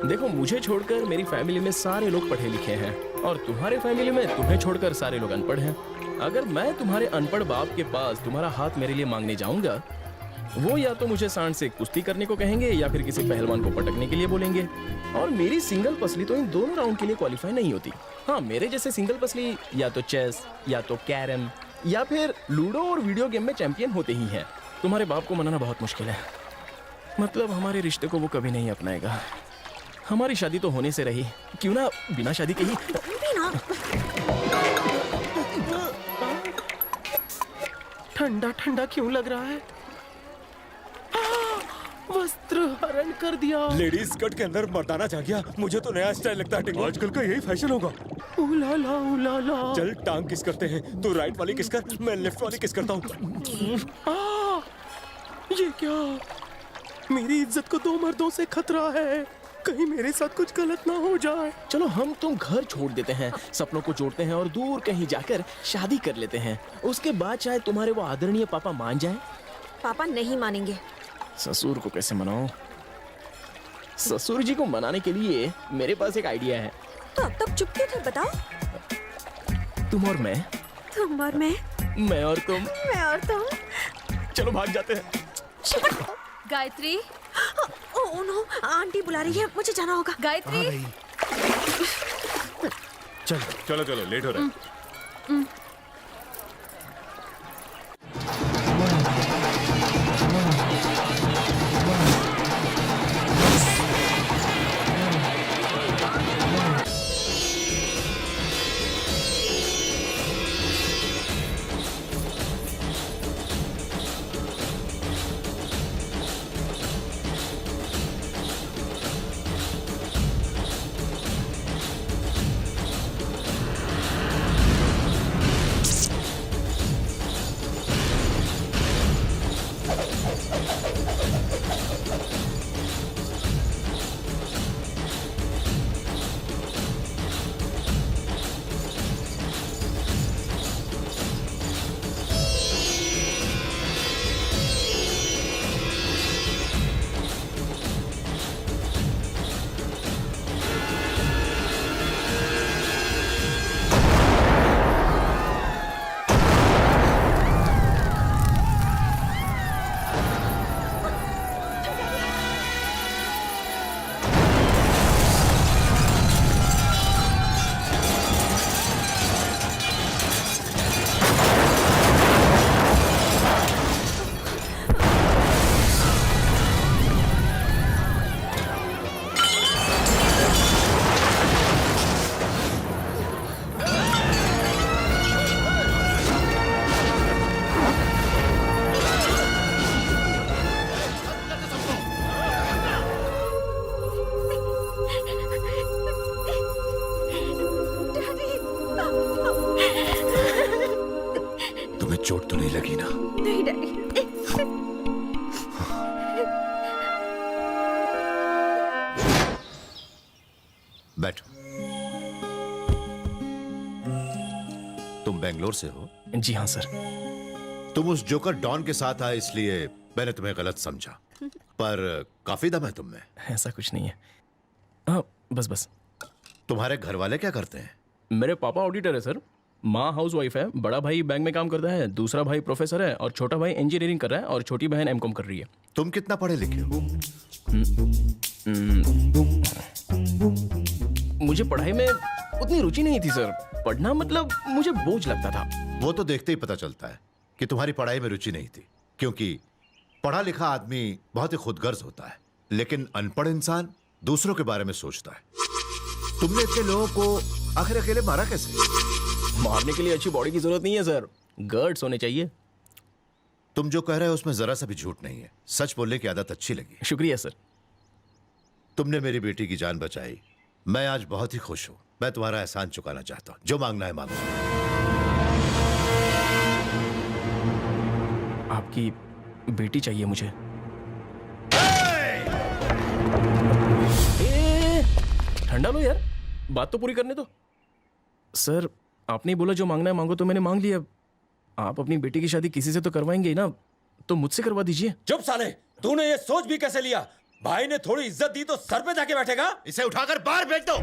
देखो, मुझे छोड़कर मेरी फैमिली में सारे लोग पढ़े लिखे हैं और तुम्हारे फैमिली में तुम्हें छोड़कर सारे लोग अनपढ़ हैं। अगर मैं तुम्हारे अनपढ़ बाप के पास तुम्हारा हाथ मेरे लिए मांगने जाऊंगा, वो या तो मुझे सांड से कुश्ती करने को कहेंगे या फिर किसी पहलवान को पटकने के लिए बोलेंगे। और मेरी सिंगल पसली तो इन दोनों राउंड के लिए क्वालिफाई नहीं होती। हाँ, मेरे जैसे सिंगल पसली या तो चेस या तो कैरम या फिर लूडो और वीडियो गेम में चैंपियन होते ही हैं। तुम्हारे बाप को मनाना बहुत मुश्किल है। मतलब हमारे रिश्ते को वो कभी नहीं अपनाएगा। हमारी शादी तो होने से रही, क्यों ना बिना शादी के ही। ठंडा ठंडा क्यों लग रहा है? वस्त्र हरण कर दिया। लेडीज स्कर्ट के अंदर मर्दाना जा गया। मुझे तो नया स्टाइल लगता है टिंगू। आजकल का यही फैशन होगा। उलाला उलाला। चल टांग किस करते हैं। तू राइट वाली किस कर, मैं लेफ्ट वाली किस करता हूँ। ये क्या? मेरी इज्जत को 2 मर्दों से खतरा है। कहीं मेरे साथ कुछ गलत ना हो जाए। चलो हम तुम घर छोड़ देते हैं, सपनों को जोड़ते हैं और दूर कहीं जाकर शादी कर लेते हैं। उसके बाद शायद तुम्हारे वो आदरणीय पापा मान जाएं। पापा नहीं मानेंगे। ससुर को कैसे मनाऊं? ससुर जी को मनाने के लिए मेरे पास एक आइडिया है। तो अब तक चुप क्यों थे? बताओ। तुम और मैं। तुम और मैं और तुम। मैं और तुम। चलो भाग जाते हैं। गायत्री। ओह नो, आंटी बुला रही है, मुझे जाना होगा। गायत्री। चलो चलो चलो, लेट हो रहा है। चोट तो नहीं लगी ना? नहीं डैडी। बैठो। तुम बेंगलोर से हो? जी हाँ सर। तुम उस जोकर डॉन के साथ आए इसलिए मैंने तुम्हें गलत समझा, पर काफी दम है तुम में। ऐसा कुछ नहीं है। हाँ बस। तुम्हारे घर वाले क्या करते हैं? मेरे पापा ऑडिटर है सर, माँ हाउस वाइफ है, बड़ा भाई बैंक में काम करता है, दूसरा भाई प्रोफेसर है और छोटा भाई इंजीनियरिंग कर रहा है और छोटी बहन एमकॉम कर रही है। तुम कितना पढ़े लिखे हो? मुझे पढ़ाई में उतनी रुचि नहीं थी सर। पढ़ना मतलब मुझे बोझ लगता था। वो तो देखते ही पता चलता है कि तुम्हारी पढ़ाई में रुचि नहीं थी, क्योंकि पढ़ा लिखा आदमी बहुत ही खुदगर्ज होता है, लेकिन अनपढ़ इंसान दूसरों के बारे में सोचता है। तुमने इतने लोगों को आखिर अकेले मारा कैसे? मारने के लिए अच्छी बॉडी की जरूरत नहीं है सर, गर्ड्स होने चाहिए। तुम जो कह रहे हो उसमें जरा सा भी झूठ नहीं है। सच बोलने की आदत अच्छी लगी। शुक्रिया सर। तुमने मेरी बेटी की जान बचाई, मैं आज बहुत ही खुश हूं। मैं तुम्हारा एहसान चुकाना चाहता हूं। जो मांगना है मांगो। आपकी बेटी चाहिए मुझे। ठंडा लो यार, बात तो पूरी करने दो। सर आपने बोला जो मांगना है मांगो, तो मैंने मांग लिया। आप अपनी बेटी की शादी किसी से तो करवाएंगे ही ना, तो मुझसे करवा दीजिए। चुप साले, तूने ये सोच भी कैसे लिया? भाई ने थोड़ी इज्जत दी तो सर पे जाके बैठेगा। इसे उठाकर बाहर फेंक दो।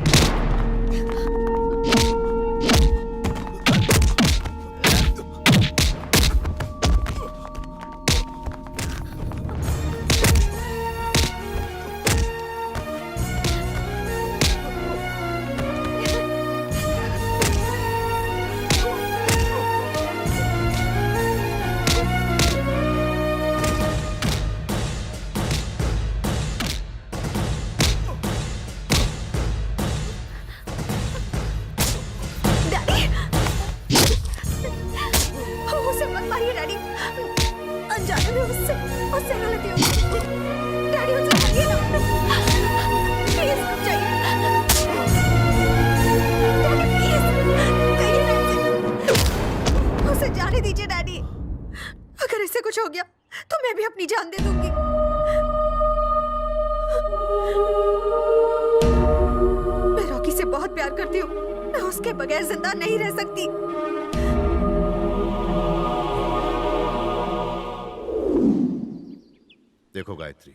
देखो गायत्री,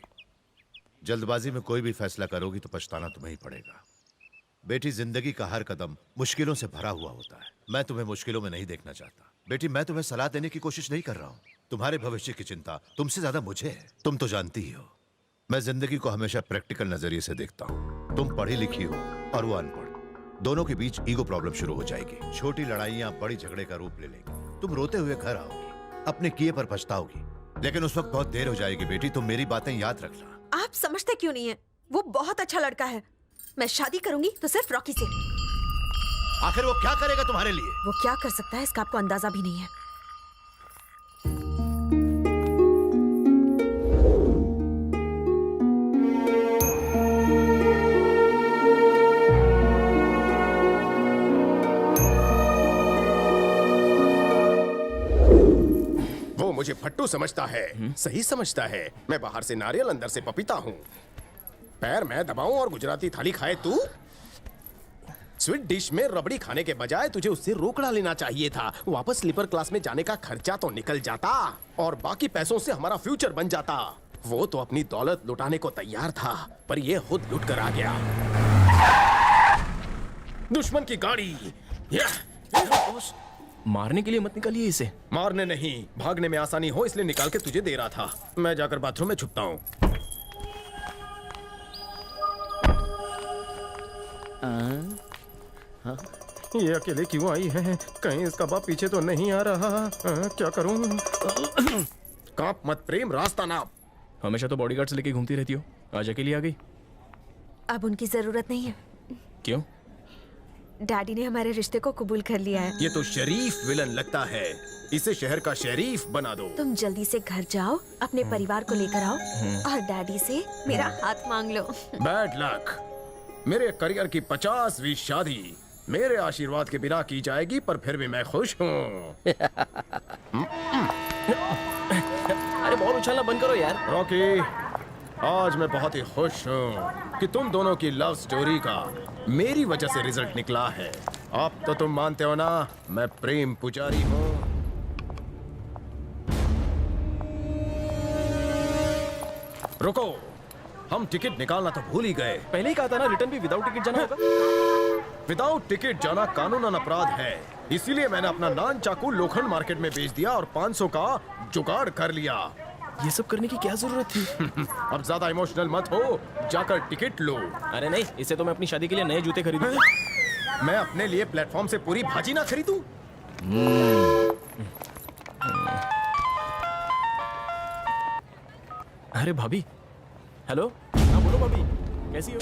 जल्दबाजी में कोई भी फैसला करोगी तो पछताना तुम्हें ही पड़ेगा। बेटी, जिंदगी का हर कदम मुश्किलों से भरा हुआ होता है। मैं तुम्हें मुश्किलों में नहीं देखना चाहता। बेटी, मैं तुम्हें सलाह देने की कोशिश नहीं कर रहा हूँ। तुम्हारे भविष्य की चिंता तुमसे ज्यादा मुझे है। तुम तो जानती ही हो, मैं जिंदगी को हमेशा प्रैक्टिकल नजरिए से देखता हूँ। तुम पढ़ी लिखी हो और वो अनपढ़, दोनों के बीच ईगो प्रॉब्लम शुरू हो जाएगी। छोटी लड़ाइयाँ बड़ी झगड़े का रूप ले लेंगी। तुम रोते हुए घर आओगी, अपने किए पर पछताओगी, लेकिन उस वक्त बहुत देर हो जाएगी। बेटी, तुम मेरी बातें याद रखना। आप समझते क्यों नहीं है? वो बहुत अच्छा लड़का है। मैं शादी करूंगी तो सिर्फ रॉकी से। आखिर वो क्या करेगा तुम्हारे लिए? वो क्या कर सकता है इसका आपको अंदाजा भी नहीं है। मुझे फट्टू समझता है, सही समझता है। मैं बाहर से नारियल, अंदर से पपीता हूँ। पैर मैं दबाऊं और गुजराती थाली खाए तू? स्वीट डिश में रबड़ी खाने के बजाय तुझे उससे रोकड़ा लेना चाहिए था। वापस स्लीपर क्लास में जाने का खर्चा तो निकल जाता और बाकी पैसों से हमारा फ्यूचर बन जाता। वो तो अपनी दौलत लुटाने को तैयार था, पर ये खुद लुट कर आ गया। दुश्मन की गाड़ी। मारने के लिए मत निकालिए इसे। मारने नहीं, भागने में आसानी हो इसलिए निकाल के तुझे दे रहा था। मैं जाकर बाथरूम में छुपता हूँ। ये अकेले क्यों आई है? कहीं इसका बाप पीछे तो नहीं आ रहा? क्या करूं? कांप मत प्रेम, रास्ता नाप। हमेशा तो बॉडीगार्ड से लेके घूमती रहती हो, आज अकेली आ गई। अब उनकी जरूरत नहीं है। क्यों? डैडी ने हमारे रिश्ते को कबूल कर लिया है। ये तो शरीफ विलन लगता है। इसे शहर का शरीफ बना दो। तुम जल्दी से घर जाओ, अपने परिवार को लेकर आओ और डैडी से मेरा हाथ मांग लो। Bad luck. मेरे करियर की 50वीं शादी मेरे आशीर्वाद के बिना की जाएगी, पर फिर भी मैं खुश हूँ। अरे बहुत उछलना बंद करो यार। रॉकी, आज मैं बहुत ही खुश हूँ कि तुम दोनों की लव स्टोरी का मेरी वजह से रिजल्ट निकला है। अब तो तुम मानते हो ना, मैं प्रेम पुजारी हूँ। रुको, हम टिकट निकालना तो भूल ही गए। पहले ही कहा था ना, रिटर्न भी विदाउट टिकट जाना होगा। विदाउट टिकट जाना कानूनन अपराध है, इसीलिए मैंने अपना नान चाकू लोखंड मार्केट में बेच दिया और 500 का जुगाड़ कर लिया। ये सब करने की क्या जरूरत थी? अब ज्यादा इमोशनल मत हो, जाकर टिकट लो। अरे नहीं, इससे तो मैं अपनी शादी के लिए नए जूते खरीदूं। मैं अपने लिए प्लेटफॉर्म से पूरी भाजी ना खरीदूं? अरे भाभी, हेलो। हाँ बोलो भाभी, कैसी हो?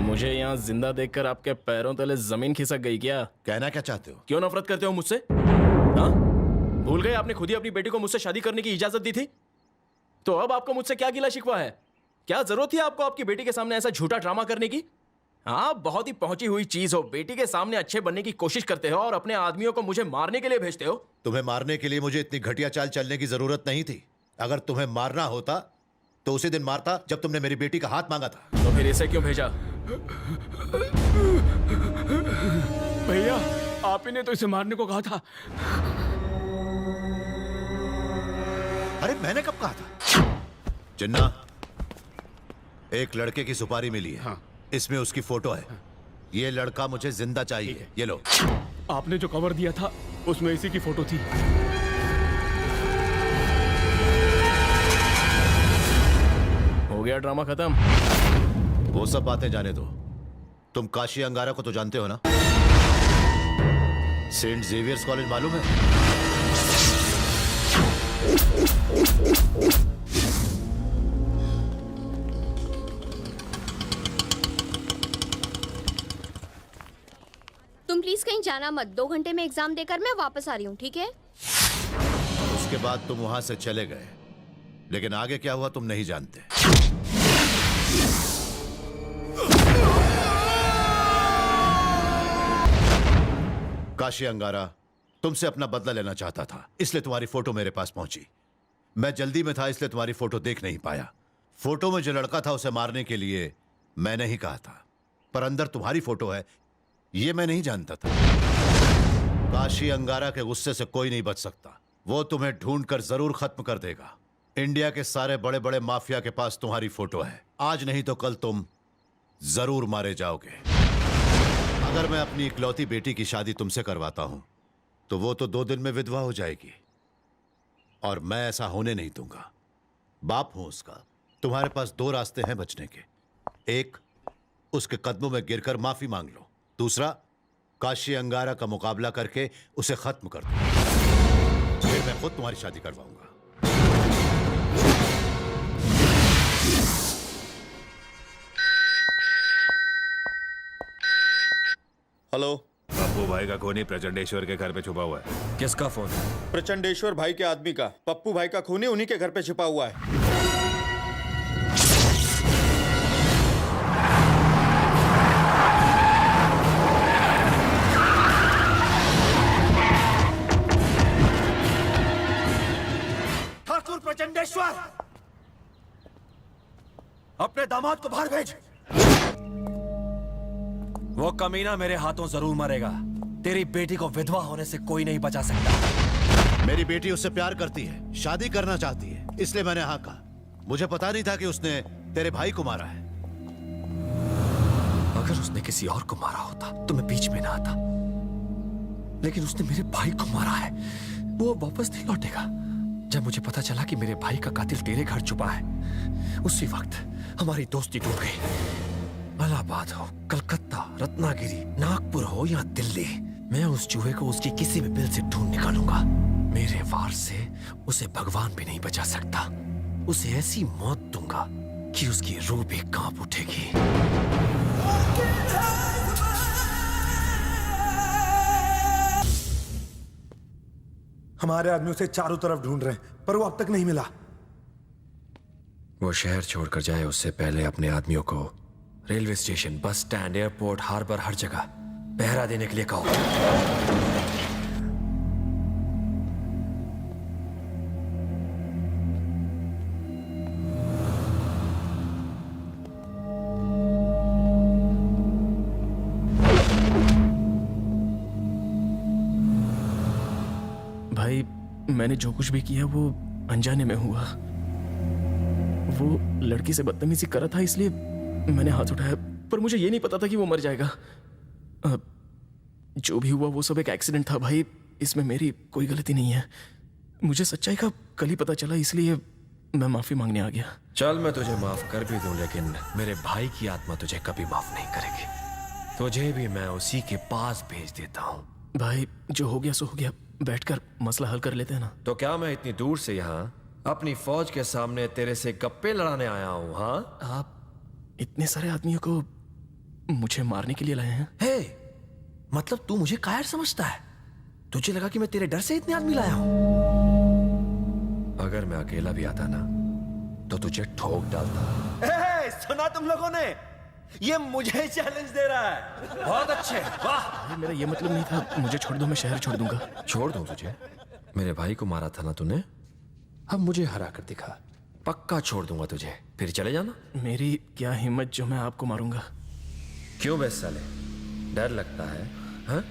मुझे यहाँ जिंदा देखकर आपके पैरों तले जमीन खिसक गई क्या? कहना क्या चाहते हो? क्यों नफरत करते हो मुझसे? हाँ? भूल गए आपने खुद ही अपनी बेटी को मुझसे शादी करने की इजाजत दी थी? तो अब आपको मुझसे क्या गिला शिकवा है? क्या जरूरत थी आपको आपकी बेटी के सामने ऐसा झूठा ड्रामा करने की? आप बहुत ही पहुंची हुई चीज हो। बेटी के सामने अच्छे बनने की कोशिश करते हो और अपने आदमियों को मुझे मारने के लिए भेजते हो। तुम्हें मारने के लिए मुझे इतनी घटिया चाल चलने की जरूरत नहीं थी। अगर तुम्हें मारना होता तो उसी दिन मारता जब तुमने मेरी बेटी का हाथ मांगा था। तो फिर इसे क्यों भेजा? भैया, आप ही ने तो इसे मारने को कहा था। अरे मैंने कब कहा था? जिन्ना, एक लड़के की सुपारी मिली है। हाँ। इसमें उसकी फोटो है। ये लड़का मुझे जिंदा चाहिए। ये लो। आपने जो कवर दिया था उसमें इसी की फोटो थी। हो गया ड्रामा खत्म। वो सब बातें जाने दो। तुम काशी अंगारा को तो जानते हो ना? सेंट जेवियर्स कॉलेज मालूम है? तुम प्लीज कहीं जाना मत। 2 घंटे में एग्जाम देकर मैं वापस आ रही हूँ, ठीक है? उसके बाद तुम वहां से चले गए, लेकिन आगे क्या हुआ तुम नहीं जानते। काशी अंगारा तुमसे अपना बदला लेना चाहता था, इसलिए तुम्हारी फोटो मेरे पास पहुंची। मैं जल्दी में था इसलिए तुम्हारी फोटो देख नहीं पाया। फोटो में जो लड़का था उसे मारने के लिए मैंने ही कहा था, पर अंदर तुम्हारी फोटो है ये मैं नहीं जानता था। काशी अंगारा के गुस्से से कोई नहीं बच सकता। वो तुम्हें ढूंढकर जरूर खत्म कर देगा। इंडिया के सारे बड़े बड़े माफिया के पास तुम्हारी फोटो है। आज नहीं तो कल तुम जरूर मारे जाओगे। अगर मैं अपनी इकलौती बेटी की शादी तुमसे करवाता हूं तो वो तो 2 दिन में विधवा हो जाएगी, और मैं ऐसा होने नहीं दूंगा। बाप हूं उसका। तुम्हारे पास 2 रास्ते हैं बचने के। एक, उसके कदमों में गिरकर माफी मांग लो। दूसरा, काशी अंगारा का मुकाबला करके उसे खत्म कर दो। फिर मैं खुद तुम्हारी शादी करवाऊंगा। हेलो। पप्पू भाई का खूनी प्रचंडेश्वर के घर पे छुपा हुआ है। किसका फोन? प्रचंडेश्वर भाई के आदमी का। पप्पू भाई का खूनी उन्हीं के घर पे छिपा हुआ है। ठाकुर प्रचंडेश्वर, अपने दामाद को बाहर भेज। वो कमीना मेरे हाथों जरूर मरेगा। तेरी बेटी को विधवा होने से कोई नहीं बचा सकता। मेरी बेटी उससे प्यार करती है, शादी करना चाहती है, इसलिए मैंने हाँ कहा। मुझे पता नहीं था कि उसने तेरे भाई को मारा है। अगर उसने किसी और को मारा होता तो मैं बीच में ना आता, लेकिन उसने मेरे भाई को मारा है। वो वापस नहीं लौटेगा। जब मुझे पता चला कि मेरे भाई का कातिल तेरे घर छुपा है, उसी वक्त हमारी दोस्ती टूट गई। इलाहाबाद हो, कलकत्ता, रत्नागिरी, नागपुर हो या दिल्ली, मैं उस चूहे को उसकी किसी भी बिल से ढूंढ निकालूंगा। मेरे वार से उसे भगवान भी नहीं बचा सकता। उसे ऐसी मौत दूंगा कि उसकी रूह भी कांप उठेगी। हमारे आदमी उसे चारों तरफ ढूंढ रहे हैं, पर वो अब तक नहीं मिला। वो शहर छोड़कर जाए उससे पहले अपने आदमियों को railway station, bus stand, airport, harbour, हर जगह पहरा देने के लिए कहो। भाई मैंने जो कुछ भी किया वो अनजाने में हुआ। वो लड़की से बदतमीजी कर रहा था इसलिए मैंने हाथ उठाया, पर मुझे ये नहीं पता था कि वो मर जाएगा। जो भी हुआ वो सब एक एक्सीडेंट था भाई, इसमें मेरी कोई गलती नहीं है। मुझे सच्चाई का कल ही पता चला, इसलिए मैं माफी मांगने आ गया। चल मैं तुझे माफ कर भी दूं, लेकिन मेरे भाई की आत्मा तुझे कभी माफ नहीं करेगी। तुझे भी मैं उसी के पास भेज देता हूँ। भाई जो हो गया सो हो गया, बैठकर मसला हल कर लेते हैं ना। तो क्या मैं इतनी दूर से यहाँ अपनी फौज के सामने तेरे से गप्पे लड़ाने आया हूँ? हाँ, आप इतने सारे आदमियों को मुझे मारने के लिए लाए हैं? हे, मतलब तू मुझे कायर समझता है? तुझे लगा कि मैं तेरे डर से इतने आदमी लाया हूँ? अगर मैं अकेला भी आता ना तो तुझे ठोक डालता। सुना तुम लोगों ने? ये मुझे चैलेंज दे रहा है। बहुत अच्छे, वाह। मेरा ये मतलब नहीं था, मुझे छोड़ दो, मैं शहर छोड़ दूंगा। छोड़ दूं तुझे? मेरे भाई को मारा था ना तूने, अब मुझे हरा कर दिखा। पक्का छोड़ दूंगा तुझे, फिर चले जाना। मेरी क्या हिम्मत जो मैं आपको मारूंगा। क्यों बे साले, डर लगता है? हाँ?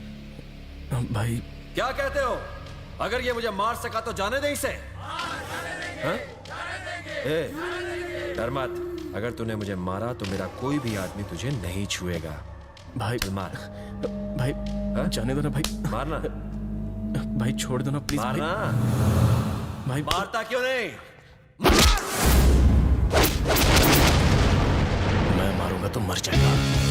भाई क्या कहते हो? अगर ये मुझे मार सका तो जाने दे इसे। हाँ? ए, डर मत। अगर तूने मुझे मारा तो मेरा कोई भी आदमी तुझे नहीं छुएगा। भाई मार। भाई जाने दो ना भाई। मारना भाई, छोड़ दो ना प्लीज। मारना भाई। मारता क्यों नहीं? मैं मारूंगा तो मर जाएगा।